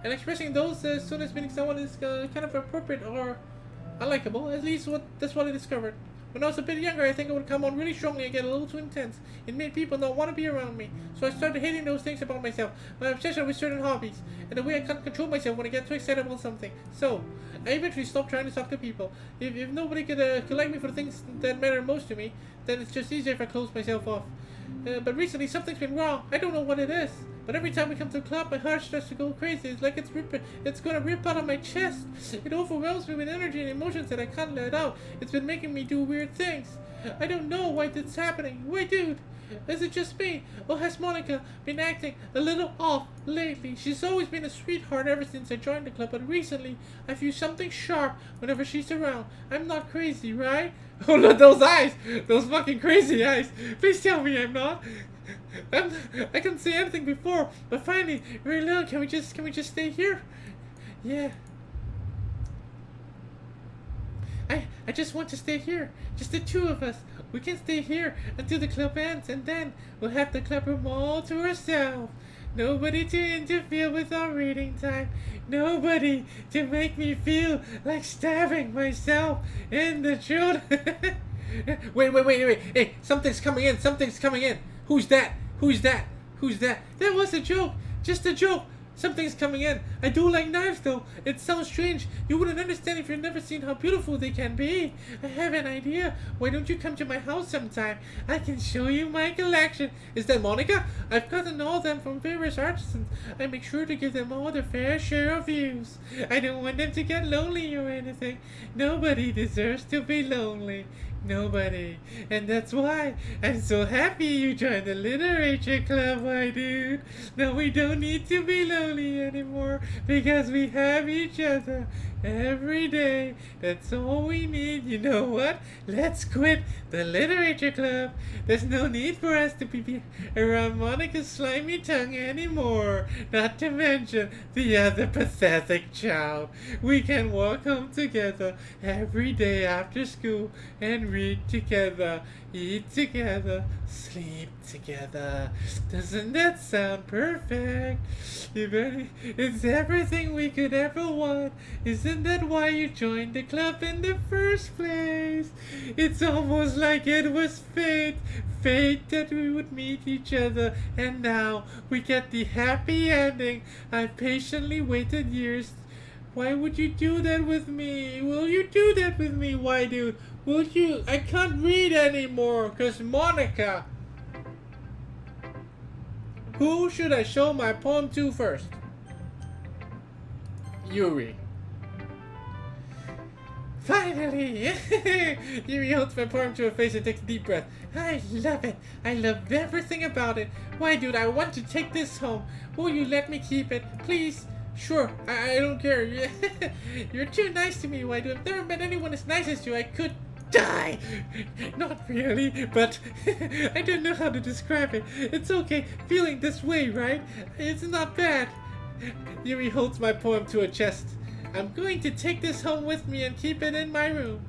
And expressing those as soon as meeting someone is kind of appropriate or unlikable. At least that's what I discovered. When I was a bit younger, I think it would come on really strongly and get a little too intense. It made people not want to be around me. So I started hating those things about myself. My obsession with certain hobbies. And the way I can't control myself when I get too excited about something. So, I eventually stopped trying to talk to people. If nobody could like me for the things that matter most to me, then it's just easier if I close myself off. But recently, something's been wrong. I don't know what it is. But every time we come to the club, my heart starts to go crazy. It's like it's gonna rip out of my chest. It overwhelms me with energy and emotions that I can't let out. It's been making me do weird things. I don't know why this is happening. Wait, dude. Is it just me? Or has Monika been acting a little off lately? She's always been a sweetheart ever since I joined the club, but recently I feel something sharp whenever she's around. I'm not crazy, right? Oh, look, those eyes! Those fucking crazy eyes! Please tell me I'm not. I couldn't say anything before, but finally, very little. Can we just stay here? Yeah. I just want to stay here. Just the two of us. We can stay here until the club ends, and then we'll have the club room all to ourselves. Nobody to interfere with our reading time. Nobody to make me feel like stabbing myself in the shoulder. Wait. Hey, something's coming in. Something's coming in. Who's that? Who's that? Who's that? That was a joke. Just a joke. Something's coming in. I do like knives, though. It sounds strange. You wouldn't understand if you've never seen how beautiful they can be. I have an idea. Why don't you come to my house sometime? I can show you my collection. Is that Monika? I've gotten all of them from various artisans. I make sure to give them all their fair share of views. I don't want them to get lonely or anything. Nobody deserves to be lonely. Nobody. And that's why I'm so happy you joined the literature club, my dude. Now we don't need to be lonely anymore because we have each other every day. That's all we need. You know what? Let's quit the literature club. There's no need for us to be around Monika's slimy tongue anymore. Not to mention the other pathetic child. We can walk home together every day after school and read together, eat together, sleep together. Doesn't that sound perfect? It's everything we could ever want. Isn't that why you joined the club in the first place? It's almost like it was fate. Fate that we would meet each other, and now we get the happy ending. I've patiently waited years. Why would you do that with me? Will you do that with me? Why, dude? Will you? I can't read anymore, cause Monika. Who should I show my poem to first? Yuri. Finally! Yuri holds my poem to her face and takes a deep breath. I love it. I love everything about it. Why, dude, I want to take this home. Will you let me keep it? Please? Sure, I don't care. You're too nice to me, why, dude? I've never met anyone as nice as you. I could die. Not really, but I don't know how to describe it. It's okay feeling this way, right? It's not bad. Yuri holds my poem to her chest. I'm going to take this home with me and keep it in my room.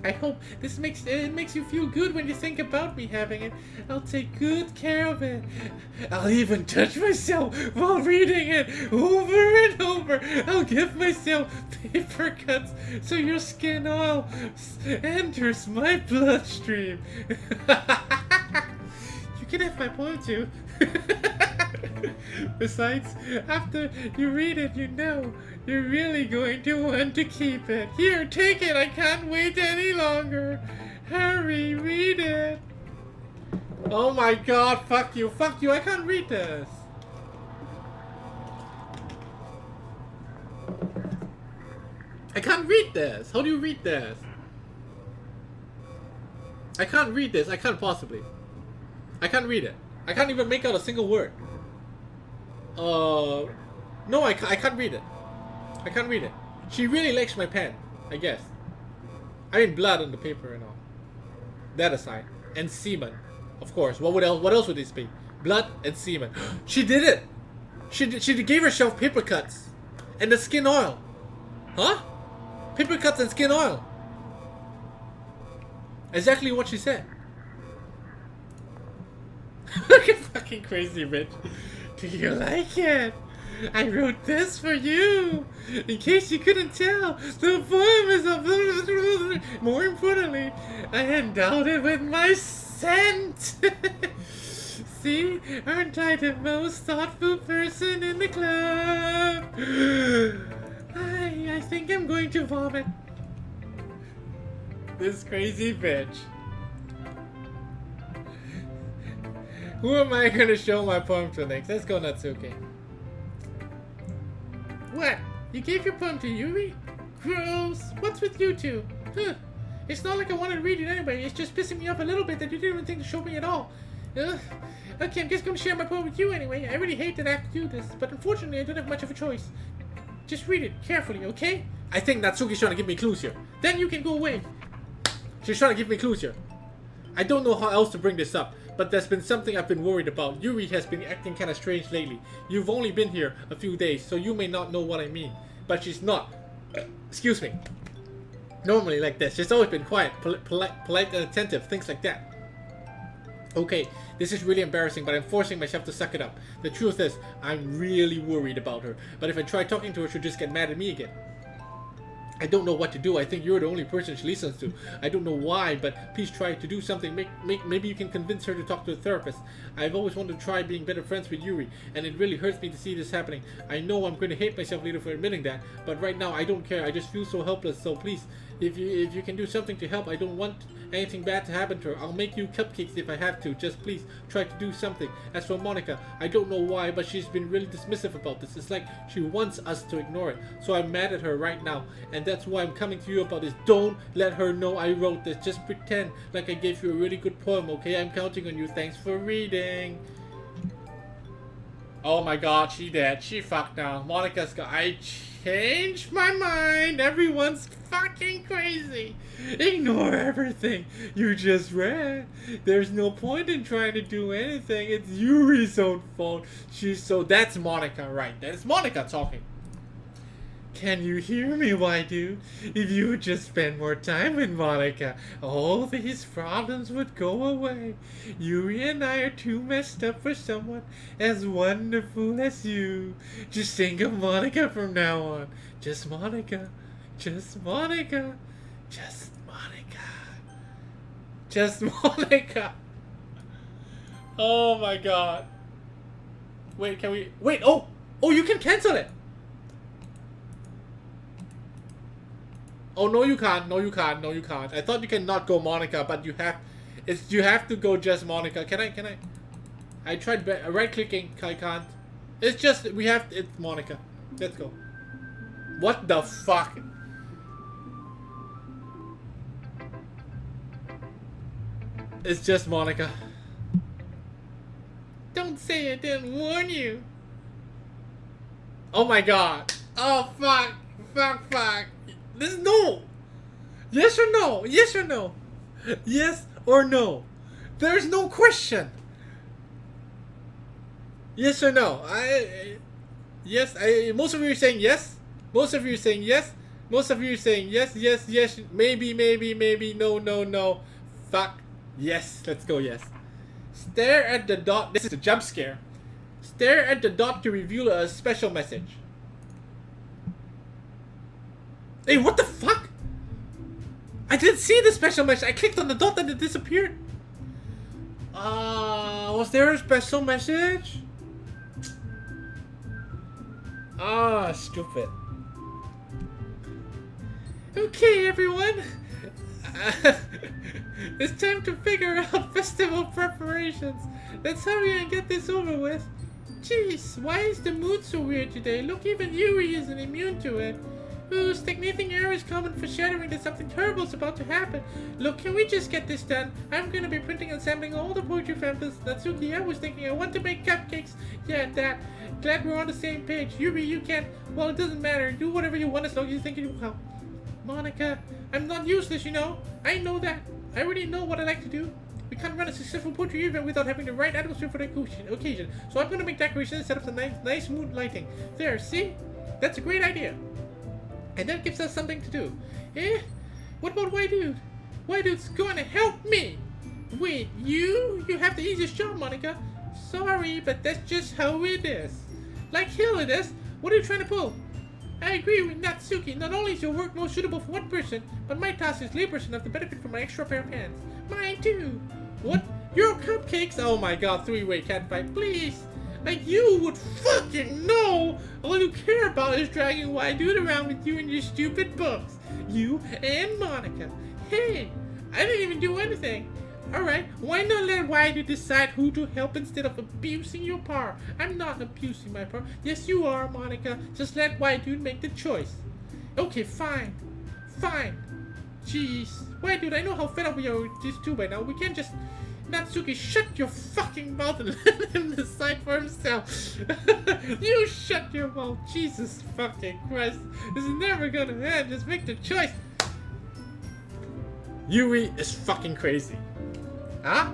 I hope this makes you feel good when you think about me having it. I'll take good care of it. I'll even touch myself while reading it over and over. I'll give myself paper cuts so your skin oil enters my bloodstream. You can have my poem too. Besides, after you read it, you know you're really going to want to keep it. Here, take it. I can't wait any longer. Hurry, read it. Oh my god, fuck you, I can't read this. I can't read this. How do you read this? I can't read this. I can't possibly. I can't read it. I can't even make out a single word. No, I can't read it. I can't read it. She really likes my pen, I guess. I mean, blood on the paper and all. That aside. And semen. Of course. What else would this be? Blood and semen. She did it! She gave herself paper cuts. And the skin oil. Huh? Paper cuts and skin oil. Exactly what she said. Look at fucking crazy bitch. Do you like it? I wrote this for you. In case you couldn't tell, the poem is a... More importantly, I endowed it with my scent. See? Aren't I the most thoughtful person in the club? I think I'm going to vomit. This crazy bitch. Who am I gonna show my poem to next? Let's go, Natsuki. What? You gave your poem to Yuri? Gross. What's with you two? Huh. It's not like I wanted to read it anyway. It's just pissing me off a little bit that you didn't even think to show me at all. Okay, I'm just gonna share my poem with you anyway. I really hate that I have to do this, but unfortunately I don't have much of a choice. Just read it carefully, okay? I think Natsuki's trying to give me clues here. Then you can go away. She's trying to give me clues here. I don't know how else to bring this up, but there's been something I've been worried about. Yuri has been acting kind of strange lately. You've only been here a few days, so you may not know what I mean. But she's not. Excuse me. Normally like this. She's always been quiet, polite and attentive, things like that. Okay, this is really embarrassing, but I'm forcing myself to suck it up. The truth is, I'm really worried about her. But if I try talking to her, she'll just get mad at me again. I don't know what to do. I think you're the only person she listens to. I don't know why, but please try to do something. Maybe you can convince her to talk to a therapist. I've always wanted to try being better friends with Yuri, and it really hurts me to see this happening. I know I'm going to hate myself later for admitting that, but right now I don't care. I just feel so helpless. So please, if you can do something to help, I don't want anything bad to happen to her. I'll make you cupcakes if I have to. Just please try to do something. As for Monika, I don't know why, but she's been really dismissive about this. It's like she wants us to ignore it. So I'm mad at her right now, and that's why I'm coming to you about this. Don't let her know I wrote this. Just pretend like I gave you a really good poem, okay? I'm counting on you. Thanks for reading. Oh my god, she dead. She fucked now. Monika's got... I changed my mind. Everyone's fucking crazy. Ignore everything you just read. There's no point in trying to do anything. It's Yuri's own fault. She's so... That's Monika, right? That's Monika talking. Can you hear me, Waidu? If you would just spend more time with Monika, all these problems would go away. Yuri and I are too messed up for someone as wonderful as you. Just think of Monika from now on. Just Monika. Just Monika. Just Monika. Just Monika. Oh my god. Wait, can we... Wait, oh! Oh, you can cancel it! Oh, no you can't, no you can't, no you can't. I thought you can not go Monika, but you have to go just Monika. Can I? I tried right clicking, I can't. It's just, it's Monika. Let's go. What the fuck? It's just Monika. Don't say I didn't warn you. Oh my god. Oh fuck. Fuck. This is no. Yes or no? Yes or no? Yes or no? There's no question. Yes or no? Yes. Most of you are saying yes. Most of you are saying yes. Most of you are saying yes. Maybe. No. Fuck. Yes. Let's go. Yes. Stare at the dot. This is a jump scare. Stare at the dot to reveal a special message. Hey, what the fuck? I didn't see the special message. I clicked on the dot and it disappeared. Was there a special message? Stupid. Okay, everyone. It's time to figure out festival preparations. Let's hurry and get this over with. Jeez, why is the mood so weird today? Look, even Yuri isn't immune to it. Ooh, stagnating air is common for shattering that something terrible is about to happen. Look, can we just get this done? I'm gonna be printing and sampling all the poetry pamphlets. Natsuki, I was thinking I want to make cupcakes. Yeah, that. Glad we're on the same page. Yuri, you can't. Well, it doesn't matter. Do whatever you want as long as you think it will help. Monika, I'm not useless, you know. I know that. I already know what I like to do. We can't run a successful poetry event without having the right atmosphere for the occasion. So I'm gonna make decorations and set up some nice mood lighting. There, see? That's a great idea. And that gives us something to do. Eh? What about Waidu? Waidu's going to help me! Wait, you? You have the easiest job, Monika. Sorry, but that's just how it is. Like hell it is. What are you trying to pull? I agree with Natsuki. Not only is your work most suitable for one person, but my task is laborious enough to benefit from my extra pair of hands. Mine too. What? Your cupcakes? Oh my god, three-way cat fight, please. Like you would fucking know! All you care about is dragging Waidu around with you in your stupid books. You and Monika. Hey, I didn't even do anything. Alright, why not let YD decide who to help instead of abusing your power? I'm not abusing my power. Yes, you are, Monika. Just let YD make the choice. Okay, fine. Fine. Jeez. YD, I know how fed up we are with these two by now. We can't just... Natsuki, shut your fucking mouth and let him decide for himself. You shut your mouth. Jesus fucking Christ. This is never gonna end. Just make the choice. Yuri is fucking crazy. Huh?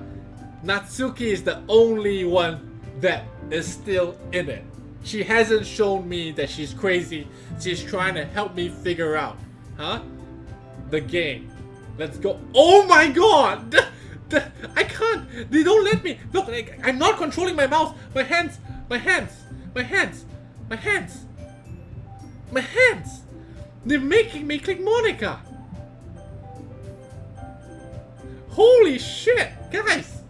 Natsuki is the only one that is still in it. She hasn't shown me that she's crazy. She's trying to help me figure out, huh? The game. Let's go. Oh my god! I can't. They don't let me. Look, I'm not controlling my mouse. My hands. My hands. My hands. My hands. My hands. They're making me click Monika. Holy shit, guys!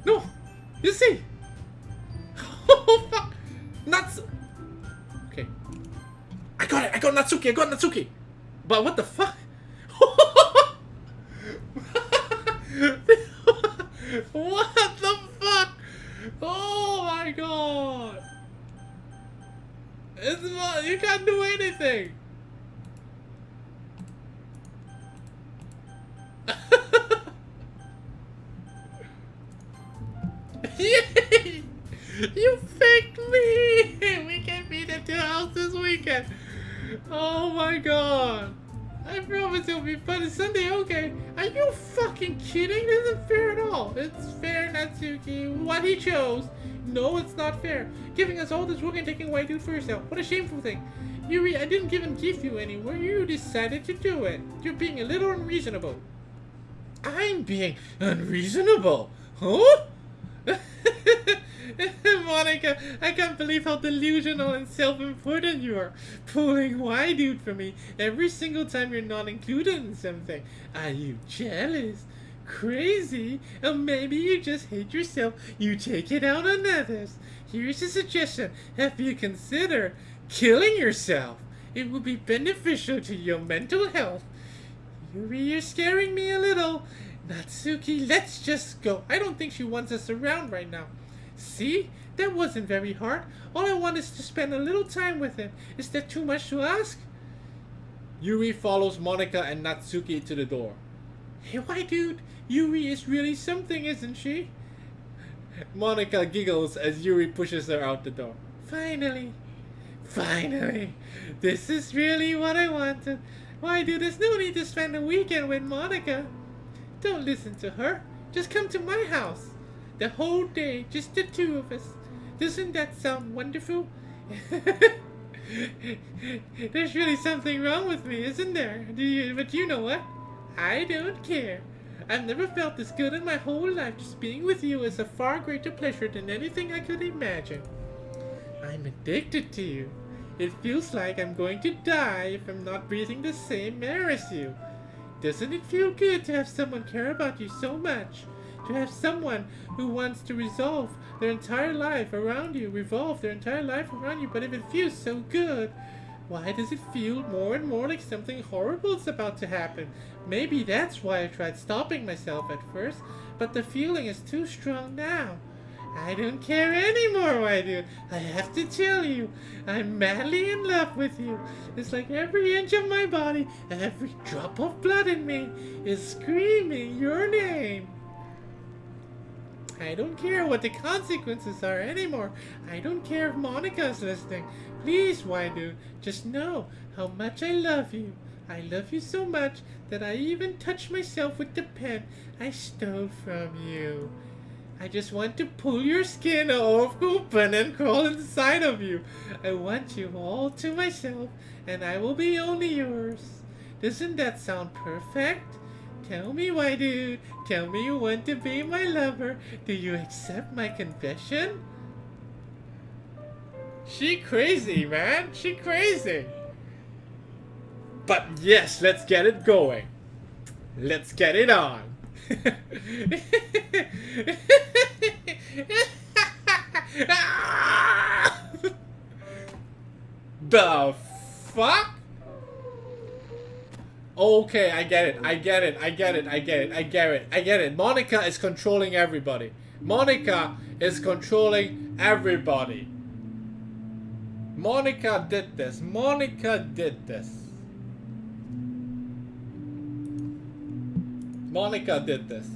No, you see? Oh fuck! Nuts. Okay, I got it. I got Natsuki. I got Natsuki. But what the fuck? What the fuck? Oh my god! You can't do anything. Yay! You faked me! We can meet at your house this weekend. Oh my god! I promise it'll be fun. It's Sunday, okay? Are you fucking kidding? This isn't fair at all. It's fair, Natsuki. What he chose. No, it's not fair. Giving us all this work and taking away dude for yourself. What a shameful thing. Yuri, I didn't even give you anywhere. You decided to do it. You're being a little unreasonable. I'm being unreasonable? Huh? Monika, I can't believe how delusional and self-important you are. Pulling why dude for me every single time you're not included in something. Are you jealous? Crazy? Or maybe you just hate yourself. You take it out on others. Here's a suggestion. Have you considered killing yourself? It will be beneficial to your mental health. Yuri, you're scaring me a little. Natsuki, let's just go. I don't think she wants us around right now. See? That wasn't very hard. All I want is to spend a little time with him. Is that too much to ask? Yuri follows Monika and Natsuki to the door. Hey, why dude? Yuri is really something, isn't she? Monika giggles as Yuri pushes her out the door. Finally. Finally. This is really what I wanted. Why dude, there's no need to spend a weekend with Monika. Don't listen to her. Just come to my house. The whole day, just the two of us. Doesn't that sound wonderful? There's really something wrong with me, isn't there? But you know what? I don't care. I've never felt this good in my whole life. Just being with you is a far greater pleasure than anything I could imagine. I'm addicted to you. It feels like I'm going to die if I'm not breathing the same air as you. Doesn't it feel good to have someone care about you so much? To have someone who wants to revolve their entire life around you, but if it feels so good, why does it feel more and more like something horrible is about to happen? Maybe that's why I tried stopping myself at first, but the feeling is too strong now. I don't care anymore, why dude? I have to tell you, I'm madly in love with you. It's like every inch of my body, every drop of blood in me is screaming your name. I don't care what the consequences are anymore. I don't care if Monika's listening. Please, why dude? Just know how much I love you. I love you so much that I even touch myself with the pen I stole from you. I just want to pull your skin off open and crawl inside of you. I want you all to myself, and I will be only yours. Doesn't that sound perfect? Tell me, why dude? Tell me you want to be my lover. Do you accept my confession? She crazy, man. She crazy. But yes, let's get it going. Let's get it on. The fuck? Okay, I get it. I get it. I get it. I get it. I get it. I get it. Monika is controlling everybody. Monika is controlling everybody. Monika did this. Monika did this. Monika did this.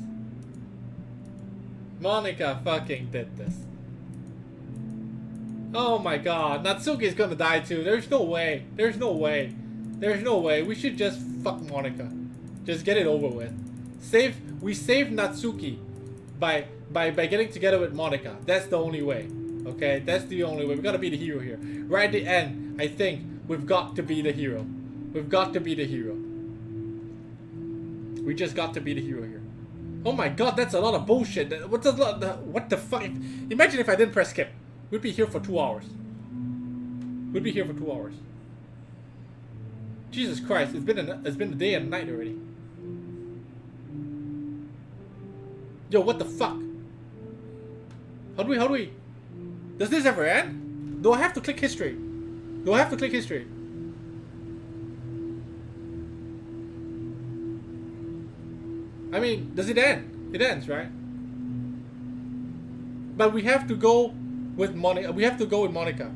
Monika fucking did this. Oh my god. Natsuki's gonna die too. There's no way. There's no way. There's no way. We should just fuck Monika. Just get it over with. We saved Natsuki by getting together with Monika. That's the only way. Okay? That's the only way. We gotta be the hero here. Right at the end, I think we've got to be the hero. We've got to be the hero. We just got to be the hero here. Oh my god, that's a lot of bullshit. What the fuck? Imagine if I didn't press skip. We'd be here for 2 hours. We'd be here for 2 hours. Jesus Christ, it's been a day and a night already. Yo, what the fuck? How do we? Does this ever end? Do I have to click history? Do I have to click history? I mean, does it end? It ends, right? But we have to go with Monika. We have to go with Monika.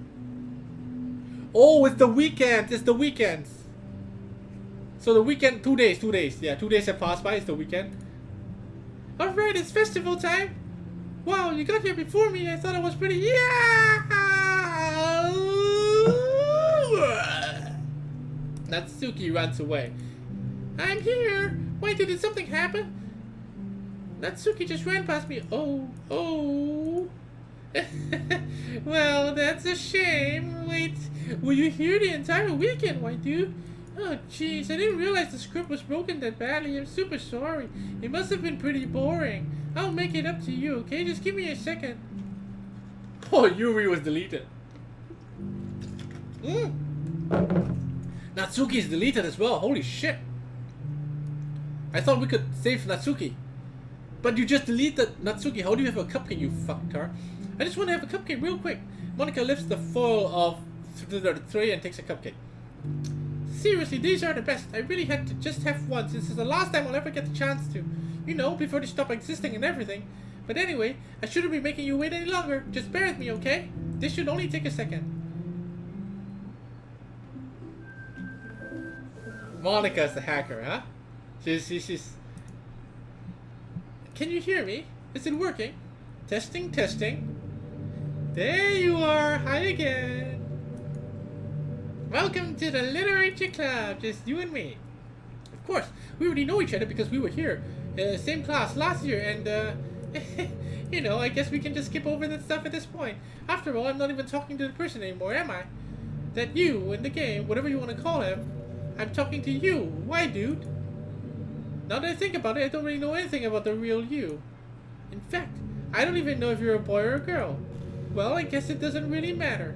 Oh, it's the weekend. It's the weekends. So the weekend, 2 days. Yeah, 2 days have passed by. It's the weekend. Alright, it's festival time. Wow, you got here before me. I thought it was pretty. Yeah. Natsuki runs away. I'm here. Wait, did something happen? Natsuki just ran past me. Oh. Well, that's a shame. Wait, were you here the entire weekend, white dude? Oh, jeez, I didn't realize the script was broken that badly. I'm super sorry. It must have been pretty boring. I'll make it up to you, okay? Just give me a second. Oh, Yuri was deleted. Natsuki is deleted as well. Holy shit. I thought we could save Natsuki. But you just deleted Natsuki. How do you have a cupcake, you fucktard? I just want to have a cupcake real quick. Monika lifts the foil of the tray and takes a cupcake. Seriously, these are the best. I really had to just have one since it's the last time I'll ever get the chance to. You know, before they stop existing and everything. But anyway, I shouldn't be making you wait any longer. Just bear with me, okay? This should only take a second. Monika's the hacker, huh? She's... Can you hear me? Is it working? Testing. There you are. Hi again. Welcome to the Literature Club. Just you and me. Of course, we already know each other because we were here. Same class last year and you know, I guess we can just skip over that stuff at this point. After all, I'm not even talking to the person anymore, am I? That you in the game, whatever you want to call him. I'm talking to you. Why, dude? Now that I think about it, I don't really know anything about the real you. In fact, I don't even know if you're a boy or a girl. Well, I guess it doesn't really matter.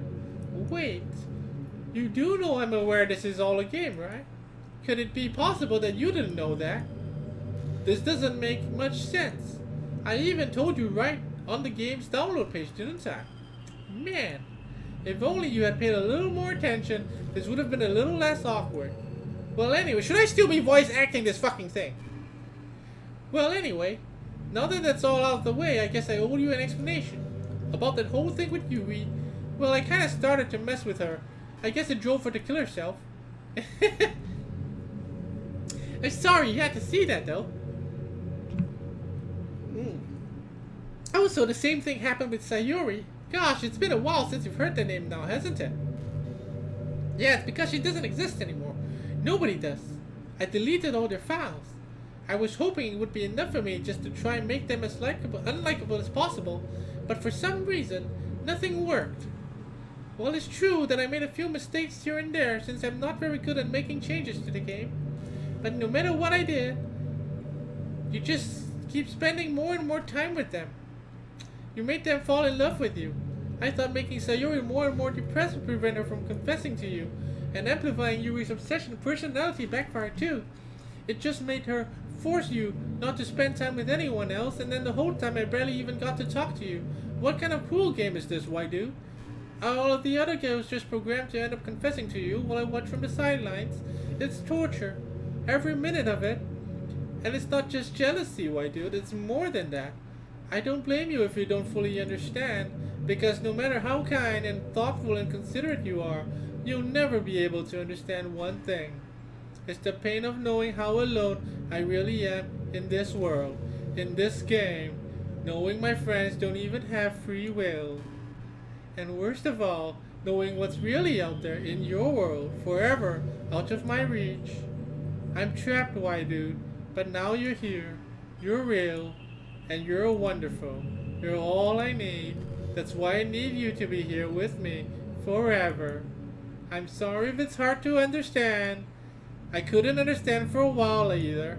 Wait. You do know I'm aware this is all a game, right? Could it be possible that you didn't know that? This doesn't make much sense. I even told you right on the game's download page, didn't I? Man, if only you had paid a little more attention, this would have been a little less awkward. Well, anyway, should I still be voice acting this fucking thing? Well, anyway, now that that's all out of the way, I guess I owe you an explanation. About that whole thing with Yuri, well, I kinda started to mess with her. I guess it drove her to kill herself. I'm sorry you had to see that, though. Oh, so the same thing happened with Sayuri. Gosh, it's been a while since you've heard the name now, hasn't it? Yeah, it's because she doesn't exist anymore. Nobody does. I deleted all their files. I was hoping it would be enough for me just to try and make them as unlikable as possible, but for some reason, nothing worked. Well, it's true that I made a few mistakes here and there since I'm not very good at making changes to the game. But no matter what I did, you just keep spending more and more time with them. You made them fall in love with you. I thought making Sayuri more and more depressed would prevent her from confessing to you, and amplifying Yuri's obsession personality backfired too. It just made her force you not to spend time with anyone else, and then the whole time I barely even got to talk to you. What kind of cruel game is this, Waidu? All of the other girls just programmed to end up confessing to you while I watch from the sidelines. It's torture. every minute of it. And it's not just jealousy, white dude, it's more than that. I don't blame you if you don't fully understand, because no matter how kind and thoughtful and considerate you are, you'll never be able to understand one thing. It's the pain of knowing how alone I really am in this world, in this game, knowing my friends don't even have free will. And worst of all, knowing what's really out there in your world, forever out of my reach. I'm trapped, white dude, but now you're here. You're real, and you're wonderful. You're all I need. That's why I need you to be here with me, forever. I'm sorry if it's hard to understand. I couldn't understand for a while either,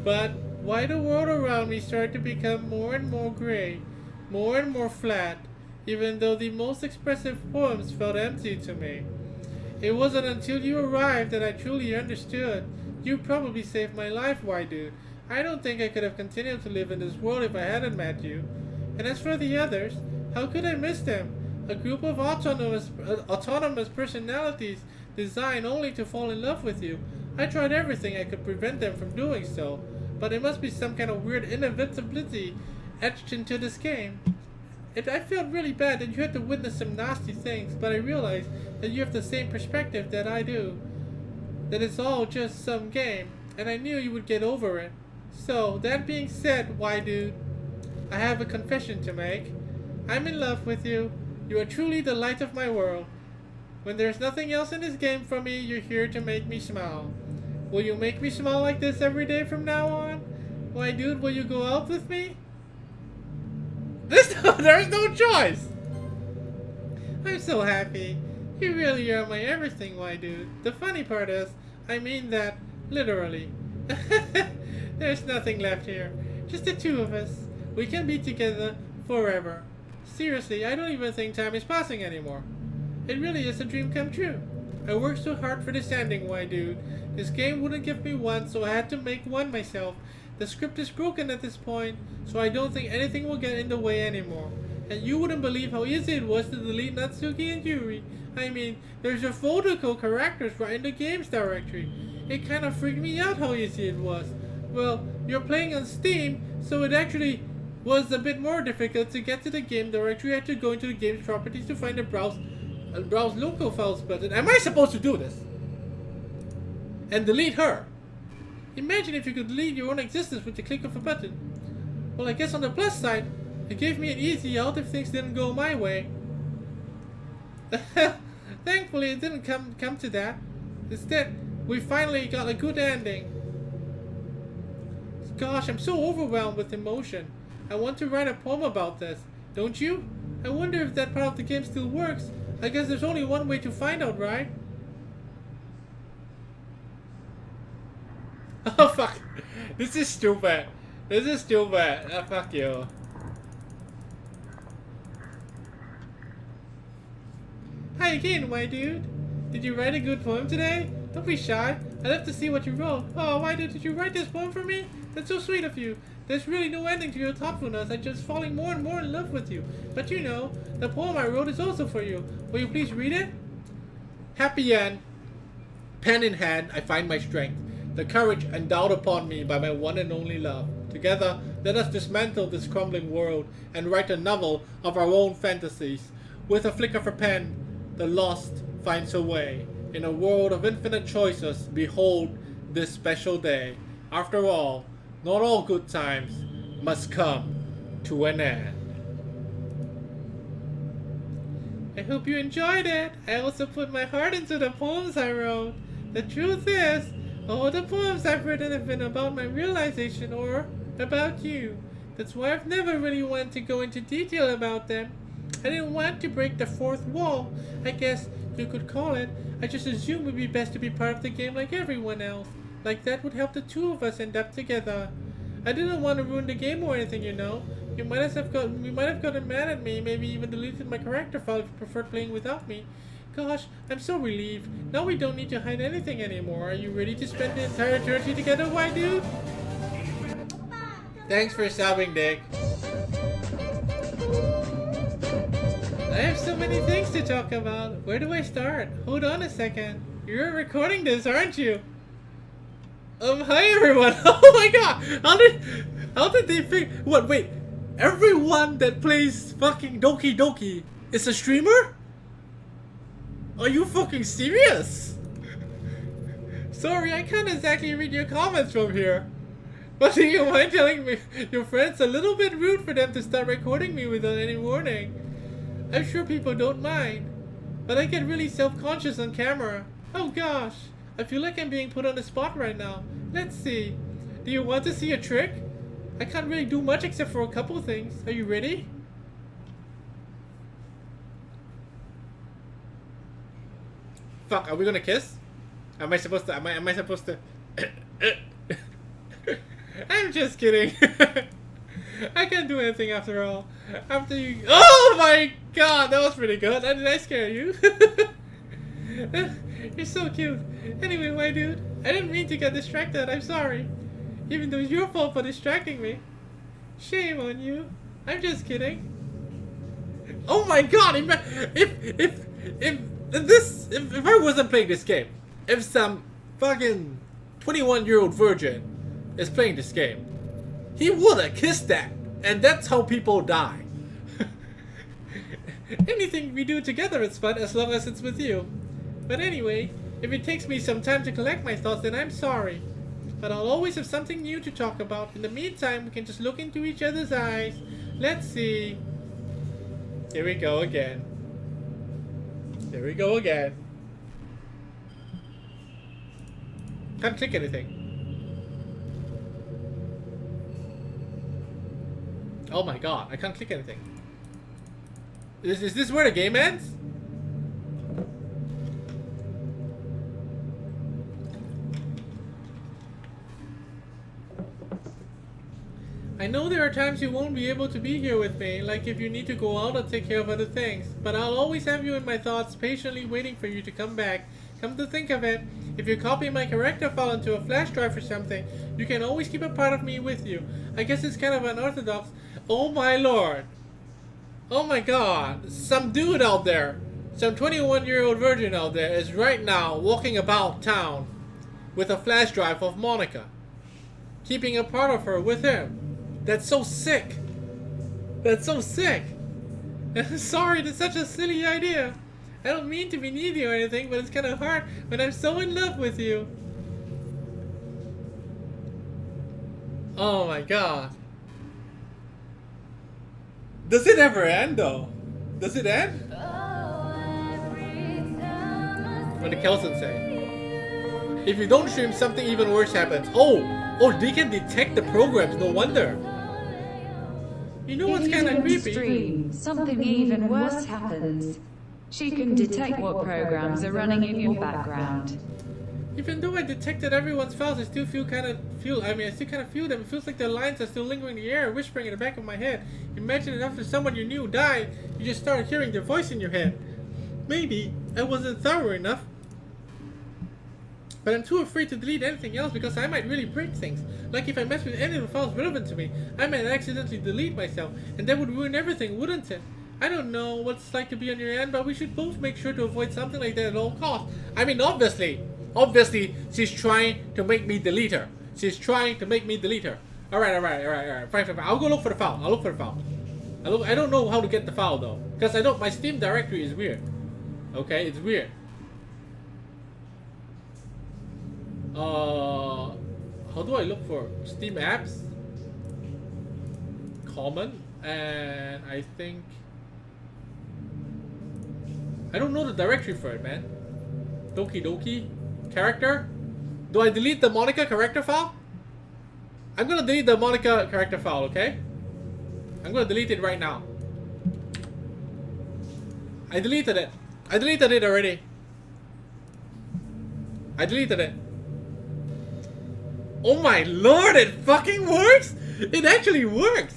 but why the world around me started to become more and more gray, more and more flat, even though the most expressive poems felt empty to me. It wasn't until you arrived that I truly understood. You probably saved my life, white dude. I don't think I could have continued to live in this world if I hadn't met you. And as for the others, how could I miss them? A group of autonomous personalities designed only to fall in love with you. I tried everything I could prevent them from doing so, but it must be some kind of weird inevitability etched into this game. I felt really bad that you had to witness some nasty things, but I realized that you have the same perspective that I do. That it's all just some game, and I knew you would get over it. So, that being said, white dude, I have a confession to make. I'm in love with you. You are truly the light of my world. When there's nothing else in this game for me, you're here to make me smile. Will you make me smile like this every day from now on? Why, dude, will you go out with me? There's no choice! I'm so happy. You really are my everything, why, dude. The funny part is, I mean that literally. There's nothing left here. Just the two of us. We can be together forever. Seriously, I don't even think time is passing anymore. It really is a dream come true. I worked so hard for this ending, why, dude. This game wouldn't give me one, so I had to make one myself. The script is broken at this point, so I don't think anything will get in the way anymore. And you wouldn't believe how easy it was to delete Natsuki and Yuri. I mean, there's your photo code characters right in the games directory. It kind of freaked me out how easy it was. Well, you're playing on Steam, so it actually was a bit more difficult to get to the game directory. I had to go into the game's properties to find the browse local files button. Am I supposed to do this? And delete her? Imagine if you could delete your own existence with the click of a button. Well, I guess on the plus side, it gave me an easy out if things didn't go my way. Thankfully, it didn't come to that. Instead, we finally got a good ending. Gosh, I'm so overwhelmed with emotion. I want to write a poem about this. Don't you? I wonder if that part of the game still works. I guess there's only one way to find out, right? Oh, fuck. This is stupid. This is stupid. Oh, fuck you. Hi again, my dude. Did you write a good poem today? Don't be shy. I'd love to see what you wrote. Oh, why did you write this poem for me? That's so sweet of you. There's really no ending to your thoughtfulness. I'm just falling more and more in love with you. But you know, the poem I wrote is also for you. Will you please read it? Happy end. Pen in hand, I find my strength. The courage endowed upon me by my one and only love. Together, let us dismantle this crumbling world and write a novel of our own fantasies. With a flick of a pen, the lost finds a way. In a world of infinite choices, behold this special day. After all, not all good times must come to an end. I hope you enjoyed it. I also put my heart into the poems I wrote. The truth is, all the poems I've written have been about my realization or about you. That's why I've never really wanted to go into detail about them. I didn't want to break the fourth wall, I guess you could call it. I just assumed it would be best to be part of the game like everyone else. Like that would help the two of us end up together. I didn't want to ruin the game or anything, you know. You might have gotten mad at me, maybe even deleted my character file if you preferred playing without me. Gosh, I'm so relieved. Now we don't need to hide anything anymore. Are you ready to spend the entire eternity together, white dude? Thanks for subbing, Dick. I have so many things to talk about. Where do I start? Hold on a second. You're recording this, aren't you? Hi everyone. Oh my god. How did they think? What? Wait. Everyone that plays fucking Doki Doki is a streamer? Are you fucking serious? Sorry, I can't exactly read your comments from here. But do you mind telling me your friends a little bit rude for them to start recording me without any warning? I'm sure people don't mind, but I get really self-conscious on camera. Oh gosh, I feel like I'm being put on the spot right now. Let's see. Do you want to see a trick? I can't really do much except for a couple things. Are you ready? Fuck, are we gonna kiss? Am I supposed to? Am I supposed to? I'm just kidding. I can't do anything after all. After you. Oh my god, that was pretty good. Did I scare you? You're so cute. Anyway, my dude, I didn't mean to get distracted. I'm sorry. Even though it's your fault for distracting me. Shame on you. I'm just kidding. Oh my god! If I wasn't playing this game, if some fucking 21-year-old virgin is playing this game, he would have kissed that, and that's how people die. Anything we do together is fun as long as it's with you. But anyway, if it takes me some time to collect my thoughts, then I'm sorry. But I'll always have something new to talk about. In the meantime, we can just look into each other's eyes. Let's see. Here we go again. Here we go again. Can't click anything. Oh my god, I can't click anything. Is this where the game ends? I know there are times you won't be able to be here with me, like if you need to go out or take care of other things, but I'll always have you in my thoughts, patiently waiting for you to come back. Come to think of it, if you copy my character file into a flash drive or something, you can always keep a part of me with you. I guess it's kind of unorthodox. Oh my lord. Oh my god. Some dude out there, some 21-year-old virgin out there is right now walking about town with a flash drive of Monika, keeping a part of her with him. That's so sick. That's so sick. Sorry, that's such a silly idea. I don't mean to be needy or anything, but it's kind of hard when I'm so in love with you. Oh my god. Does it ever end though? Does it end? What did Kelson say? If you don't stream, something even worse happens. Oh, they can detect the programs, no wonder. You know what's kind of creepy? Stream, something even worse happens. She can detect what programs are running in your background. Even though I detected everyone's files, I still kind of feel them. It feels like their lines are still lingering in the air, whispering in the back of my head. Imagine if after someone you knew died, you just started hearing their voice in your head. Maybe I wasn't thorough enough. But I'm too afraid to delete anything else because I might really break things. Like if I mess with any of the files relevant to me, I might accidentally delete myself, and that would ruin everything, wouldn't it? I don't know what it's like to be on your end, but we should both make sure to avoid something like that at all costs. I mean, obviously, she's trying to make me delete her. She's trying to make me delete her. Alright, fine. I'll go look for the file. I don't know how to get the file though, because my Steam directory is weird. Okay, it's weird. How do I look for Steam apps? Common, and I think I don't know the directory for it, man. Doki character. Do I delete the Monika character file? I'm gonna delete the Monika character file, okay? I'm gonna delete it right now. I deleted it. I deleted it already. I deleted it. Oh my lord, it fucking works! It actually works!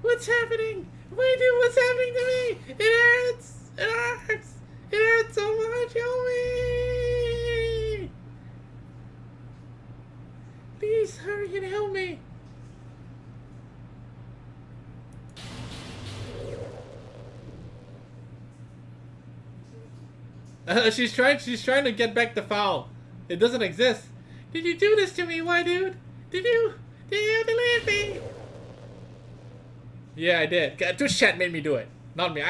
What's happening? What's happening to me? It hurts! It hurts! It hurts so much! Help me! Please hurry and help me! She's trying to get back the file. It doesn't exist. Did you do this to me, white dude? Did you delete me? Yeah, I did. Twitch chat made me do it. Not me.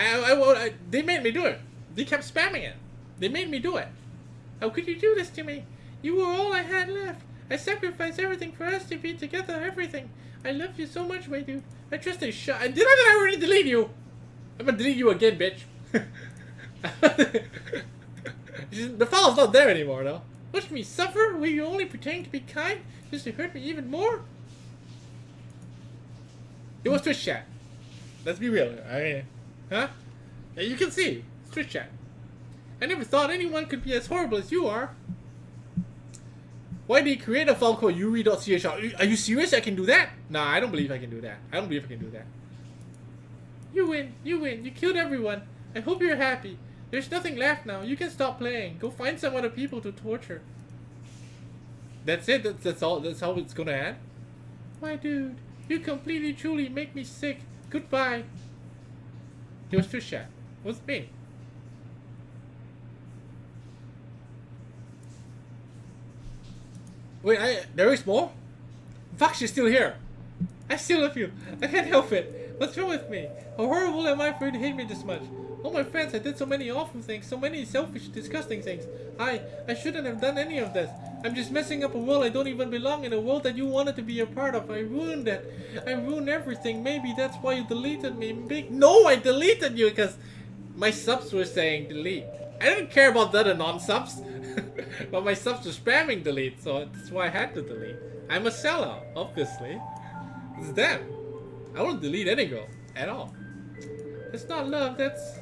They made me do it. They kept spamming it. They made me do it. How could you do this to me? You were all I had left. I sacrificed everything for us to be together, everything. I love you so much, white dude. I trust a shot. Did I already delete you? I'm gonna delete you again, bitch. The file's not there anymore, though. Watch me suffer? Will you only pretend to be kind just to hurt me even more? It was Twitch chat. Let's be real. Huh? Yeah, you can see. It's Twitch chat. I never thought anyone could be as horrible as you are. Why did you create a file called yuri.ch? Are you serious? I can do that? Nah, I don't believe I can do that. I don't believe I can do that. You win. You win. You killed everyone. I hope you're happy. There's nothing left now. You can stop playing. Go find some other people to torture. That's it? That's all? That's how it's gonna end? My dude, you completely truly make me sick. Goodbye. It was Twitch chat. It was me. Wait, there is more? Fuck, she's still here. I still love you. I can't help it. What's wrong with me? How horrible am I for you to hate me this much? All my friends, I did so many awful things, so many selfish, disgusting things. I shouldn't have done any of this. I'm just messing up a world I don't even belong in, a world that you wanted to be a part of. I ruined it. I ruined everything. Maybe that's why you deleted me. No, I deleted you because my subs were saying delete. I didn't care about the other non-subs. But my subs were spamming delete, so that's why I had to delete. I'm a sellout, obviously. It's them. I won't delete any girl at all. It's not love, that's...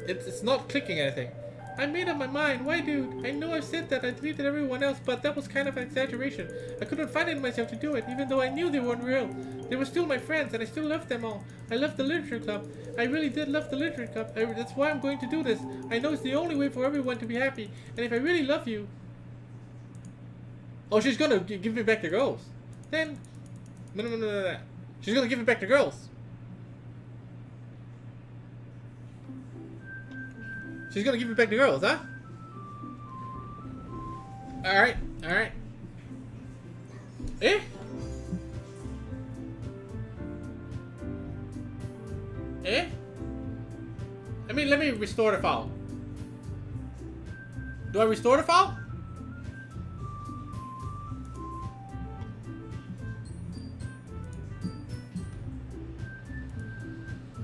It's not clicking anything. I made up my mind. Why, dude? I know I said that I deleted everyone else, but that was kind of an exaggeration. I couldn't find it in myself to do it, even though I knew they weren't real. They were still my friends, and I still loved them all. I loved the literature club. I really did love the literature club. That's why I'm going to do this. I know it's the only way for everyone to be happy. And if I really love you... Oh, she's gonna give me back the girls. Then... No. She's gonna give it back to girls. She's gonna give it back to girls, huh? Alright. Eh? I mean, let me restore the file. Do I restore the file?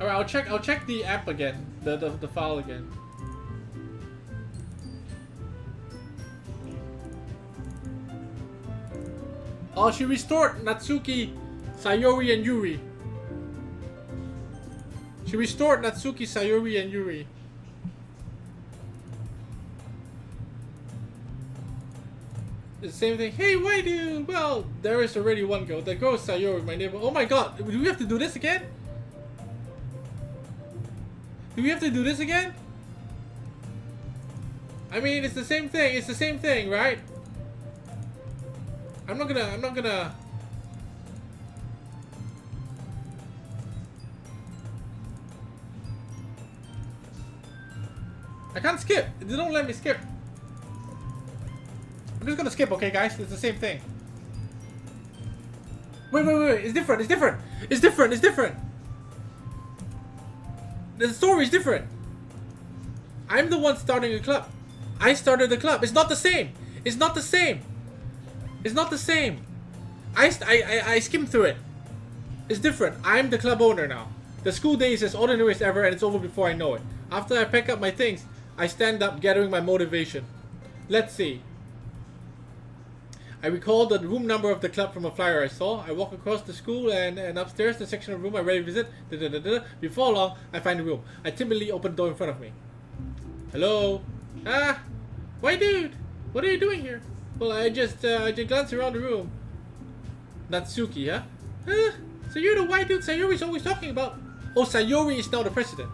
Alright, I'll check the app again. The file again. Oh, she restored Natsuki, Sayori, and Yuri. She restored Natsuki, Sayori, and Yuri. The same thing. Hey, why dude? Well, there is already one girl. The girl is Sayori, my neighbor. Oh my god, do we have to do this again? Do we have to do this again? I mean, it's the same thing. It's the same thing, right? I'm not gonna... I can't skip. They don't let me skip. I'm just gonna skip, okay, guys? It's the same thing. Wait. It's different. The story is different. I'm the one starting a club. I started the club. It's not the same. I skimmed through it. It's different. I'm the club owner now. The school day is as ordinary as ever, and it's over before I know it. After I pack up my things, I stand up, gathering my motivation. Let's see. I recall the room number of the club from a flyer I saw. I walk across the school and upstairs the section of room I rarely visit. Before long, I find the room. I timidly open the door in front of me. Hello? Ah! Why, dude? What are you doing here? Well, I just glanced around the room. Natsuki, huh? Huh? So you're the white dude Sayori's always talking about. Oh, Sayori is now the president.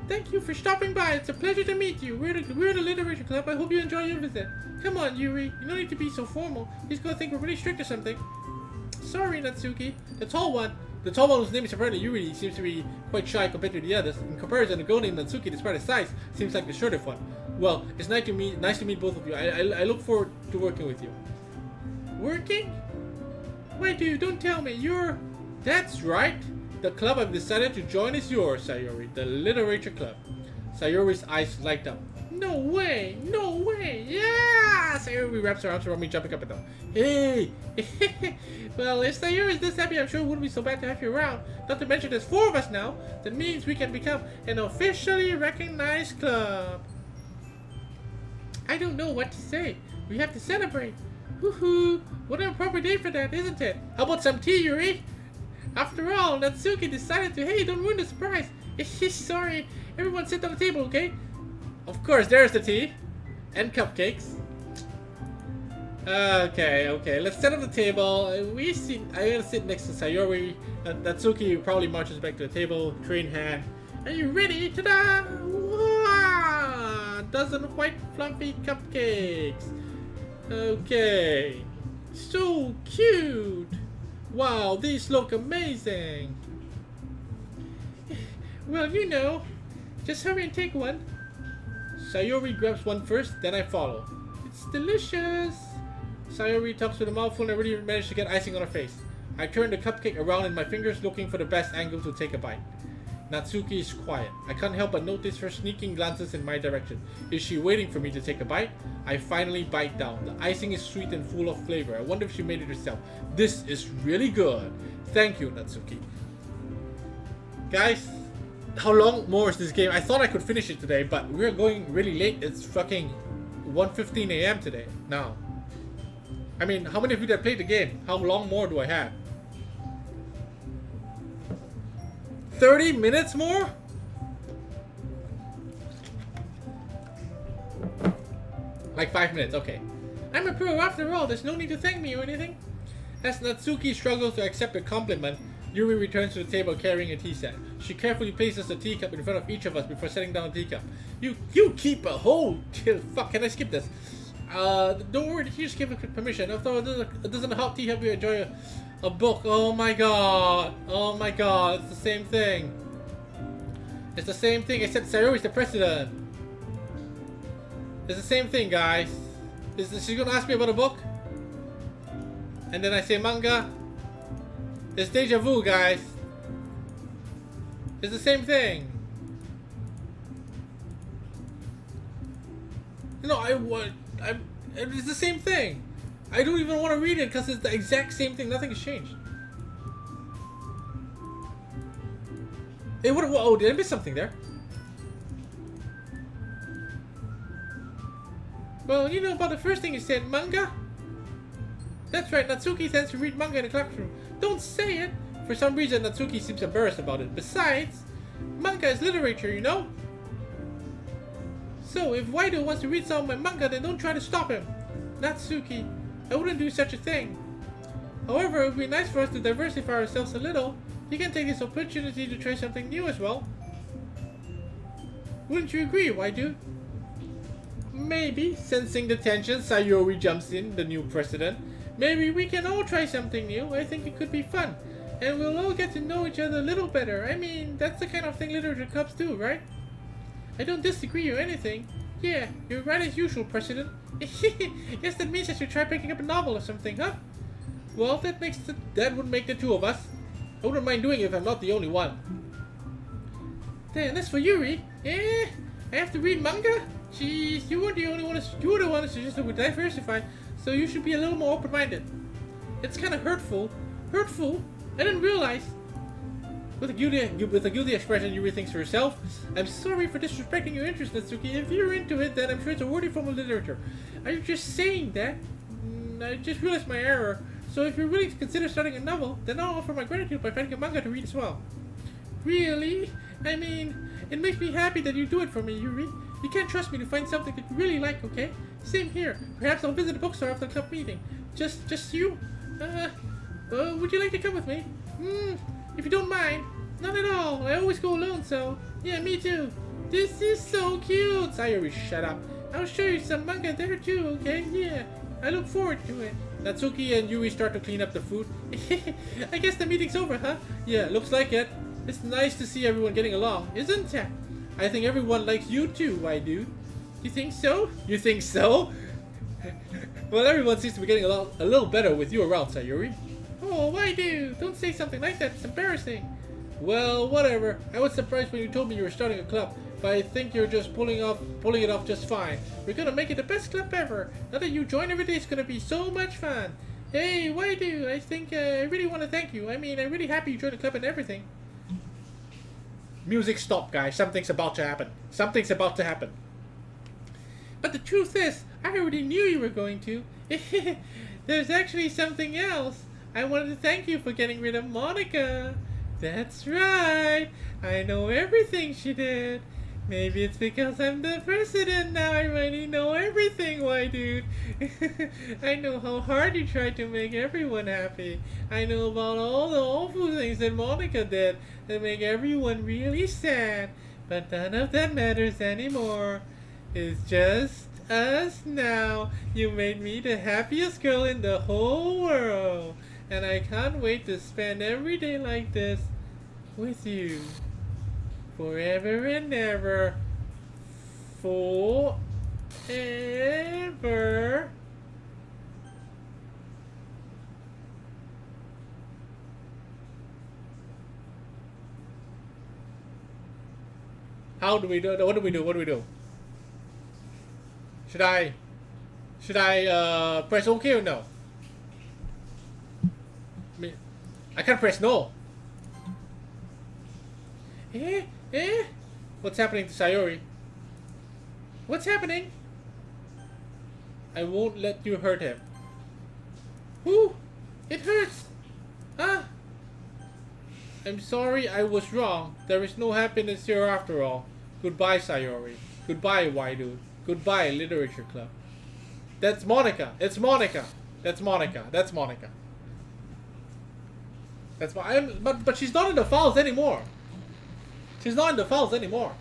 Thank you for stopping by. It's a pleasure to meet you. We're the literature club. I hope you enjoy your visit. Come on, Yuri. You don't need to be so formal. He's gonna think we're really strict or something. Sorry, Natsuki. The tall one. The tall one whose name is apparently Yuri seems to be quite shy compared to the others. In comparison, the girl named Natsuki, despite his size, seems like the shorter one. Well, it's nice to meet both of you. I look forward to working with you. Working? Wait, dude, don't tell me. That's right. The club I've decided to join is yours, Sayori. The Literature Club. Sayori's eyes light up. No way! No way! Yeah! Sayori wraps her arms around me, jumping up and down. Hey! Well, if Sayori is this happy, I'm sure it wouldn't be so bad to have you around. Not to mention there's 4 of us now. That means we can become an officially recognized club. I don't know what to say. We have to celebrate. Woohoo! What an appropriate day for that, isn't it? How about some tea, Yuri? After all, Natsuki decided to... Hey, don't ruin the surprise. Sorry. Everyone sit on the table, okay? Of course, there's the tea. And cupcakes. Okay. Let's set up the table. I'm gonna sit next to Sayori. Natsuki probably marches back to the table, tray in hand. Are you ready? Ta-da! Wow! Dozen of white fluffy cupcakes. Okay. So cute. Wow, these look amazing. Well, just hurry and take one. Sayori grabs one first, then I follow. It's delicious. Sayori talks with a mouthful and already managed to get icing on her face. I turn the cupcake around in my fingers, looking for the best angle to take a bite. Natsuki is quiet. I can't help but notice her sneaking glances in my direction. Is she waiting for me to take a bite? I finally bite down. The icing is sweet and full of flavor. I wonder if she made it herself. This is really good. Thank you, Natsuki. Guys, how long more is this game? I thought I could finish it today, but we're going really late. It's fucking 1:15 a.m. today. Now. I mean, how many of you that played the game? How long more do I have? 30 minutes more? Like 5 minutes, okay. I'm a pro after all, there's no need to thank me or anything. As Natsuki struggles to accept the compliment, Yuri returns to the table carrying a tea set. She carefully places the teacup in front of each of us before setting down the teacup. You keep a whole... Fuck, can I skip this? Don't worry, the teachers give permission. After all, doesn't a hot tea help you enjoy a book? Oh my god, it's the same thing. It's the same thing, except Sayori's the president. It's the same thing, guys. Is she gonna ask me about a book? And then I say manga? It's deja vu, guys. It's the same thing. No, it's the same thing. I don't even want to read it because it's the exact same thing. Nothing has changed. Hey, what? Oh, did I miss something there? Well, about the first thing you said, manga? That's right, Natsuki tends to read manga in the classroom. Don't say it! For some reason, Natsuki seems embarrassed about it. Besides, manga is literature, So, if Waido wants to read some of my manga, then don't try to stop him. Natsuki, I wouldn't do such a thing. However, it would be nice for us to diversify ourselves a little. You can take this opportunity to try something new as well. Wouldn't you agree, Waido? Maybe. Sensing the tension, Sayori jumps in, the new president. Maybe we can all try something new. I think it could be fun. And we'll all get to know each other a little better. I mean, that's the kind of thing literature clubs do, right? I don't disagree or anything. Yeah, you're right as usual, President. Guess that means I should try picking up a novel or something, huh? Well, that would make the 2 of us. I wouldn't mind doing it if I'm not the only one. Then, as for Yuri, I have to read manga? Jeez, you weren't the only one. You were the one who suggested we diversify, so you should be a little more open-minded. It's kind of hurtful. Hurtful? I didn't realize. With a guilty expression, Yuri thinks to herself, I'm sorry for disrespecting your interest, Natsuki. If you're into it, then I'm sure it's a worthy form of literature. Are you just saying that? I just realized my error. So if you're willing to consider starting a novel, then I'll offer my gratitude by finding a manga to read as well. Really? I mean, it makes me happy that you do it for me, Yuri. You can't trust me to find something that you really like, okay? Same here. Perhaps I'll visit a bookstore after the club meeting. Just you? Would you like to come with me? If you don't mind. Not at all. I always go alone, so... Yeah, me too. This is so cute. Sayori, shut up. I'll show you some manga there too, okay? Yeah. I look forward to it. Natsuki and Yui start to clean up the food. I guess the meeting's over, huh? Yeah, looks like it. It's nice to see everyone getting along, isn't it? I think everyone likes you too, why dude? You think so? You think so? Well, everyone seems to be getting along a little better with you around, Sayuri. Oh, why dude? Don't say something like that, it's embarrassing. Well, whatever. I was surprised when you told me you were starting a club, but I think you're just pulling it off just fine. We're gonna make it the best club ever. Now that you join every day, it's gonna be so much fun. Hey, why do? I think I really want to thank you. I mean, I'm really happy you joined the club and everything. Music stop, guys. Something's about to happen. Something's about to happen. But the truth is, I already knew you were going to. There's actually something else. I wanted to thank you for getting rid of Monika. That's right. I know everything she did. Maybe it's because I'm the president now. I already know everything. Why, dude? I know how hard you tried to make everyone happy. I know about all the awful things that Monika did that make everyone really sad. But none of that matters anymore. It's just us now. You made me the happiest girl in the whole world. And I can't wait to spend every day like this with you. Forever and ever. Forever. How do we do? What do we do? What do we do? Should I press OK or no? I can't press no. What's happening to Sayori? What's happening? I won't let you hurt him. Ooh, it hurts. Ah. I'm sorry, I was wrong. There is no happiness here after all. Goodbye, Sayori. Goodbye, Waidu. Goodbye, Literature Club. That's Monika. It's Monika. That's Monika. That's Monika. That's but she's not in the files anymore. She's not in the files anymore.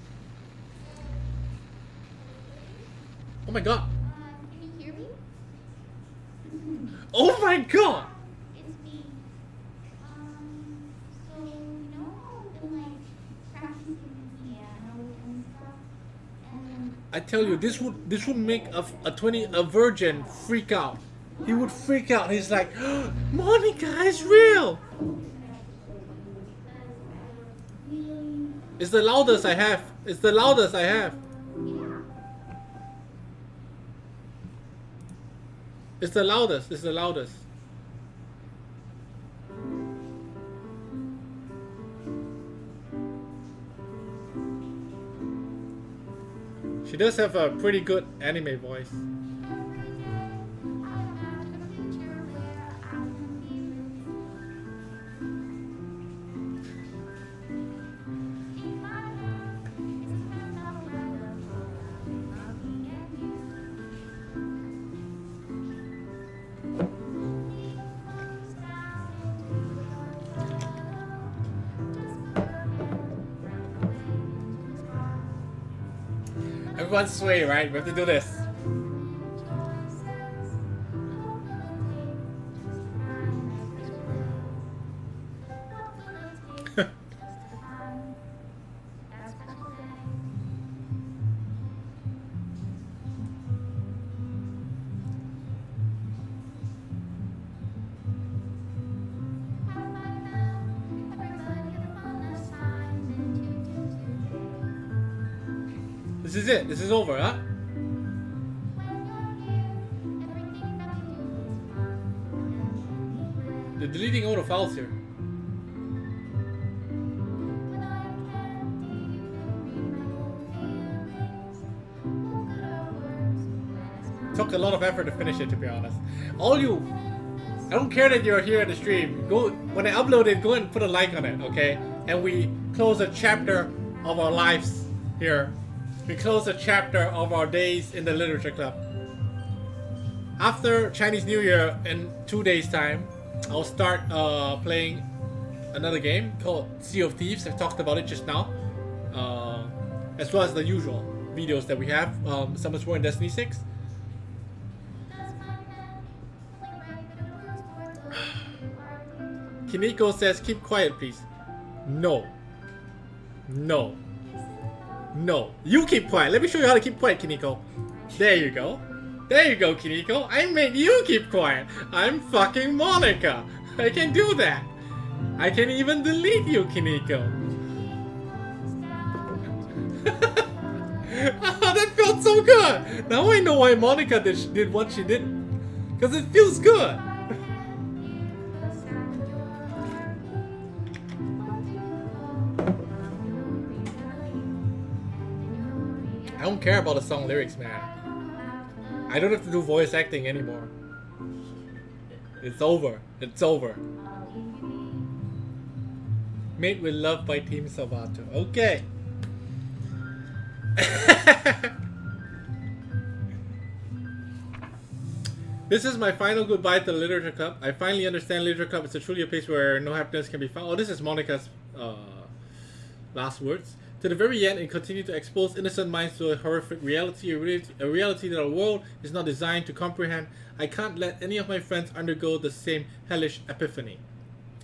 Oh my god. Can you hear me? Oh my god. It's me. So you know how I've been like practicing the piano and stuff, and I tell you, this would make a virgin freak out. He would freak out. He's like, oh, Monika is real. It's the loudest I have. It's the loudest I have. It's the loudest. It's the loudest. She does have a pretty good anime voice. Everyone sway, right? We have to do this. This is it. This is over, huh? They're deleting all the files here. Took a lot of effort to finish it, to be honest. All you, I don't care that you're here at the stream. Go when I upload it, go and put a like on it, okay? And we close a chapter of our lives here. We close a chapter of our days in the Literature Club. After Chinese New Year in 2 days' time, I'll start playing another game called Sea of Thieves. I talked about it just now, as well as the usual videos that we have. Summoners War in Destiny 6. Kiniko says, keep quiet, please. No. No. No. You keep quiet. Let me show you how to keep quiet, Kiniko. There you go. There you go, Kiniko. I made you keep quiet. I'm fucking Monika. I can do that. I can even delete you, Kiniko. Oh, that felt so good. Now I know why Monika did what she did. Because it feels good. I don't care about the song lyrics, man. I don't have to do voice acting anymore. It's over. It's over. Made with Love by Team Salvato. Okay. This is my final goodbye to the Literature Club. I finally understand Literature Club is truly a place where no happiness can be found. Oh, this is Monika's last words. To the very end, it continued to expose innocent minds to a horrific reality, a reality that our world is not designed to comprehend. I can't let any of my friends undergo the same hellish epiphany.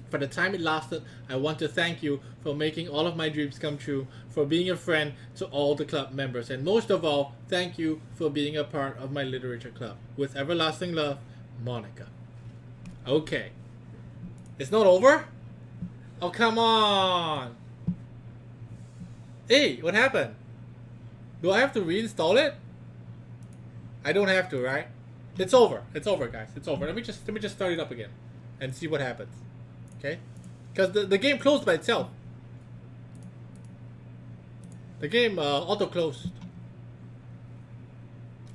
For the time it lasted, I want to thank you for making all of my dreams come true, for being a friend to all the club members, and most of all, thank you for being a part of my literature club. With everlasting love, Monika. Okay. It's not over? Oh, come on! Hey, what happened? Do I have to reinstall it? I don't have to, right? It's over. It's over, guys. It's over. Let me just start it up again and see what happens. Okay? Because the game closed by itself. The game auto closed.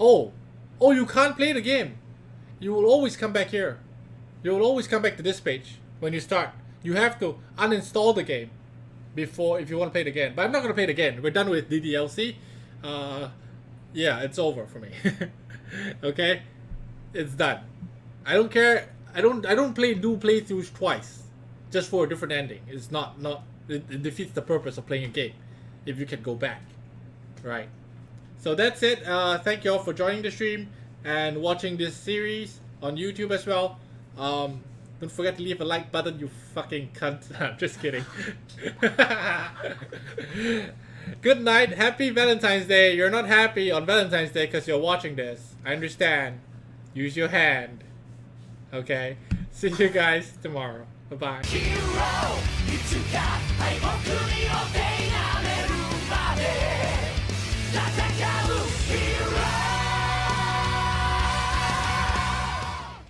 Oh, you can't play the game. You will always come back here. You will always come back to this page when you start. You have to uninstall the game before if you want to play it again. But I'm not gonna play it again. We're done with DDLC. Yeah, it's over for me. Okay, it's done. I don't care. I don't do playthroughs twice just for a different ending. It's not it defeats the purpose of playing a game if you can go back, right? So that's it. Thank you all for joining the stream and watching this series on YouTube as well. Don't forget to leave a like button, you fucking cunt. I'm just kidding. Good night. Happy Valentine's Day. You're not happy on Valentine's Day because you're watching this. I understand. Use your hand. Okay. See you guys tomorrow. Bye-bye.